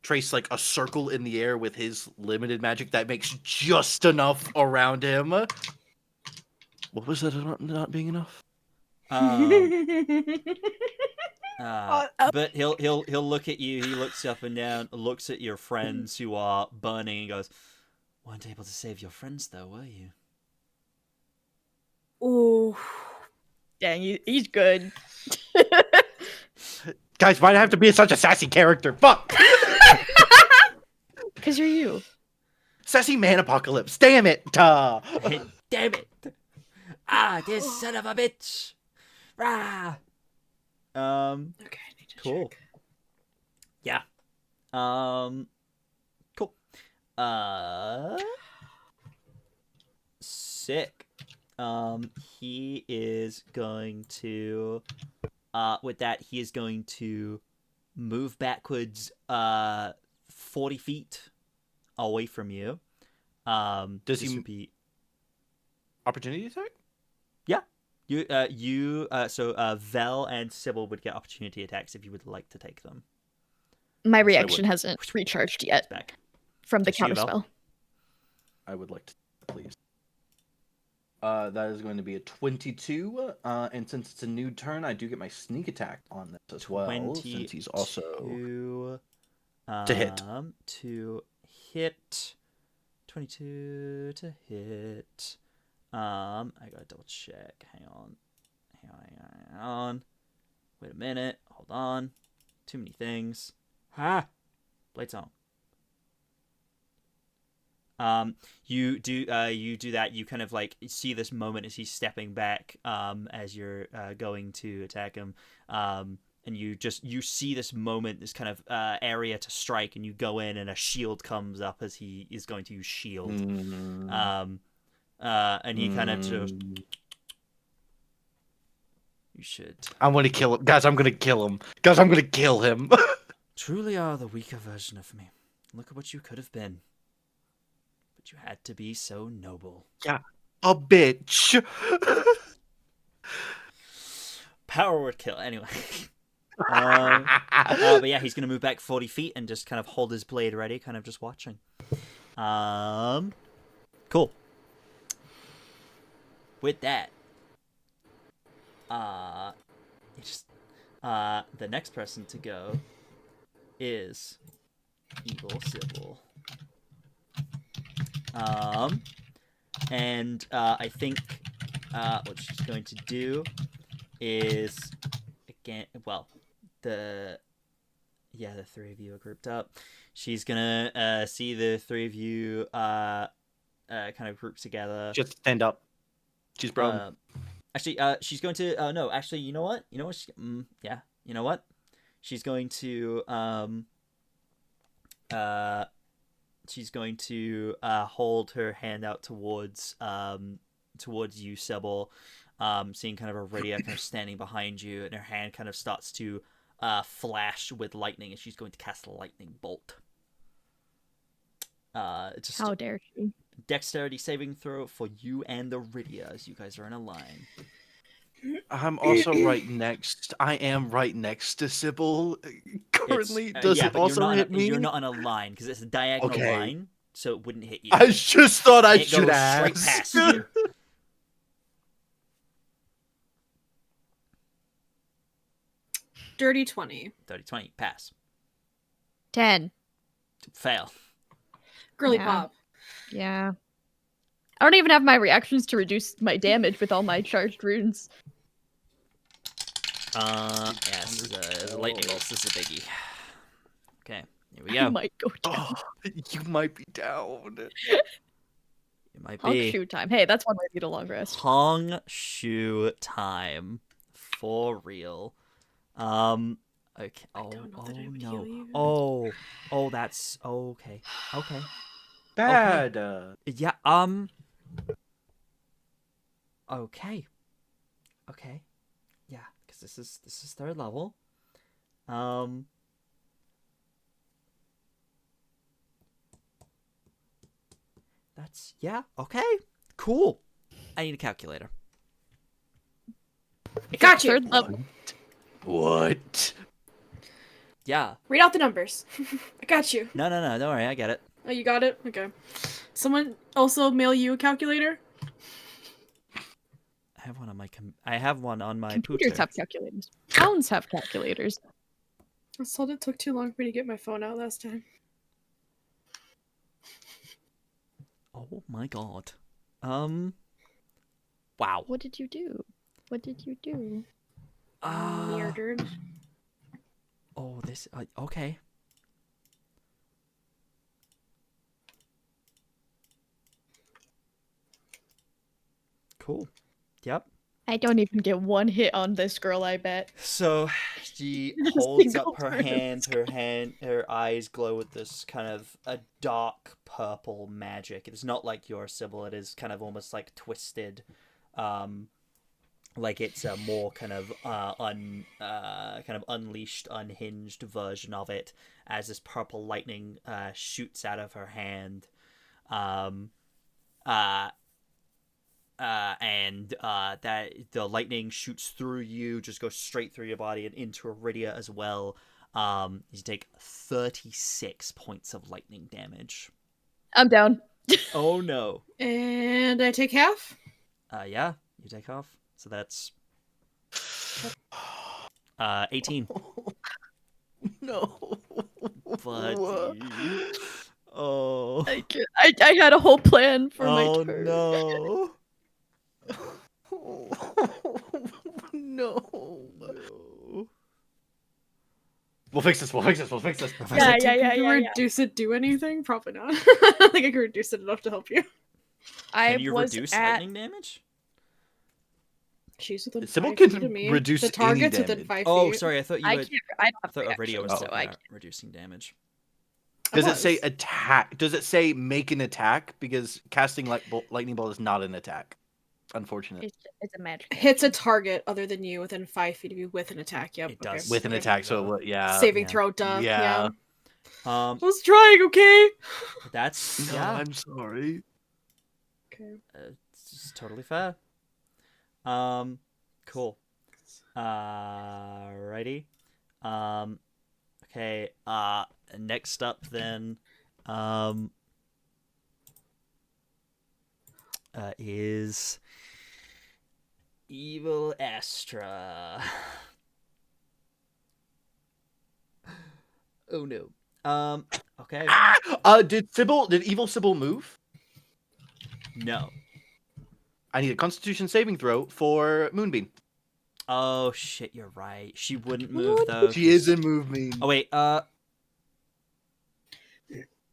traced like a circle in the air with his limited magic that makes just enough around him. What was that not being enough? But he'll look at you. He looks up and down, looks at your friends who are burning, and goes, "Weren't able to save your friends, though, were you?" Ooh. Dang, he's good. Guys, why'd I have to be such a sassy character? Fuck! Because you're you. Sassy man apocalypse. Damn it! Damn it! This son of a bitch! Rah! Okay, I need to Cool. check. Yeah. Cool. Sick. He is going to, with that, he is going to move backwards, 40 feet away from you. Does this he would be opportunity attack? so Vel and Sybil would get opportunity attacks if you would like to take them. My Yes, I reaction would. hasn't recharged yet Back. from the That's you, Val. counterspell. I would like to, please. That is going to be a 22, and since it's a new turn, I do get my sneak attack on this as well, since he's also 22, to hit. To hit. 22 to hit. I gotta double check. Hang on. Wait a minute. Hold on. Too many things. Blade song. You do that. You kind of like see this moment as he's stepping back, as you're going to attack him, and you see this moment, this kind of area to strike, and you go in, and a shield comes up as he is going to use shield, and he kind of just, you should. I'm gonna kill him, guys. I'm gonna kill him, guys. I'm gonna kill him. Truly are the weaker version of me. Look at what you could have been. But you had to be so noble. Yeah, a bitch. Power would kill. Anyway. But yeah, he's going to move back 40 feet and just kind of hold his blade ready, kind of just watching. Cool. With that, the next person to go is Evil Sybil. And I think what she's going to do is, again, well, the three of you are grouped up. She's gonna see the three of you kind of grouped together. Just stand up. She's brown. Actually, she's going to. No, actually, you know what? You know what? Yeah. You know what? She's going to. She's going to hold her hand out towards you, Sybil. Seeing kind of Aridia kind of standing behind you, and her hand kind of starts to flash with lightning, and she's going to cast a lightning bolt. Just How dare she? dexterity saving throw for you and Aridia, as you guys are in a line. I'm also right next. I am right next to Sybil. Currently, does it but also hit me? You're not on a line because it's a diagonal Okay. line, so it wouldn't hit you. I just thought I It should goes ask. straight past you. Dirty 20. 30-20, pass. 10. Fail. Girly Yeah. pop. Yeah. I don't even have my reactions to reduce my damage with all my charged runes. Yes, the lightning bolts. This is a biggie. Okay, here we I go. might go down. Oh, you might be down. It might Honk be shoe time. Hey, that's one way to get a long rest. Hong shoe time for real. Okay. Oh, don't know that I would no. heal you. Oh, that's okay. Okay. Bad. Yeah. Okay. Okay. Yeah, because this is third level. That's okay. Cool. I need a calculator. I got you. Third level. What? Yeah. Read out the numbers. I got you. No, don't worry, I get it. Oh, you got it? Okay. Someone also mail you a calculator? have one on my I have one on my Computers pooter. have calculators. Phones have calculators. I was told it took too long for me to get my phone out last time. Oh my god. Wow. What did you do? What did you do? Murdered. Oh, this. Okay. Cool. Yep. I don't even get one hit on this girl, I bet. So she A holds single up her turn. hand. Her eyes glow with this kind of a dark purple magic. It's not like your Sybil. It is kind of almost like twisted, like it's a more kind of unleashed, unhinged version of it. As this purple lightning shoots out of her hand, and that the lightning shoots through you, just goes straight through your body and into Aridia as well. You take 36 points of lightning damage. I'm down. Oh no. And I take half? Yeah, you take off. So that's 18. No. Buddy. Oh. I had a whole plan for my Oh turn. no. No. No. We'll fix this. Yeah. Can reduce it do anything? Probably not. I think I can reduce it enough to help you. Can you reduce lightning damage? She's within Sybil 5 can feet of me. reduce the any target's within damage. 5 feet. Oh, sorry. I thought you I had... can't. I don't I have thought to Aridia was so I can't. reducing damage. Does I it say was. attack? Does it say make an attack? Because casting lightning bolt is not an attack. Unfortunate. It's a magic. Hits a target other than you within 5 feet of you with an attack. Yep. It does. With an Yeah. attack, so yeah. Saving yeah. throw, duh. Yeah. I was trying, okay? That's... No, yeah. I'm sorry. Okay. It's totally fair. Cool. Righty. Okay. Next up then, is Evil Astra. Oh no. Okay. Did evil Sybil move? No. I need a Constitution saving throw for Moonbeam. Oh shit, you're right. She wouldn't move though. She is in Moonbeam. Oh wait, oh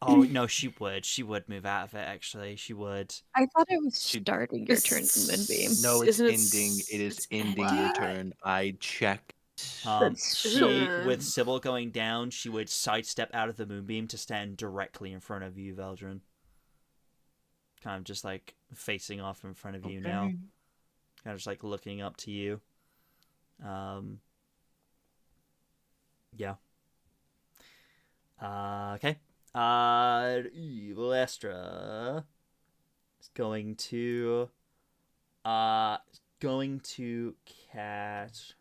no, she would. She would move out of it. Actually, she would. I thought it was starting your turn in Moonbeam. No, it's Isn't it ending. It is it's ending your turn. I checked. She, with Sybil going down, she would sidestep out of the moonbeam to stand directly in front of you, Veldren. Kind of just like facing off in front of you now. Kind of just like looking up to you. Yeah. Okay. Evil Astra is going to catch.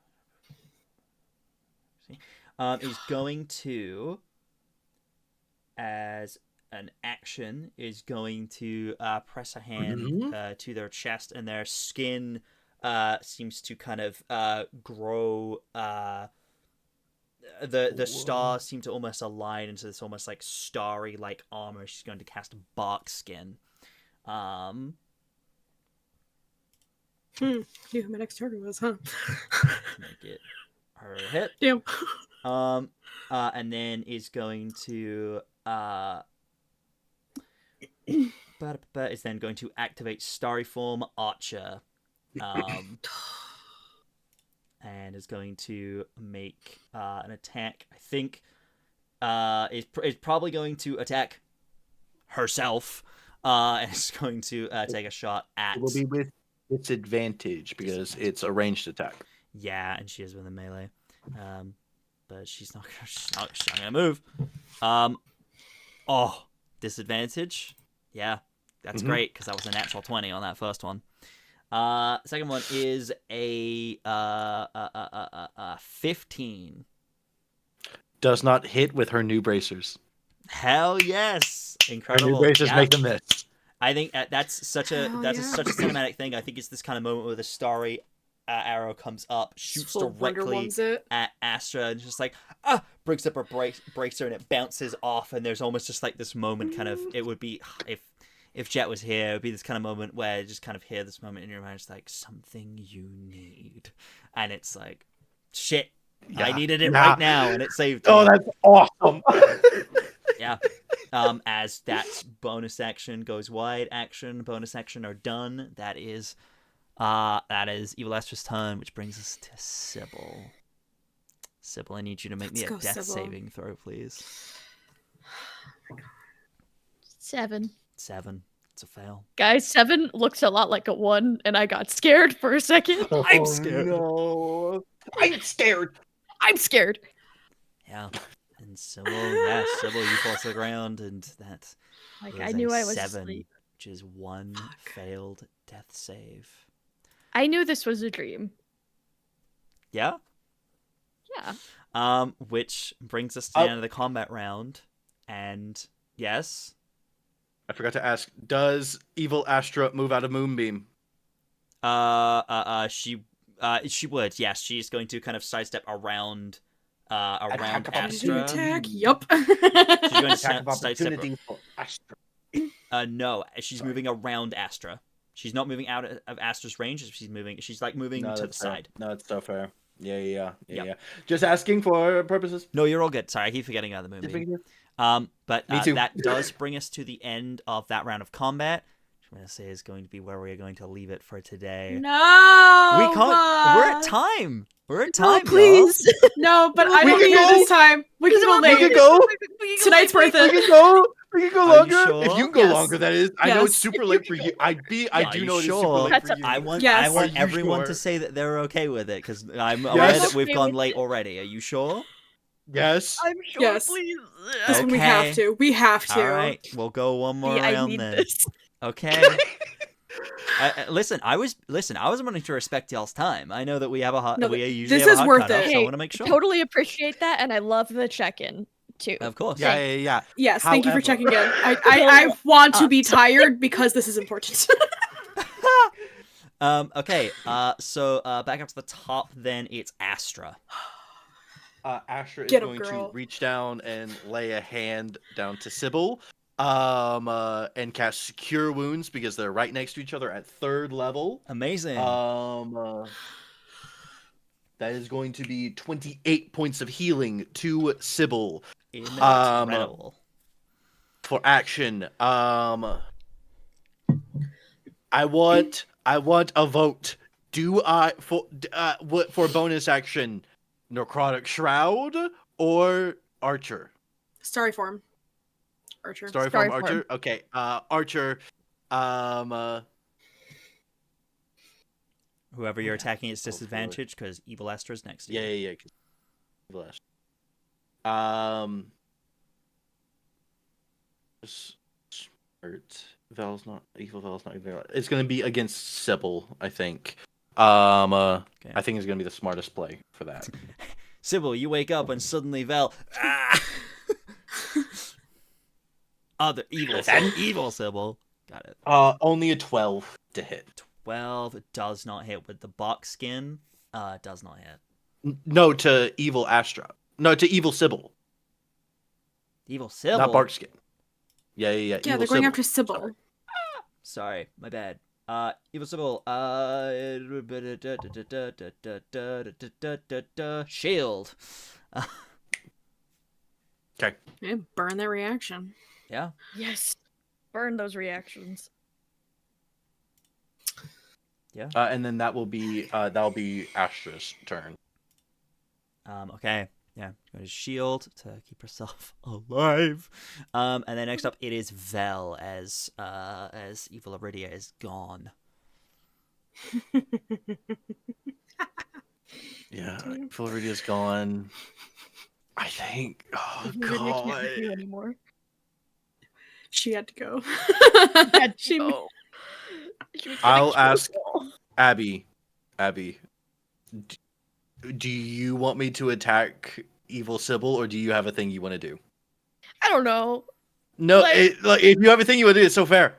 Is going to, as an action, is going to press a hand to their chest, and their skin seems to kind of grow. The stars seem to almost align into this almost like starry like armor. She's going to cast Bark Skin. Knew who my next target was, huh? Make it her hit. Damn. And then is going to is then going to activate Starry Form Archer. And is going to make an attack. I think is probably going to attack herself. And is going to take a shot at. It will be with disadvantage because it's a ranged attack. Yeah, and she is with a melee. But she's not gonna move. Oh, disadvantage. Yeah, that's great because that was a natural 20 on that first one. Second one is a 15. Does not hit with her new bracers. Hell yes! Her Incredible. new bracers Yeah. make them miss. I think that's such a such a cinematic thing. I think it's this kind of moment where the starry arrow comes up, shoots directly at Astra, and just like breaks up her breaks her, and it bounces off. And there's almost just like this moment, kind of. It would be if Jet was here, it would be this kind of moment where you just kind of hear this moment in your mind, it's like something you need, and it's like shit. I needed it right now, and it saved. Oh, that's awesome. Yeah. As that bonus action goes wide, bonus action are done. That is Evil Astra's turn, which brings us to Sybil. Sybil, I need you to make me a death saving throw, please. 7. It's a fail. Guys, 7 looks a lot like a 1, and I got scared for a second. I'm scared. No. I'm scared. I'm scared. Yeah. And Sybil, you fall to the ground, and that I knew I was 7, asleep. which is 1 failed death save. I knew this was a dream. Yeah? Yeah. Which brings us to the end of the combat round, and yes? I forgot to ask, does Evil Astra move out of Moonbeam? She would, yes. She's going to kind of sidestep around Astra. Attack. Yup. She's going to Attack of sidestep opportunity for Astra. No, she's moving around Astra. She's not moving out of Astra's range. She's moving to the side. No, it's so fair. Yeah. Just asking for purposes. No, you're all good. Sorry, I keep forgetting about the movie. But Me too. That does bring us to the end of that round of combat. Which I'm going to say is going to be where we are going to leave it for today. No. We can't. We're at time. Oh, please. No, but I don't need it this time. We can go later. We can go. Tonight's worth it. We can go longer. Sure? If you can go Yes. longer, that is. I know Yes. it's super late for you. I do know it's super late for you. I want Yes. Are you everyone sure? to say that they're okay with it, because I'm aware Yes. that we've gone late already. Are you sure? Yes. I'm sure, Yes. please. Listen, we have to. We have to. All right, we'll go one more I round need then. this. Okay. Listen, I was wanting to respect y'all's time. I know that we have No, we usually this have is a hard worth cutoff, it. so I want to make sure. Totally appreciate that, and I love the check-in too. Of course. Yeah. Yes, thank you for However- checking in. I want to be tired because this is important. Okay. So back up to the top. Then it's Astra. Astra is Get 'em, going girl. to reach down and lay a hand down to Sybil, and cast Cure Wounds because they're right next to each other at 3rd level. Amazing. That is going to be 28 points of healing to Sybil. Incredible. For action. I want a vote. Do I for bonus action, Necrotic Shroud or Archer? Starry form. Archer. Starry form Archer. Okay. Archer. Whoever you're attacking is disadvantaged because Evil Astra is next to you. Yeah. Evil Astra. Vel's not evil. It's gonna be against Sybil, I think. Okay. I think it's gonna be the smartest play for that. Sybil, you wake up and suddenly Vel. Other evil Sybil. Got it. Only a 12 to hit. 12 does not hit with the box skin. Does not hit. No, to evil Astra. No, to evil Sybil. Evil Sybil. Not bark skin. Yeah. Yeah, Evil they're going Sybil. after Sybil. Sorry, my bad. Evil Sybil. Shield. Okay. Yeah, burn that reaction. Yeah. Yes. Burn those reactions. Yeah. And then that'll be Astra's turn. Okay. Yeah. Go to shield to keep herself alive. And then next up it is Vel as Evil Aridia is gone. Yeah, Evil Aridia's gone. I think. Oh Lydia can't god. do anymore. She had to go. She was I'll like, ask Abby. Do you want me to attack Evil Sybil, or do you have a thing you want to do? I don't know. No, Like- if you have a thing you want to do, it's so fair.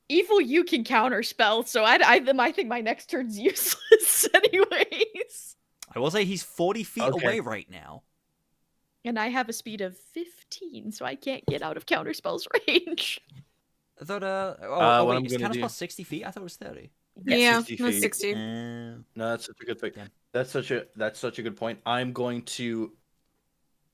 Evil, you can counterspell, so I think my next turn's useless anyways. I will say he's 40 feet Okay. away right now. And I have a speed of 15, so I can't get out of counterspell's range. I thought, what wait, I'm is gonna counterspell do- 60 feet? I thought it was 30. Yeah, 60 that's feet. 60. No, that's such a good thing. Damn. That's such a good point. I'm going to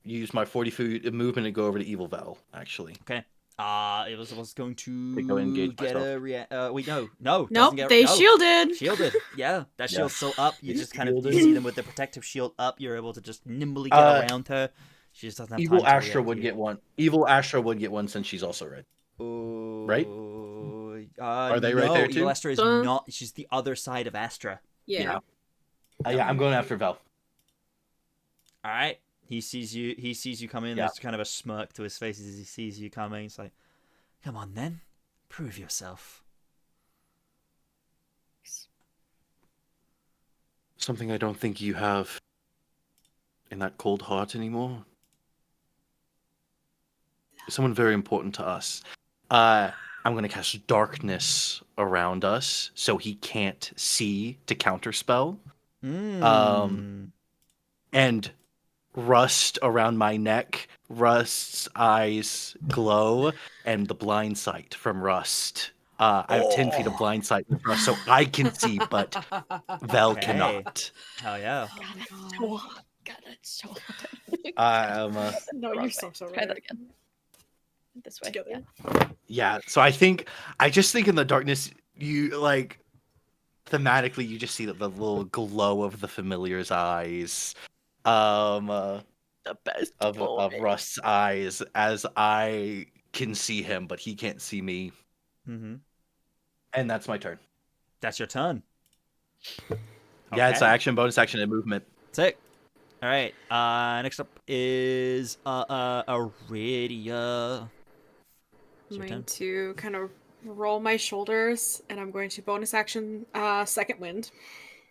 use my 40 feet of movement and go over to Evil Val, actually. Okay. It was going to Go engage get myself. wait, no. Nope, doesn't get, they no. shielded. Shielded. Yeah, that Yeah. shield's still up. You He's just kind of you shielded. see them with the protective shield up. You're able to just nimbly get around her. She just doesn't have Evil time to Astra react would to you. get one. Evil Astra would get one since she's also red. Right? Are they right there, too? Evil Astra is Uh. not. She's the other side of Astra. Yeah. Yeah, I'm going after Val. All right. He sees you. He sees you come in. Yeah. There's kind of a smirk to his face as he sees you coming. It's like, come on, then, prove yourself. Something I don't think you have in that cold heart anymore. Someone very important to us. I'm going to cast darkness around us so he can't see to counterspell. And rust around my neck. Rust's eyes glow, and the blind sight from Rust. I have 10 feet of blind sight with Rust, so I can see, but Vel Okay. cannot. Hell yeah. God, that's so hot. God, that's so hot. No, you're so Try right. that again. This way. Together. Yeah. Yeah, so I just think in the darkness, you like thematically, you just see the little glow of the familiar's eyes, The best of moment. Rust's eyes as I can see him, but he can't see me, Mm-hmm. and that's my turn. That's your turn. Yeah, it's Okay. action, bonus action, and movement. Sick. All right. Next up is Aridia. It's I'm your going turn. to kind of roll my shoulders, and I'm going to bonus action second wind.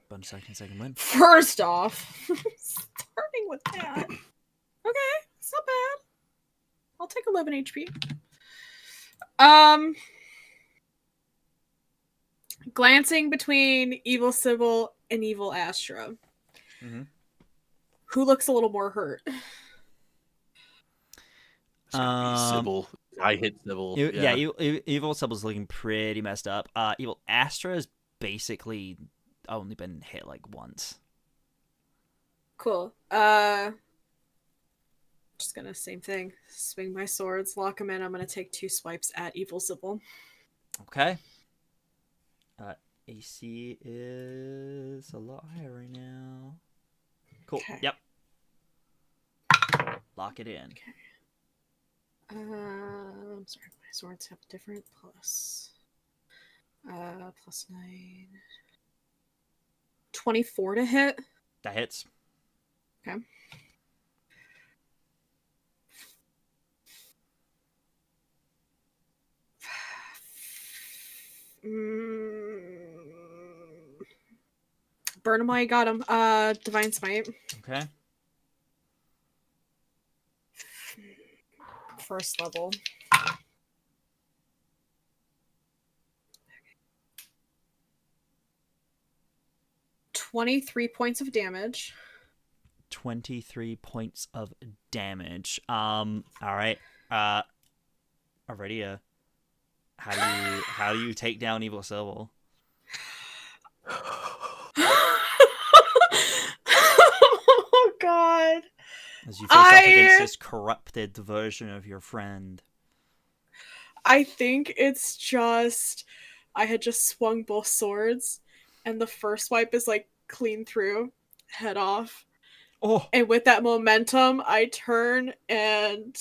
Bonus action, second win. First off, starting with that. Okay, it's not bad. I'll take 11 HP. Glancing between Evil Sybil and Evil Astra. Mhm. Who looks a little more hurt? It's gonna be Sybil. I hit Sybil. Yeah, Evil Sybil's looking pretty messed up. Evil Astra's basically only been hit like once. Cool. Just gonna same thing. Swing my swords, lock them in. I'm gonna take 2 swipes at Evil Sybil. Okay. AC is a lot higher right now. Cool. Okay. Yep. Lock it in. Okay. I'm sorry, my swords have different plus. Plus 9. 24 to hit. That hits. Okay. Burn him while you got him. Divine Smite. Okay. First level. $23 points of damage. 23 points of damage. All right. Aridia, how do you take down Evil Sybil? Oh god. As you face off against this corrupted version of your friend. I think it's just I had just swung both swords and the first swipe is like clean through, head off. Oh, And with that momentum, I turn and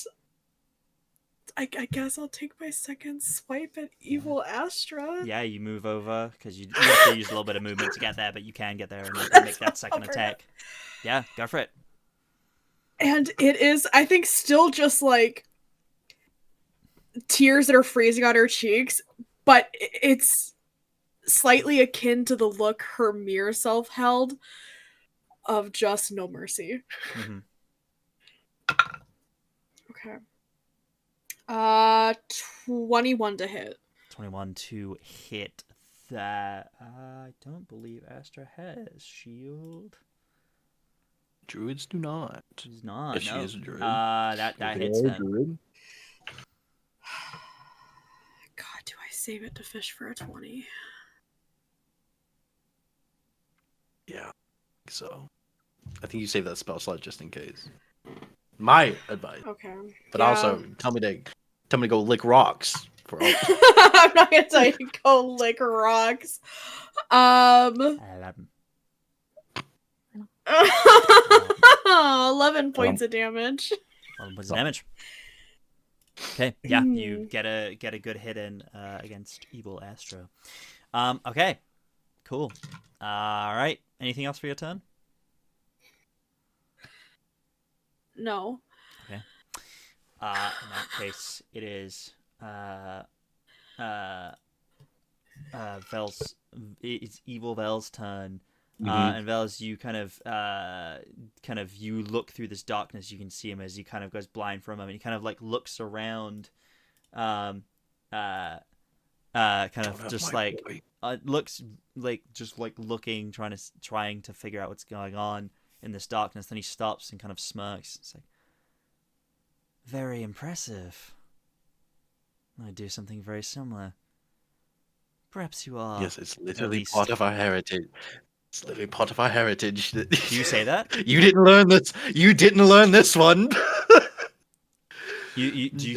I guess I'll take my second swipe at Evil Astra. yeah, you move over because you have to use a little bit of movement to get there, but you can get there and make that second attack. Yeah, go for it. And it is, I think, still just like tears that are freezing on her cheeks, but it's slightly akin to the look her mirror self held of just no mercy. Mm-hmm. Okay. 21 to hit. 21 to hit that. I don't believe Astra has shield. Druids do not. She's not. If she No. is a druid. That hits then. Druid. God, do I save it to fish for a 20? Yeah, so I think you save that spell slot just in case. My advice. Okay. But Yeah. also tell me to go lick rocks for all. I'm not gonna tell you to go lick rocks. 11. 11 points of damage. 11 points of damage. Okay, yeah, you get a good hit in against evil Astra. Okay, cool. All right. Anything else for your turn? No. Okay. In that case, it is Vel's. It's evil Vel's turn. And Vel's, you kind of you look through this darkness. You can see him as he kind of goes blind for a moment. He kind of like looks around, kind of just like looks like just like looking, trying to figure out what's going on in this darkness. Then he stops and kind of smirks. It's like, very impressive. I do something very similar. Perhaps you are. Yes, it's literally part of our heritage. It's literally part of our heritage. Do you say that? You didn't learn this. You didn't learn this one. Do you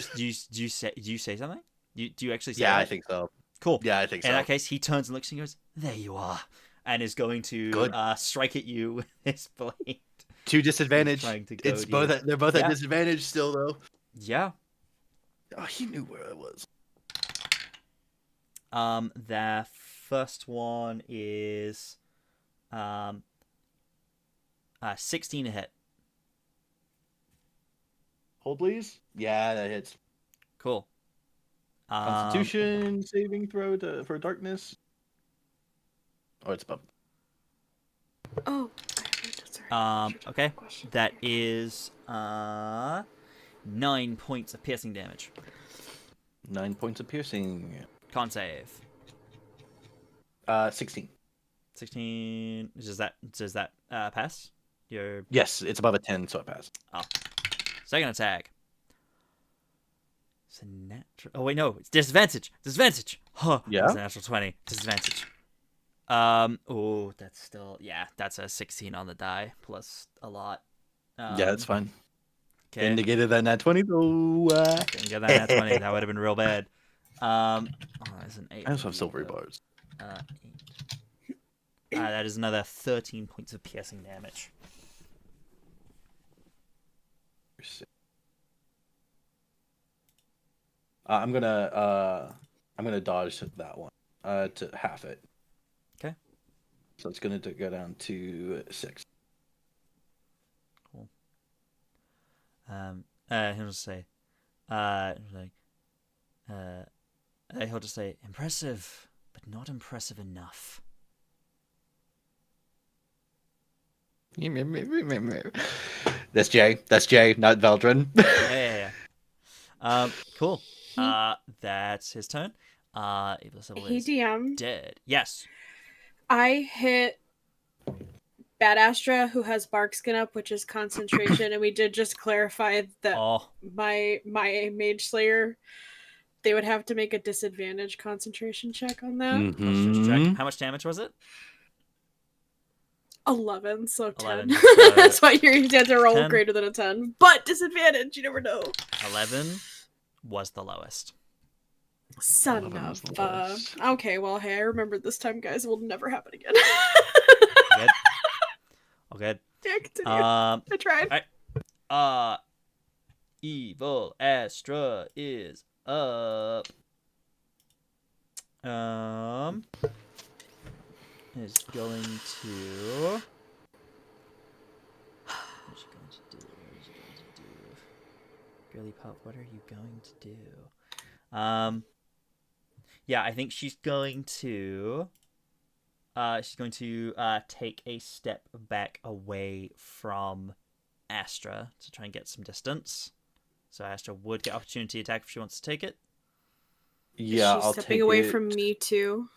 say something? Do you actually say Yeah, that? I think so. Cool. Yeah, I think so. In that case, he turns and looks and goes, "There you are," and is going to strike at you with his blade. To disadvantage. They're both at disadvantage still though. Yeah. Oh, he knew where I was. The first one is 16 to hit. Hold please. Yeah, that hits. Cool. Constitution saving throw for darkness. Oh, it's above. Oh. Okay. That is 9 points of piercing damage. 9 points of piercing. Con save. 16. 16. Does that pass? Yes, it's above a 10, so it passed. Oh. Second attack. It's a natural. Oh wait, no, it's disadvantage. Disadvantage. Huh. Yeah. It's a natural 20. Disadvantage. Oh, that's still that's a 16 on the die plus a lot. Yeah, that's fine. Okay. Indicated that nat 20 though. Didn't get that nat 20. That would have been real bad. That's an 8. I also have silvery bars. 8. That is another 13 points of piercing damage. I'm gonna dodge that one to half it. Okay. So it's gonna go down to 6. Cool. He'll just say, he'll just say, impressive, but not impressive enough. That's Jay, not Veldren. Yeah. Cool. That's his turn. Evil Sybil Hey, is DM. dead. Yes. I hit Bad Astra, who has bark skin up, which is concentration, and we did just clarify that my Mage Slayer, they would have to make a disadvantage concentration check on that. Mm-hmm. How much damage was it? 11, so 10. 11, so That's why you have to roll 10. greater than a 10. But disadvantage, you never know. 11 was the lowest. Son of okay, well, hey, I remember this time, guys. It will never happen again. Good. Oh, good. Yeah, continue. I tried. All right. Evil Astra is up. Is going to. What's she going to do? Girly Pop, what are you going to do? Yeah, I think she's going to. Take a step back away from Astra to try and get some distance. So Astra would get opportunity attack if she wants to take it. Yeah, She's I'll stepping take away it. from me too.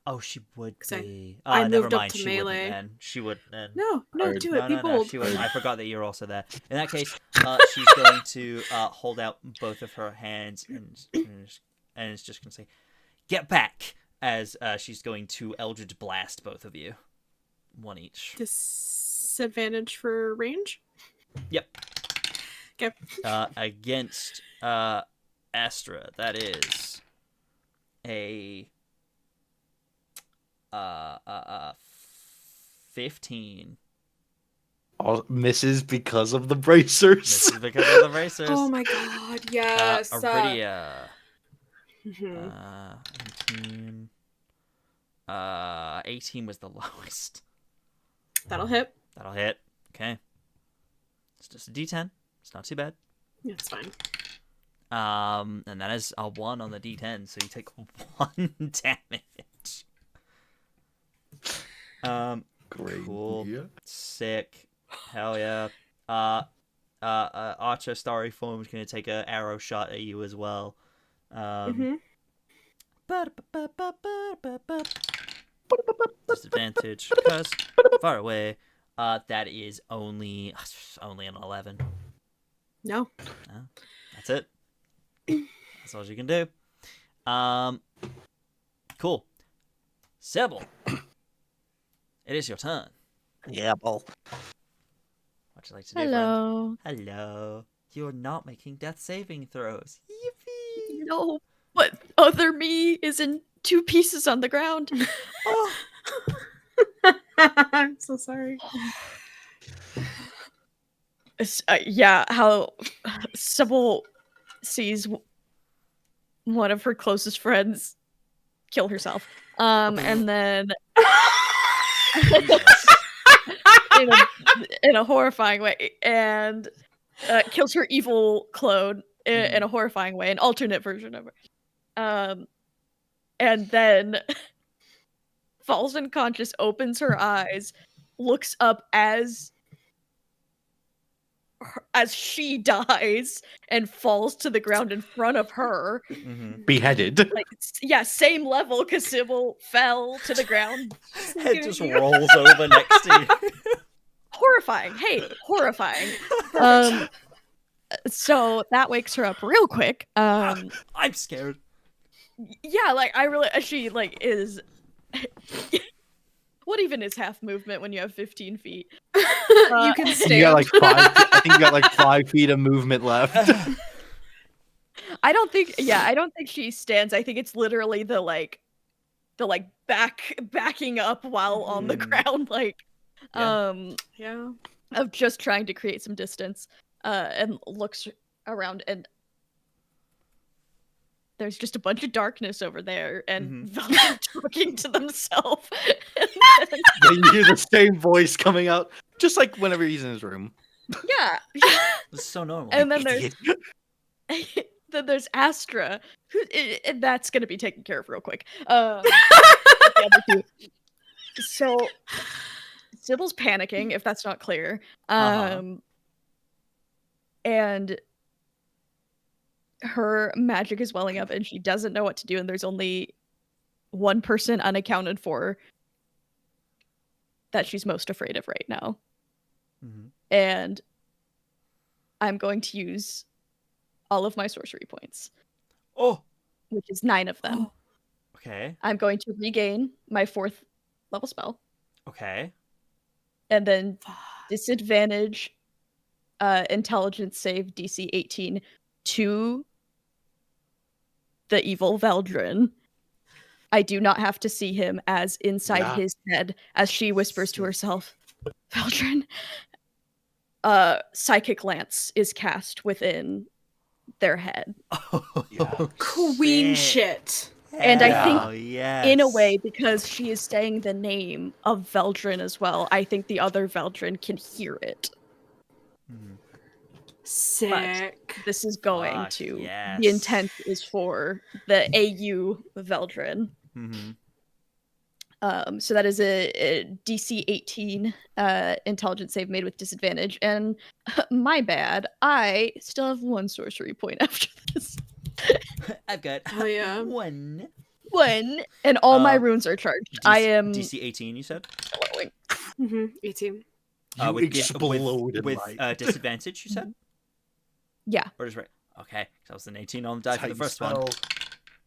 Oh, she would 'Cause be. I Never moved up mind. to She melee. wouldn't then. She would then. No, Heard. do it. No, Be no, bold. she wouldn't. I forgot that you're also there. In that case, she's going to hold out both of her hands and is just going to say, "Get back!" As she's going to Eldritch Blast both of you, one each. Disadvantage for range. Yep. Okay. Against Astra, that is a 15. All misses because of the bracers. This is because of the bracers. Oh my god, yes. Aridia. Mhm. 18. 18 was the lowest. That'll hit. That'll hit. Okay. It's just a D10. It's not too bad. Yeah, it's fine. And that is a 1 on the D10, so you take 1 damage. Great. Cool. Yeah. Sick. Hell yeah. Archer Starry Form is going to take an arrow shot at you as well. Disadvantage because far away. That is only an 11. No. That's it. That's all you can do. Cool. Sybil, it is your turn. Yeah, well. What'd you like to do, friend? Hello. Hello. You're not making death saving throws. Yippee! No, but other me is in 2 pieces on the ground. Oh. I'm so sorry. Yeah, how Sybil sees one of her closest friends kill herself. And then in a horrifying way, and kills her evil clone in a horrifying way, an alternate version of her. And then falls unconscious, opens her eyes, looks up as she dies and falls to the ground in front of her. Beheaded. Like, yeah, same level because Sybil fell to the ground. Head just rolls over next to you. Horrifying. Hey, horrifying. So that wakes her up real quick. I'm scared. Yeah, like she like is. What even is half movement when you have 15 feet? You can stand. You got like 5. I think you got like 5 feet of movement left. I don't think she stands. I think it's literally the backing up while on the ground, Yeah. of just trying to create some distance, and looks around, and there's just a bunch of darkness over there, and Veldren talking to themselves. Then you hear the same voice coming out, just like whenever he's in his room. Yeah. This is so normal. And then there's Astra, and that's gonna be taken care of real quick. The other two. So Sybil's panicking, if that's not clear. And her magic is welling up, and she doesn't know what to do, and there's only one person unaccounted for that she's most afraid of right now. And I'm going to use all of my sorcery points. Oh! Which is 9 of them. Okay. I'm going to regain my 4th level spell. Okay. And then disadvantage intelligence save DC 18 to the evil Veldren. I do not have to see him as inside his head as she whispers to herself, Veldren. Psychic Lance is cast within their head. Queen shit. And I think yes. in a way, because she is saying the name of Veldren as well, I think the other Veldren can hear it. Sick. But this is going to... Yes. The intent is for the AU Veldren. So that is a DC 18 intelligence save made with disadvantage. And my bad, I still have 1 sorcery point after this. I've got Oh yeah. one. And all my runes are charged. I am DC 18. You said glowing. 18. You explode in with light. disadvantage. You said, Yeah. or just right? Okay, so that was an 18 on the die for the first one.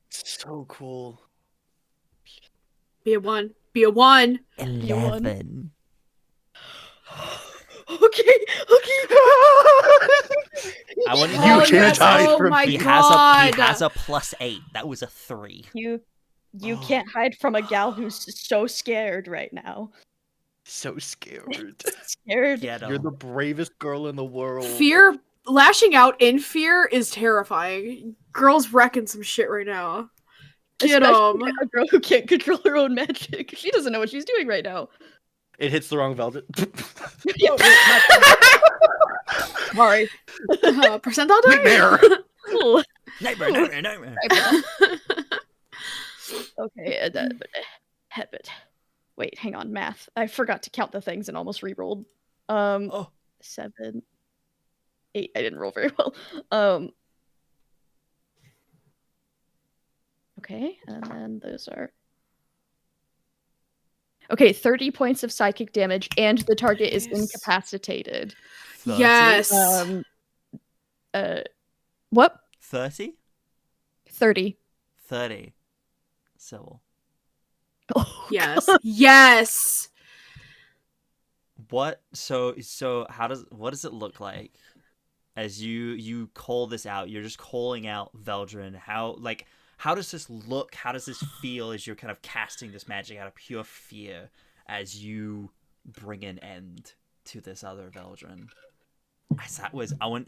So cool. Be a 1. Be a 1. 11. Okay. I want You can't hide from my he god. has a +8. That was a 3. You can't hide from a gal who's so scared right now. So scared. Scared. You're the bravest girl in the world. Fear, lashing out in fear is terrifying. Girl's wrecking some shit right now. Get Especially 'em. a girl who can't control her own magic. She doesn't know what she's doing right now. It hits the wrong Veldren. Sorry. Percentile die? Nightmare. Cool. Nightmare. Okay. But wait, hang on. Math. I forgot to count the things and almost re-rolled. 7, 8. I didn't roll very well. Okay, and then those are. Okay, 30 points of psychic damage, and the target is incapacitated. Yes. What? 30? 30. 30. Sybil. Oh, Yes. God. Yes. What? So what does it look like as you call this out? You're just calling out Veldren. How does this look? How does this feel as you're kind of casting this magic out of pure fear as you bring an end to this other Veldren? As that was, I want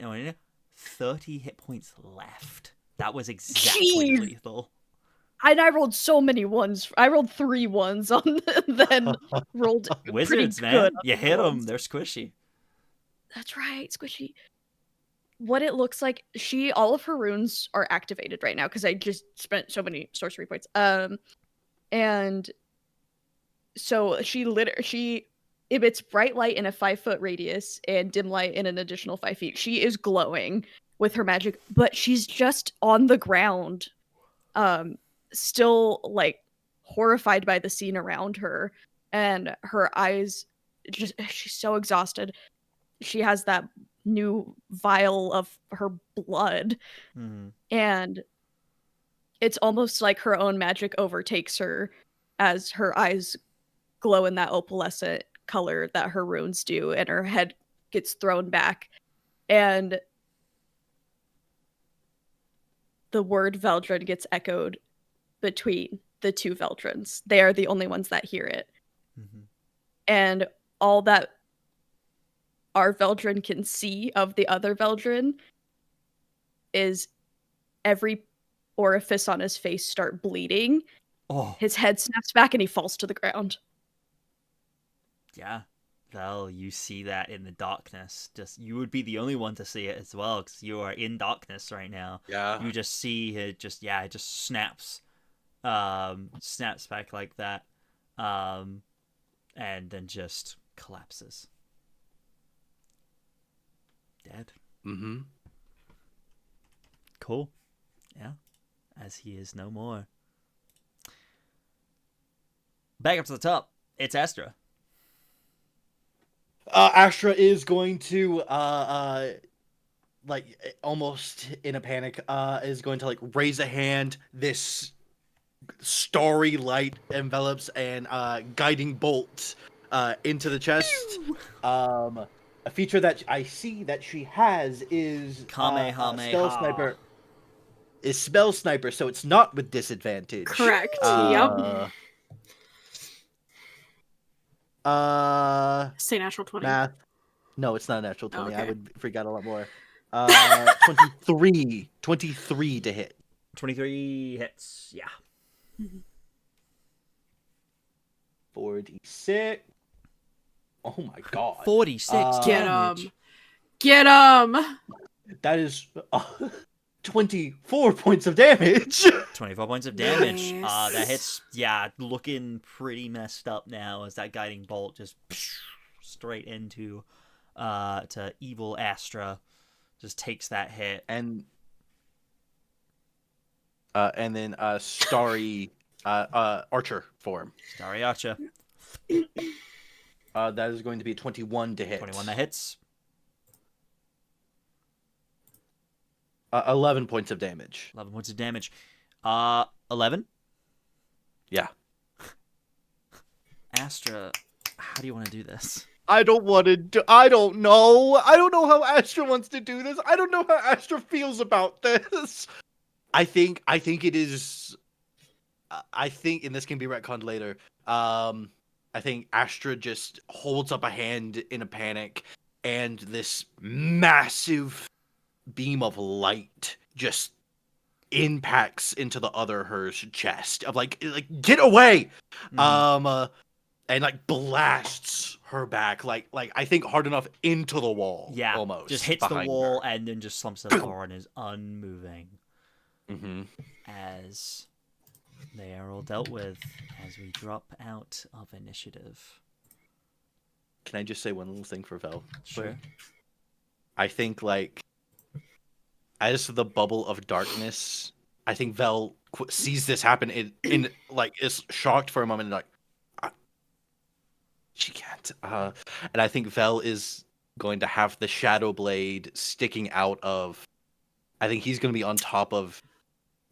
30 hit points left. That was exactly lethal. And I rolled so many ones. I rolled 3 ones on then rolled Wizards, pretty man. good. You hit them. They're squishy. That's right, squishy. What it looks like, all of her runes are activated right now because I just spent so many sorcery points. And so she emits bright light in a 5-foot radius and dim light in an additional 5 feet. She is glowing with her magic, but she's just on the ground, still like horrified by the scene around her, and her eyes she's so exhausted. She has that new vial of her blood, and it's almost like her own magic overtakes her as her eyes glow in that opalescent color that her runes do, and her head gets thrown back, and the word Veldren gets echoed between the two Veldrens. They are the only ones that hear it. And all that our Veldren can see of the other Veldren is every orifice on his face start bleeding. His head snaps back and he falls to the ground. Yeah. Well, you see that in the darkness. Just you would be the only one to see it as well, because you are in darkness right now. Yeah. You just see it. It just snaps, snaps back like that, and then just collapses. Dead. Cool. Yeah. As he is no more. Back up to the top. It's Astra. Astra is going to like almost in a panic, is going to like raise a hand. This starry light envelops and guiding bolt into the chest. A feature that I see that she has is Spell Sniper. Is Spell Sniper, so it's not with disadvantage. Correct. Yep. Say natural 20. Math. No, it's not a natural 20. Okay. I would freak out a lot more. 23. 23 to hit. 23 hits. Yeah. 4d6. Oh my god. 46 Get damage. him. Get him. That is 24 points of damage. 24 points of damage. Nice. That hits, looking pretty messed up now as that guiding bolt just straight into to evil Astra. Just takes that hit. And and then Starry Archer form. Starry Archer. That is going to be 21 to hit. 21 that hits. 11 points of damage. 11 points of damage. 11? Yeah. Astra, how do you want to do this? I don't want to do. I don't know. I don't know how Astra wants to do this. I don't know how Astra feels about this. I think it is. I think, and this can be retconned later. I think Astra just holds up a hand in a panic, and this massive beam of light just impacts into the other her's chest. Of like get away, and like blasts her back, like I think hard enough into the wall. Yeah, almost just hits the wall her. and then just slumps to the floor and is unmoving. Mm-hmm. As they are all dealt with, as we drop out of initiative. Can I just say one little thing for Vel? Sure. I think like as the bubble of darkness, I think Vel sees this happen in like is shocked for a moment and like she can't. And I think Vel is going to have the shadow blade sticking out of. I think he's going to be on top of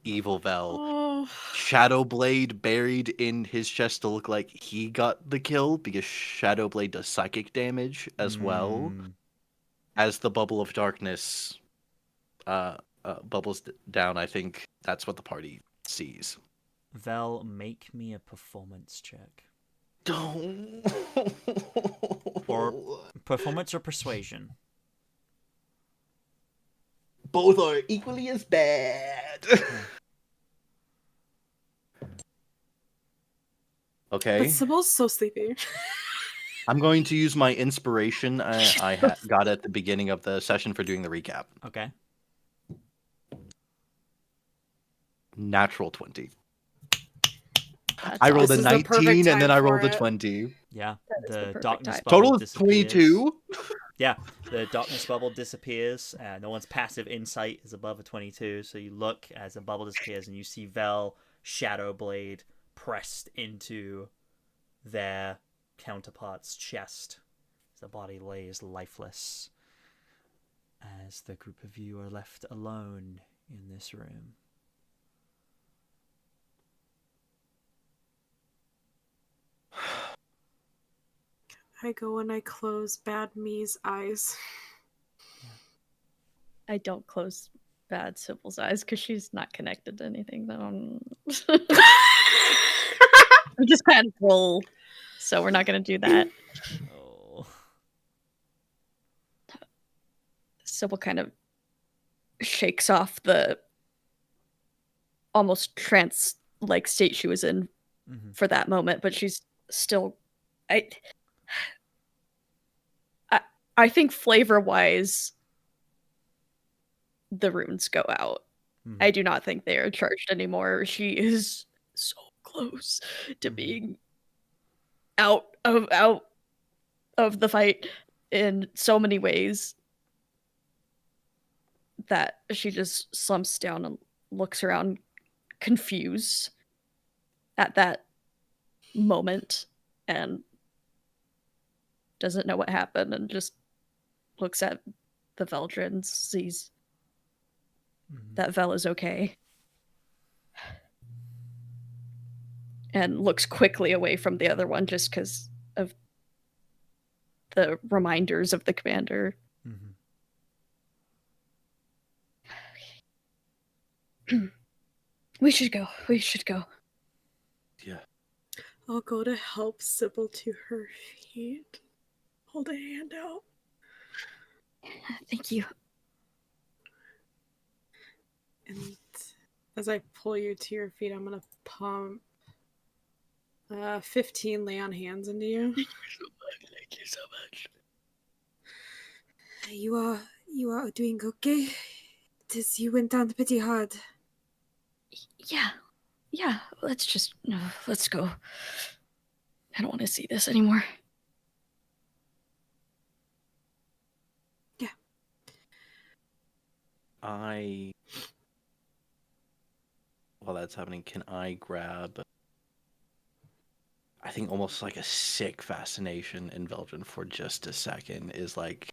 evil Vel. Oh. Shadow blade buried in his chest to look like he got the kill because shadow blade does psychic damage as well. As the bubble of darkness bubbles down, I think that's what the party sees. Vel, make me a performance check. Don't. Or performance or persuasion. Both are equally as bad. Okay. But Sybil's so sleepy. I'm going to use my inspiration I got at the beginning of the session for doing the recap. Okay. Natural 20. That's I rolled a This is the perfect 19 and then time I rolled for a it. 20. Yeah. That is the The perfect darkness time. bubble Total is disappears. 22. Yeah, the darkness bubble disappears. No one's passive insight is above a 22, so you look as the bubble disappears and you see Vel shadow blade pressed into their counterpart's chest as the body lays lifeless. As the group of you are left alone in this room. I go and I close Bad Me's eyes. I don't close bad Sybil's eyes because she's not connected to anything. We just kind of roll, so we're not going to do that. Oh. Sybil kind of shakes off the almost trance-like state she was in for that moment, but she's still. I think flavor-wise, the runes go out. I do not think they are charged anymore. She is so close to being out of the fight in so many ways that she just slumps down and looks around confused at that moment and doesn't know what happened and just looks at the Veldren, sees that Vel is okay, and looks quickly away from the other one just because of the reminders of the commander. We should go. Yeah. I'll go to help Sybil to her feet. Hold a hand out. Thank you. And as I pull you to your feet, I'm going to pump 15 lay on hands into you. Thank you so much. You are doing okay? You went down pretty hard. Yeah, let's go. I don't want to see this anymore. Yeah. while that's happening, can I grab? I think almost like a sick fascination in Veldren for just a second is like.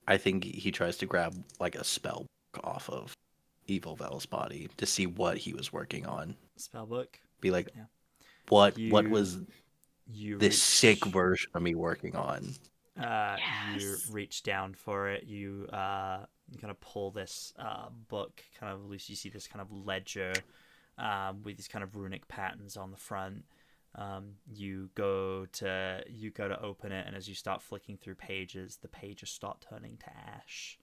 I think he tries to grab like a spell book off of Evil Vel's body to see what he was working on. Spellbook. Be like, Yeah. what You- was You this reach, sick version of me working on? You Yes. reach down for it. You kind of pull this book kind of loose. You see this kind of ledger with these kind of runic patterns on the front. You go to open it, and as you start flicking through pages, the pages start turning to ash,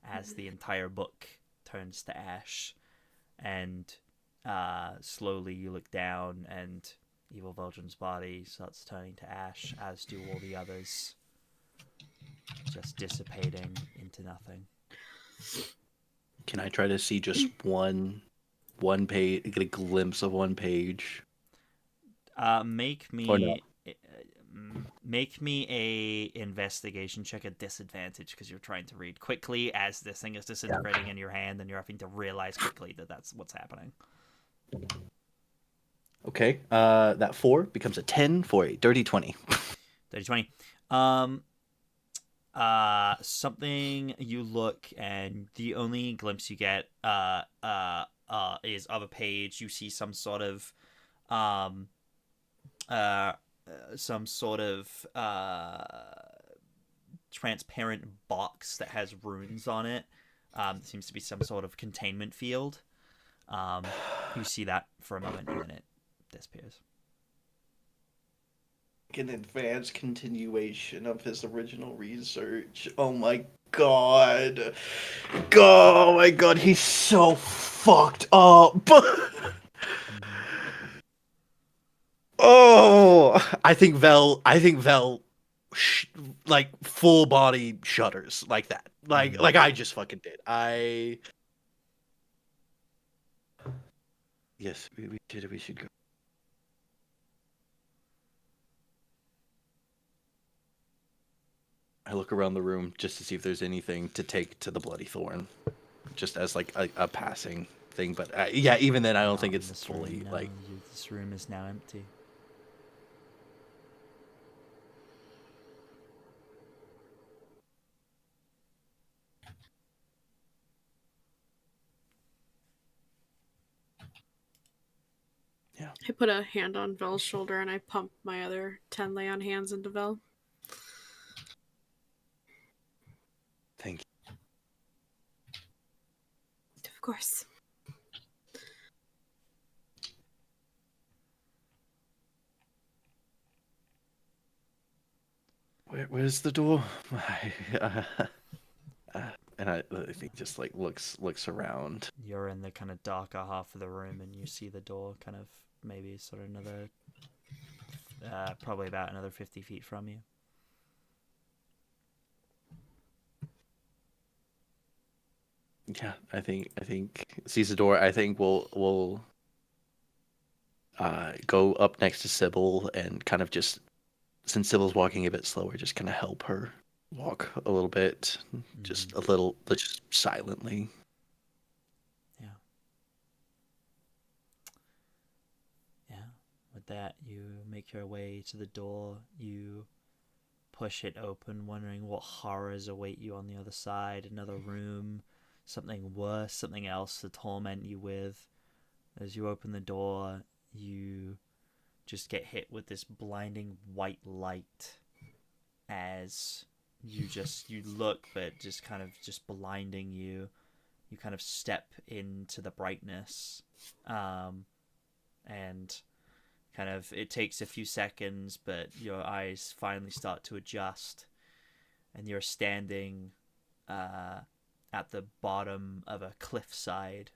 as the entire book turns to ash, and slowly you look down, and Evil Veldren's body starts turning to ash, as do all the others, just dissipating into nothing. Can I try to see just one page, get a glimpse of one page? Make Or no? me make me a investigation check at disadvantage, because you're trying to read quickly as this thing is disintegrating in your hand, and you're having to realize quickly that that's what's happening. Okay, that 4 becomes a 10 for a dirty 20. Dirty 20. Something you look, and the only glimpse you get is of a page. You see some sort of transparent box that has runes on it. It seems to be some sort of containment field. You see that for a moment, and then it disappears. An advanced continuation of his original research. Oh my god. Oh my god, he's so fucked up. Oh, I think Vel like full body shudders like that. Like I just fucking did. Yes, we should go. I look around the room just to see if there's anything to take to the Bloody Thorn, just as like a passing thing. But yeah, even then, I don't think it's fully like. This room is now empty. Yeah. I put a hand on Vel's shoulder and I pump my other 10 lay on hands into Vel. Thank you. Of course. Where's the door? And I think just like looks around. You're in the kind of darker half of the room, and you see the door kind of maybe sort of another, probably about another 50 feet from you. Yeah, I think sees the door. I think we'll go up next to Sybil and kind of just, since Sybil's walking a bit slower, just kind of help her walk a little bit, just a little, just silently. Yeah. With that, you make your way to the door. You push it open, wondering what horrors await you on the other side. Another room, something worse, something else to torment you with. As you open the door, you just get hit with this blinding white light as you look, but just kind of just blinding you. You kind of step into the brightness, and kind of it takes a few seconds, but your eyes finally start to adjust, and you're standing at the bottom of a cliffside.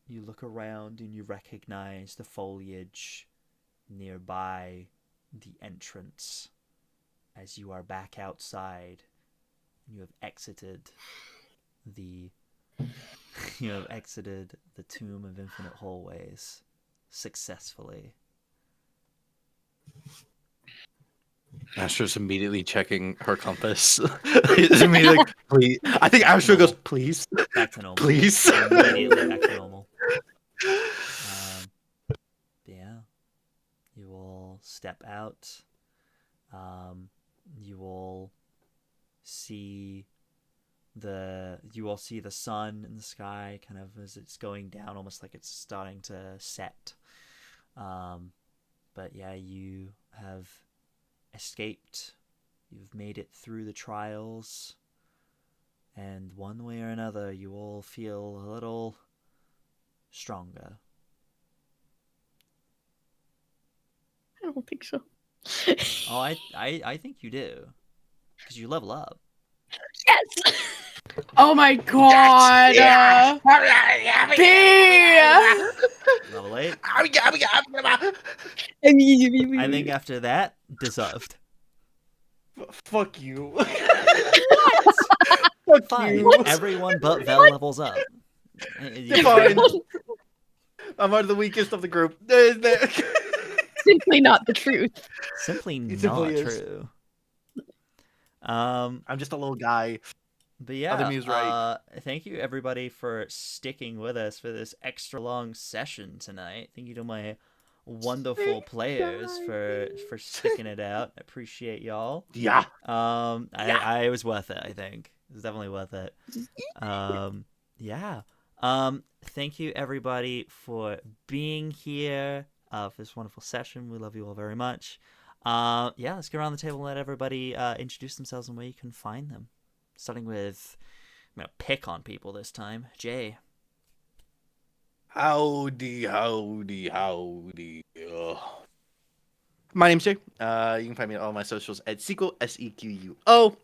You look around and you recognize the foliage nearby the entrance, as you are back outside. You have exited the Tomb of Infinite Hallways successfully. Astra's immediately checking her compass. It's immediately like, please. I think Astra goes, please. back to normal. Please. Immediately back to normal. Yeah. You all step out. You all see the sun in the sky kind of as it's going down, almost like it's starting to set. But yeah, you have escaped. You've made it through the trials, and one way or another you all feel a little stronger. I don't think so. Oh, I think you do, because you level up. Yes. Oh my god! Level 8. I I think after that, deserved. Fuck you. What? Fuck Fine. you. Everyone but Vel levels up. Fine. I'm the weakest of the group. simply not the truth. Simply It not simply is. true. I'm just a little guy. But yeah, Other Muse right. Thank you everybody for sticking with us for this extra long session tonight. Thank you to my wonderful players for sticking it out. I appreciate y'all. Yeah. I was worth it, I think. It was definitely worth it. Yeah. Thank you everybody for being here for this wonderful session. We love you all very much. Yeah, let's go around the table and let everybody introduce themselves and where you can find them. Starting with, I'm gonna pick on people this time. Jay. Howdy. My name's Jay. You can find me on all my socials at Sequo, Sequo.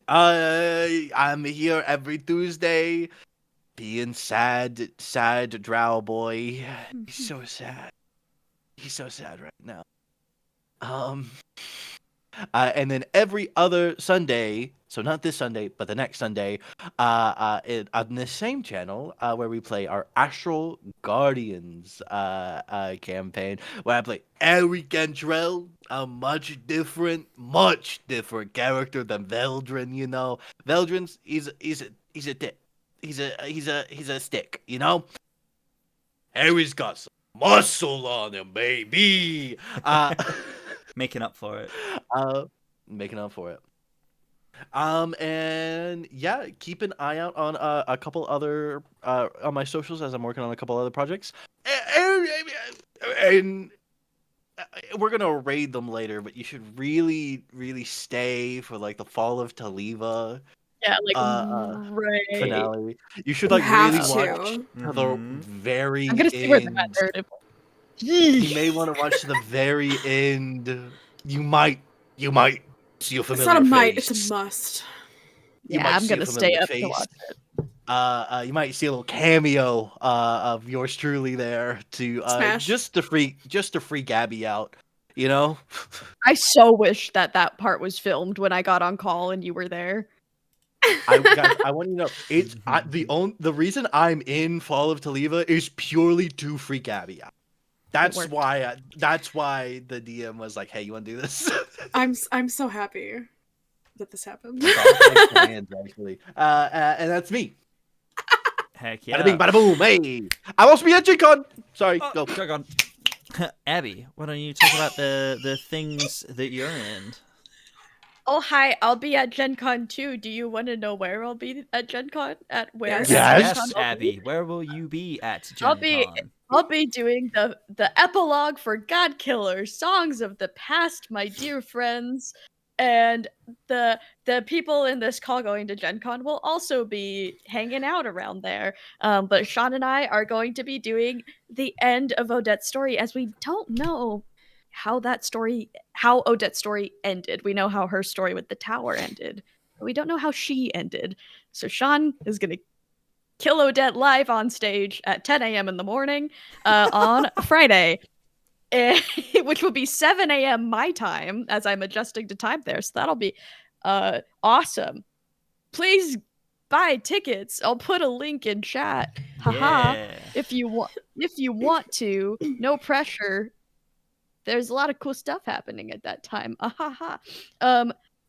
I'm here every Tuesday, being sad drow boy. He's so sad. He's so sad right now. And then every other Sunday, so not this Sunday, but the next Sunday, on the same channel, where we play our Astral Guardians campaign, where I play Eric Gantrell, a much different character than Veldren. You know, Veldren's he's a dick. He's a stick. You know, Harry's got some muscle on him, baby. Making up for it. Making up for it. And yeah, keep an eye out on a couple other on my socials as I'm working on a couple other projects. And we're gonna raid them later, but you should really stay for like the Fall of Taliva Yeah, like right. finale. You should You like have really to. watch the very I'm gonna see where end. that narrative. You may want to watch to the very end. You might see a familiar It's not a might, face. it's a must. You Yeah, might I'm see a gonna stay familiar up to watch it. You might see a little cameo of yours truly there to Smash. just to freak Gabby out, you know. I so wish that part was filmed when I got on call and you were there. Guys, I want you to know it's the reason I'm in Fall of Taliva is purely to freak Gabby out. That's worked. why the DM was like, "Hey, you want to do this?" I'm so happy that this happened. It's all my plans, actually, and that's me. Heck yeah. Bada bing, bada boom. Hey, I lost me at G-Con. Sorry, go. Dragon. Abby, why don't you talk about the things that you're in? Oh hi, I'll be at Gen Con too. Do you want to know where I'll be at Gen Con? At where? Yes. at Gen Yes. Con Yes, I'll Abby. be? Where will you be at Gen I'll be- Con? I'll be doing the epilogue for God Killer, Songs of the Past, my dear friends, and the people in this call going to Gen Con will also be hanging out around there. But Sean and I are going to be doing the end of Odette's story, as we don't know how Odette's story ended. We know how her story with the tower ended, but we don't know how she ended. So Sean is gonna kill Odette live on stage at 10 a.m. in the morning on Friday, which will be 7 a.m. my time as I'm adjusting to time there. So that'll be awesome. Please buy tickets. I'll put a link in chat. Haha. Yeah. If you want to, no pressure. There's a lot of cool stuff happening at that time.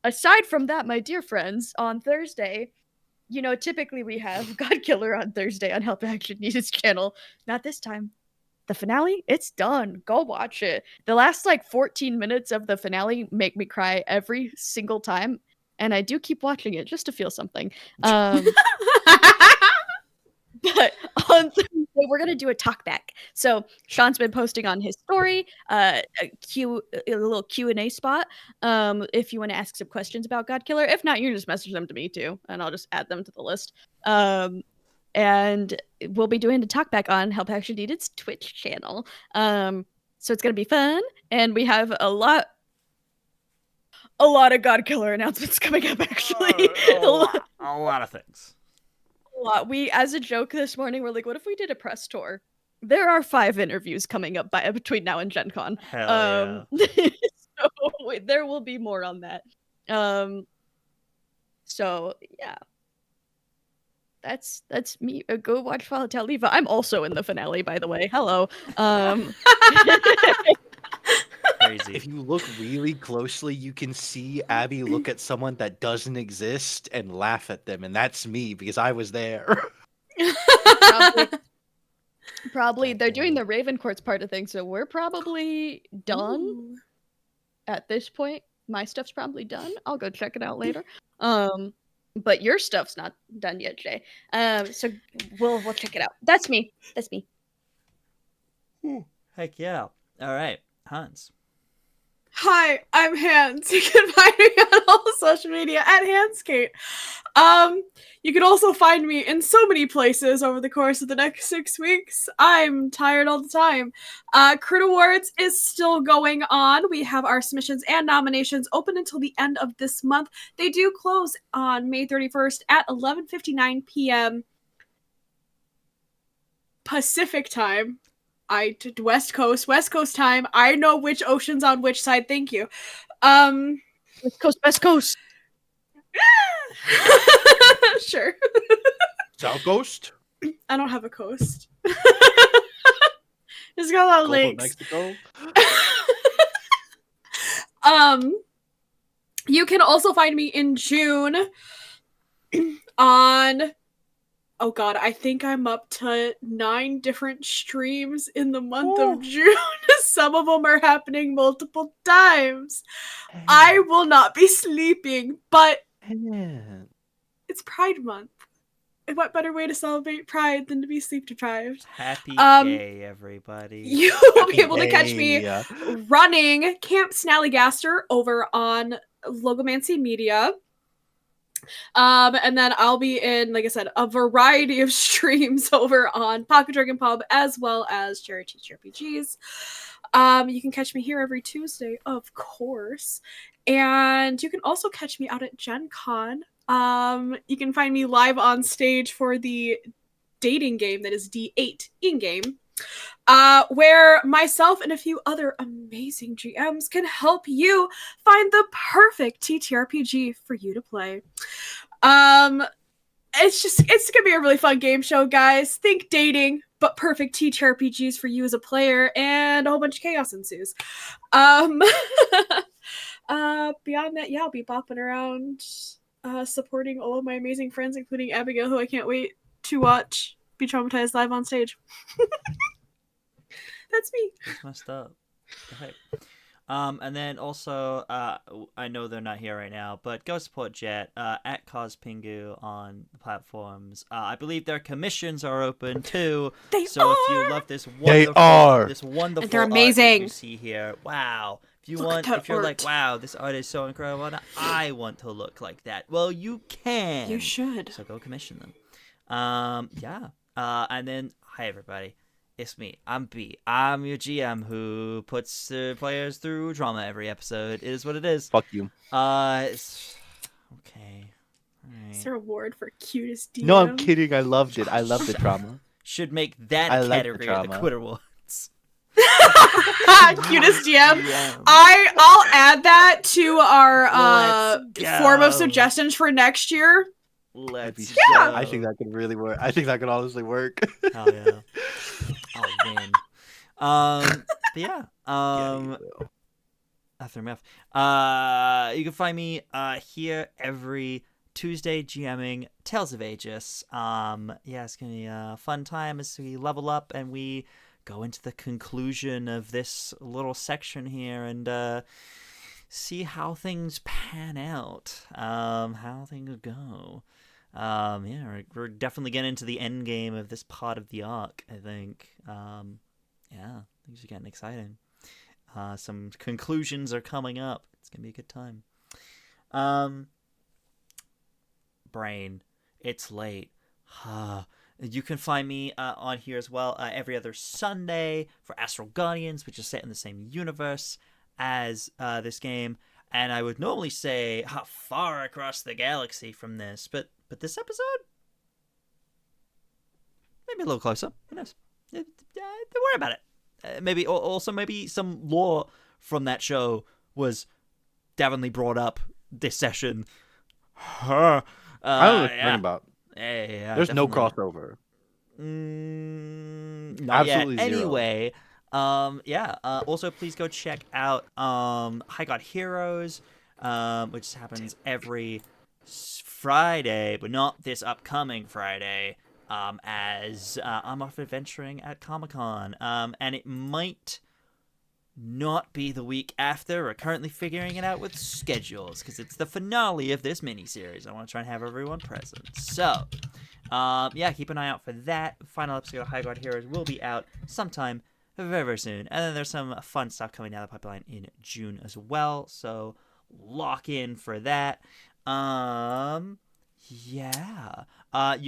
Aside from that, my dear friends, on Thursday, typically we have God Killer on Thursday on Help Action Needed's channel. Not this time. The finale, it's done. Go watch it. The last 14 minutes of the finale make me cry every single time, and I do keep watching it just to feel something. But on Thursday, we're gonna do a talk back. So Sean's been posting on his story, a little Q&A spot. If you want to ask some questions about God Killer. If not, you can just message them to me too, and I'll just add them to the list. And we'll be doing the talk back on Help Action Needed's Twitch channel. So it's gonna be fun, and we have a lot of God Killer announcements coming up. Actually, a lot of things. We, as a joke this morning, we're like, what if we did a press tour? There are 5 interviews coming up between now and Gen Con. Hell yeah. So there will be more on that. So yeah. That's me. Go watch Volatile. I'm also in the finale, by the way. Hello. Crazy. If you look really closely, you can see Abby look at someone that doesn't exist and laugh at them, and that's me because I was there. Probably they're doing the Raven Courts part of things, so we're probably done at this point. My stuff's probably done. I'll go check it out later. But your stuff's not done yet, Jay. So we'll check it out. That's me. Heck yeah. All right, Hans. Hi, I'm Hans. You can find me on all social media at HansKate. You can also find me in so many places over the course of the next 6 weeks. I'm tired all the time. Crit Awards is still going on. We have our submissions and nominations open until the end of this month. They do close on May 31st at 11:59 p.m. Pacific time. I did West Coast time. I know which ocean's on which side. Thank you. West Coast. Sure. South Coast? I don't have a coast. It's got a lot of lakes. Mexico? You can also find me in June on... Oh god, I think I'm up to 9 different streams in the month of June. Some of them are happening multiple times. I will not be sleeping, but it's Pride Month. And what better way to celebrate Pride than to be sleep deprived? Happy day, everybody. You will be able to catch me running Camp Snallygaster over on Logomancy Media. And then I'll be in, like I said, a variety of streams over on Pocket Dragon Pub as well as Cherry Teacher RPGs. You can catch me here every Tuesday, of course. And you can also catch me out at Gen Con. You can find me live on stage for the dating game that is D8 in-game. Where myself and a few other amazing GMs can help you find the perfect TTRPG for you to play. It's gonna be a really fun game show, guys. Think dating, but perfect TTRPGs for you as a player, and a whole bunch of chaos ensues. Beyond that, yeah, I'll be bopping around, supporting all of my amazing friends, including Abigail, who I can't wait to watch be traumatized live on stage. That's me. That's messed up. Okay. And then also, I know they're not here right now, but go support Jet at CosPingu on the platforms. I believe their commissions are open too. If you love this wonderful they're art amazing. that you see here, wow. If you're art. like, wow, this art is so incredible, and I want to look like that. Well, you can. You should. So go commission them. Yeah. And then, hi everybody. It's me. I'm B. I'm your GM who puts the players through drama every episode. It is what it is. Fuck you. It's... Okay. All right. Is there a award for cutest DM? No, I'm kidding. I loved it. I loved the drama. Should make that category the Quitter Awards. Cutest DM. I'll add that to our form of suggestions for next year. Let's go. I think that could really work. I think that could honestly work. Hell yeah. I'll win. But yeah. That threw me off. You can find me here every Tuesday GMing Tales of Agius. It's gonna be a fun time as we level up and we go into the conclusion of this little section here and see how things pan out, how things go. We're definitely getting into the end game of this part of the arc, I think. Things are getting exciting. Some conclusions are coming up. It's gonna be a good time. Brain, it's late. You can find me on here as well every other Sunday for Astral Guardians, which is set in the same universe as this game. And I would normally say how far across the galaxy from this, but this episode, maybe a little closer. Who knows? Don't worry about it. Maybe some lore from that show was definitely brought up this session. I don't know what you're talking about. Yeah, there's definitely. no crossover. Not Absolutely yet. zero. Anyway, also, please go check out High God Heroes, which happens every Friday, but not this upcoming Friday. As I'm off adventuring at Comic-Con, and it might not be the week after. We're currently figuring it out with schedules because it's the finale of this miniseries. I want to try and have everyone present. So, keep an eye out for that. Final episode of High God Heroes will be out sometime very, very soon. And then there's some fun stuff coming down the pipeline in June as well. So lock in for that. You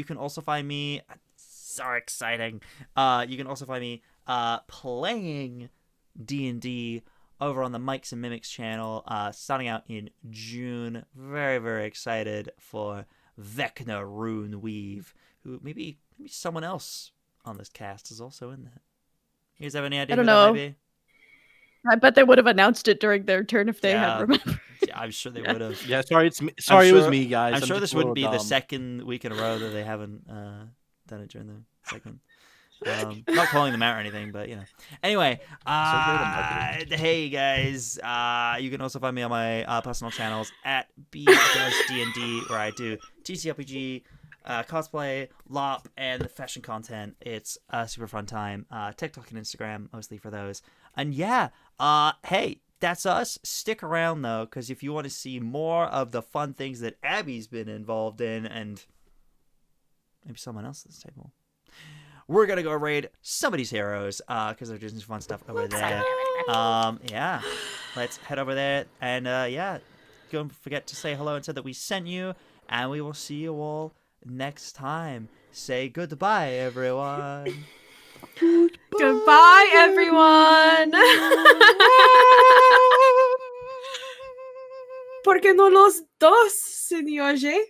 can also find me. So exciting. You can also find me playing D&D over on the Mikes and Mimics channel, starting out in June. Very, very excited for Vecna Rune Weave, who maybe someone else on this cast is also in that. You guys have any idea I don't who that know. might be? I bet they would have announced it during their turn if they had remembered. Yeah, I'm sure they would have. Yeah, sorry, it's me. Sorry, it was me, guys. I'm sure just this a wouldn't little be the dumb. second week in a row that they haven't done it during the segment. Not calling them out or anything, but you know. Anyway, hey guys, you can also find me on my personal channels at BDoesDND, where I do TCRPG, cosplay, LARP, and fashion content. It's a super fun time. TikTok and Instagram mostly for those. And hey, that's us. Stick around though, because if you want to see more of the fun things that Abby's been involved in, and maybe someone else at this table, we're gonna go raid somebody's heroes because they're doing some fun stuff over there. Let's head over there and don't forget to say hello and say that we sent you, and we will see you all next time. Say goodbye, everyone. Goodbye, everyone. ¿Por qué no los dos, señor J?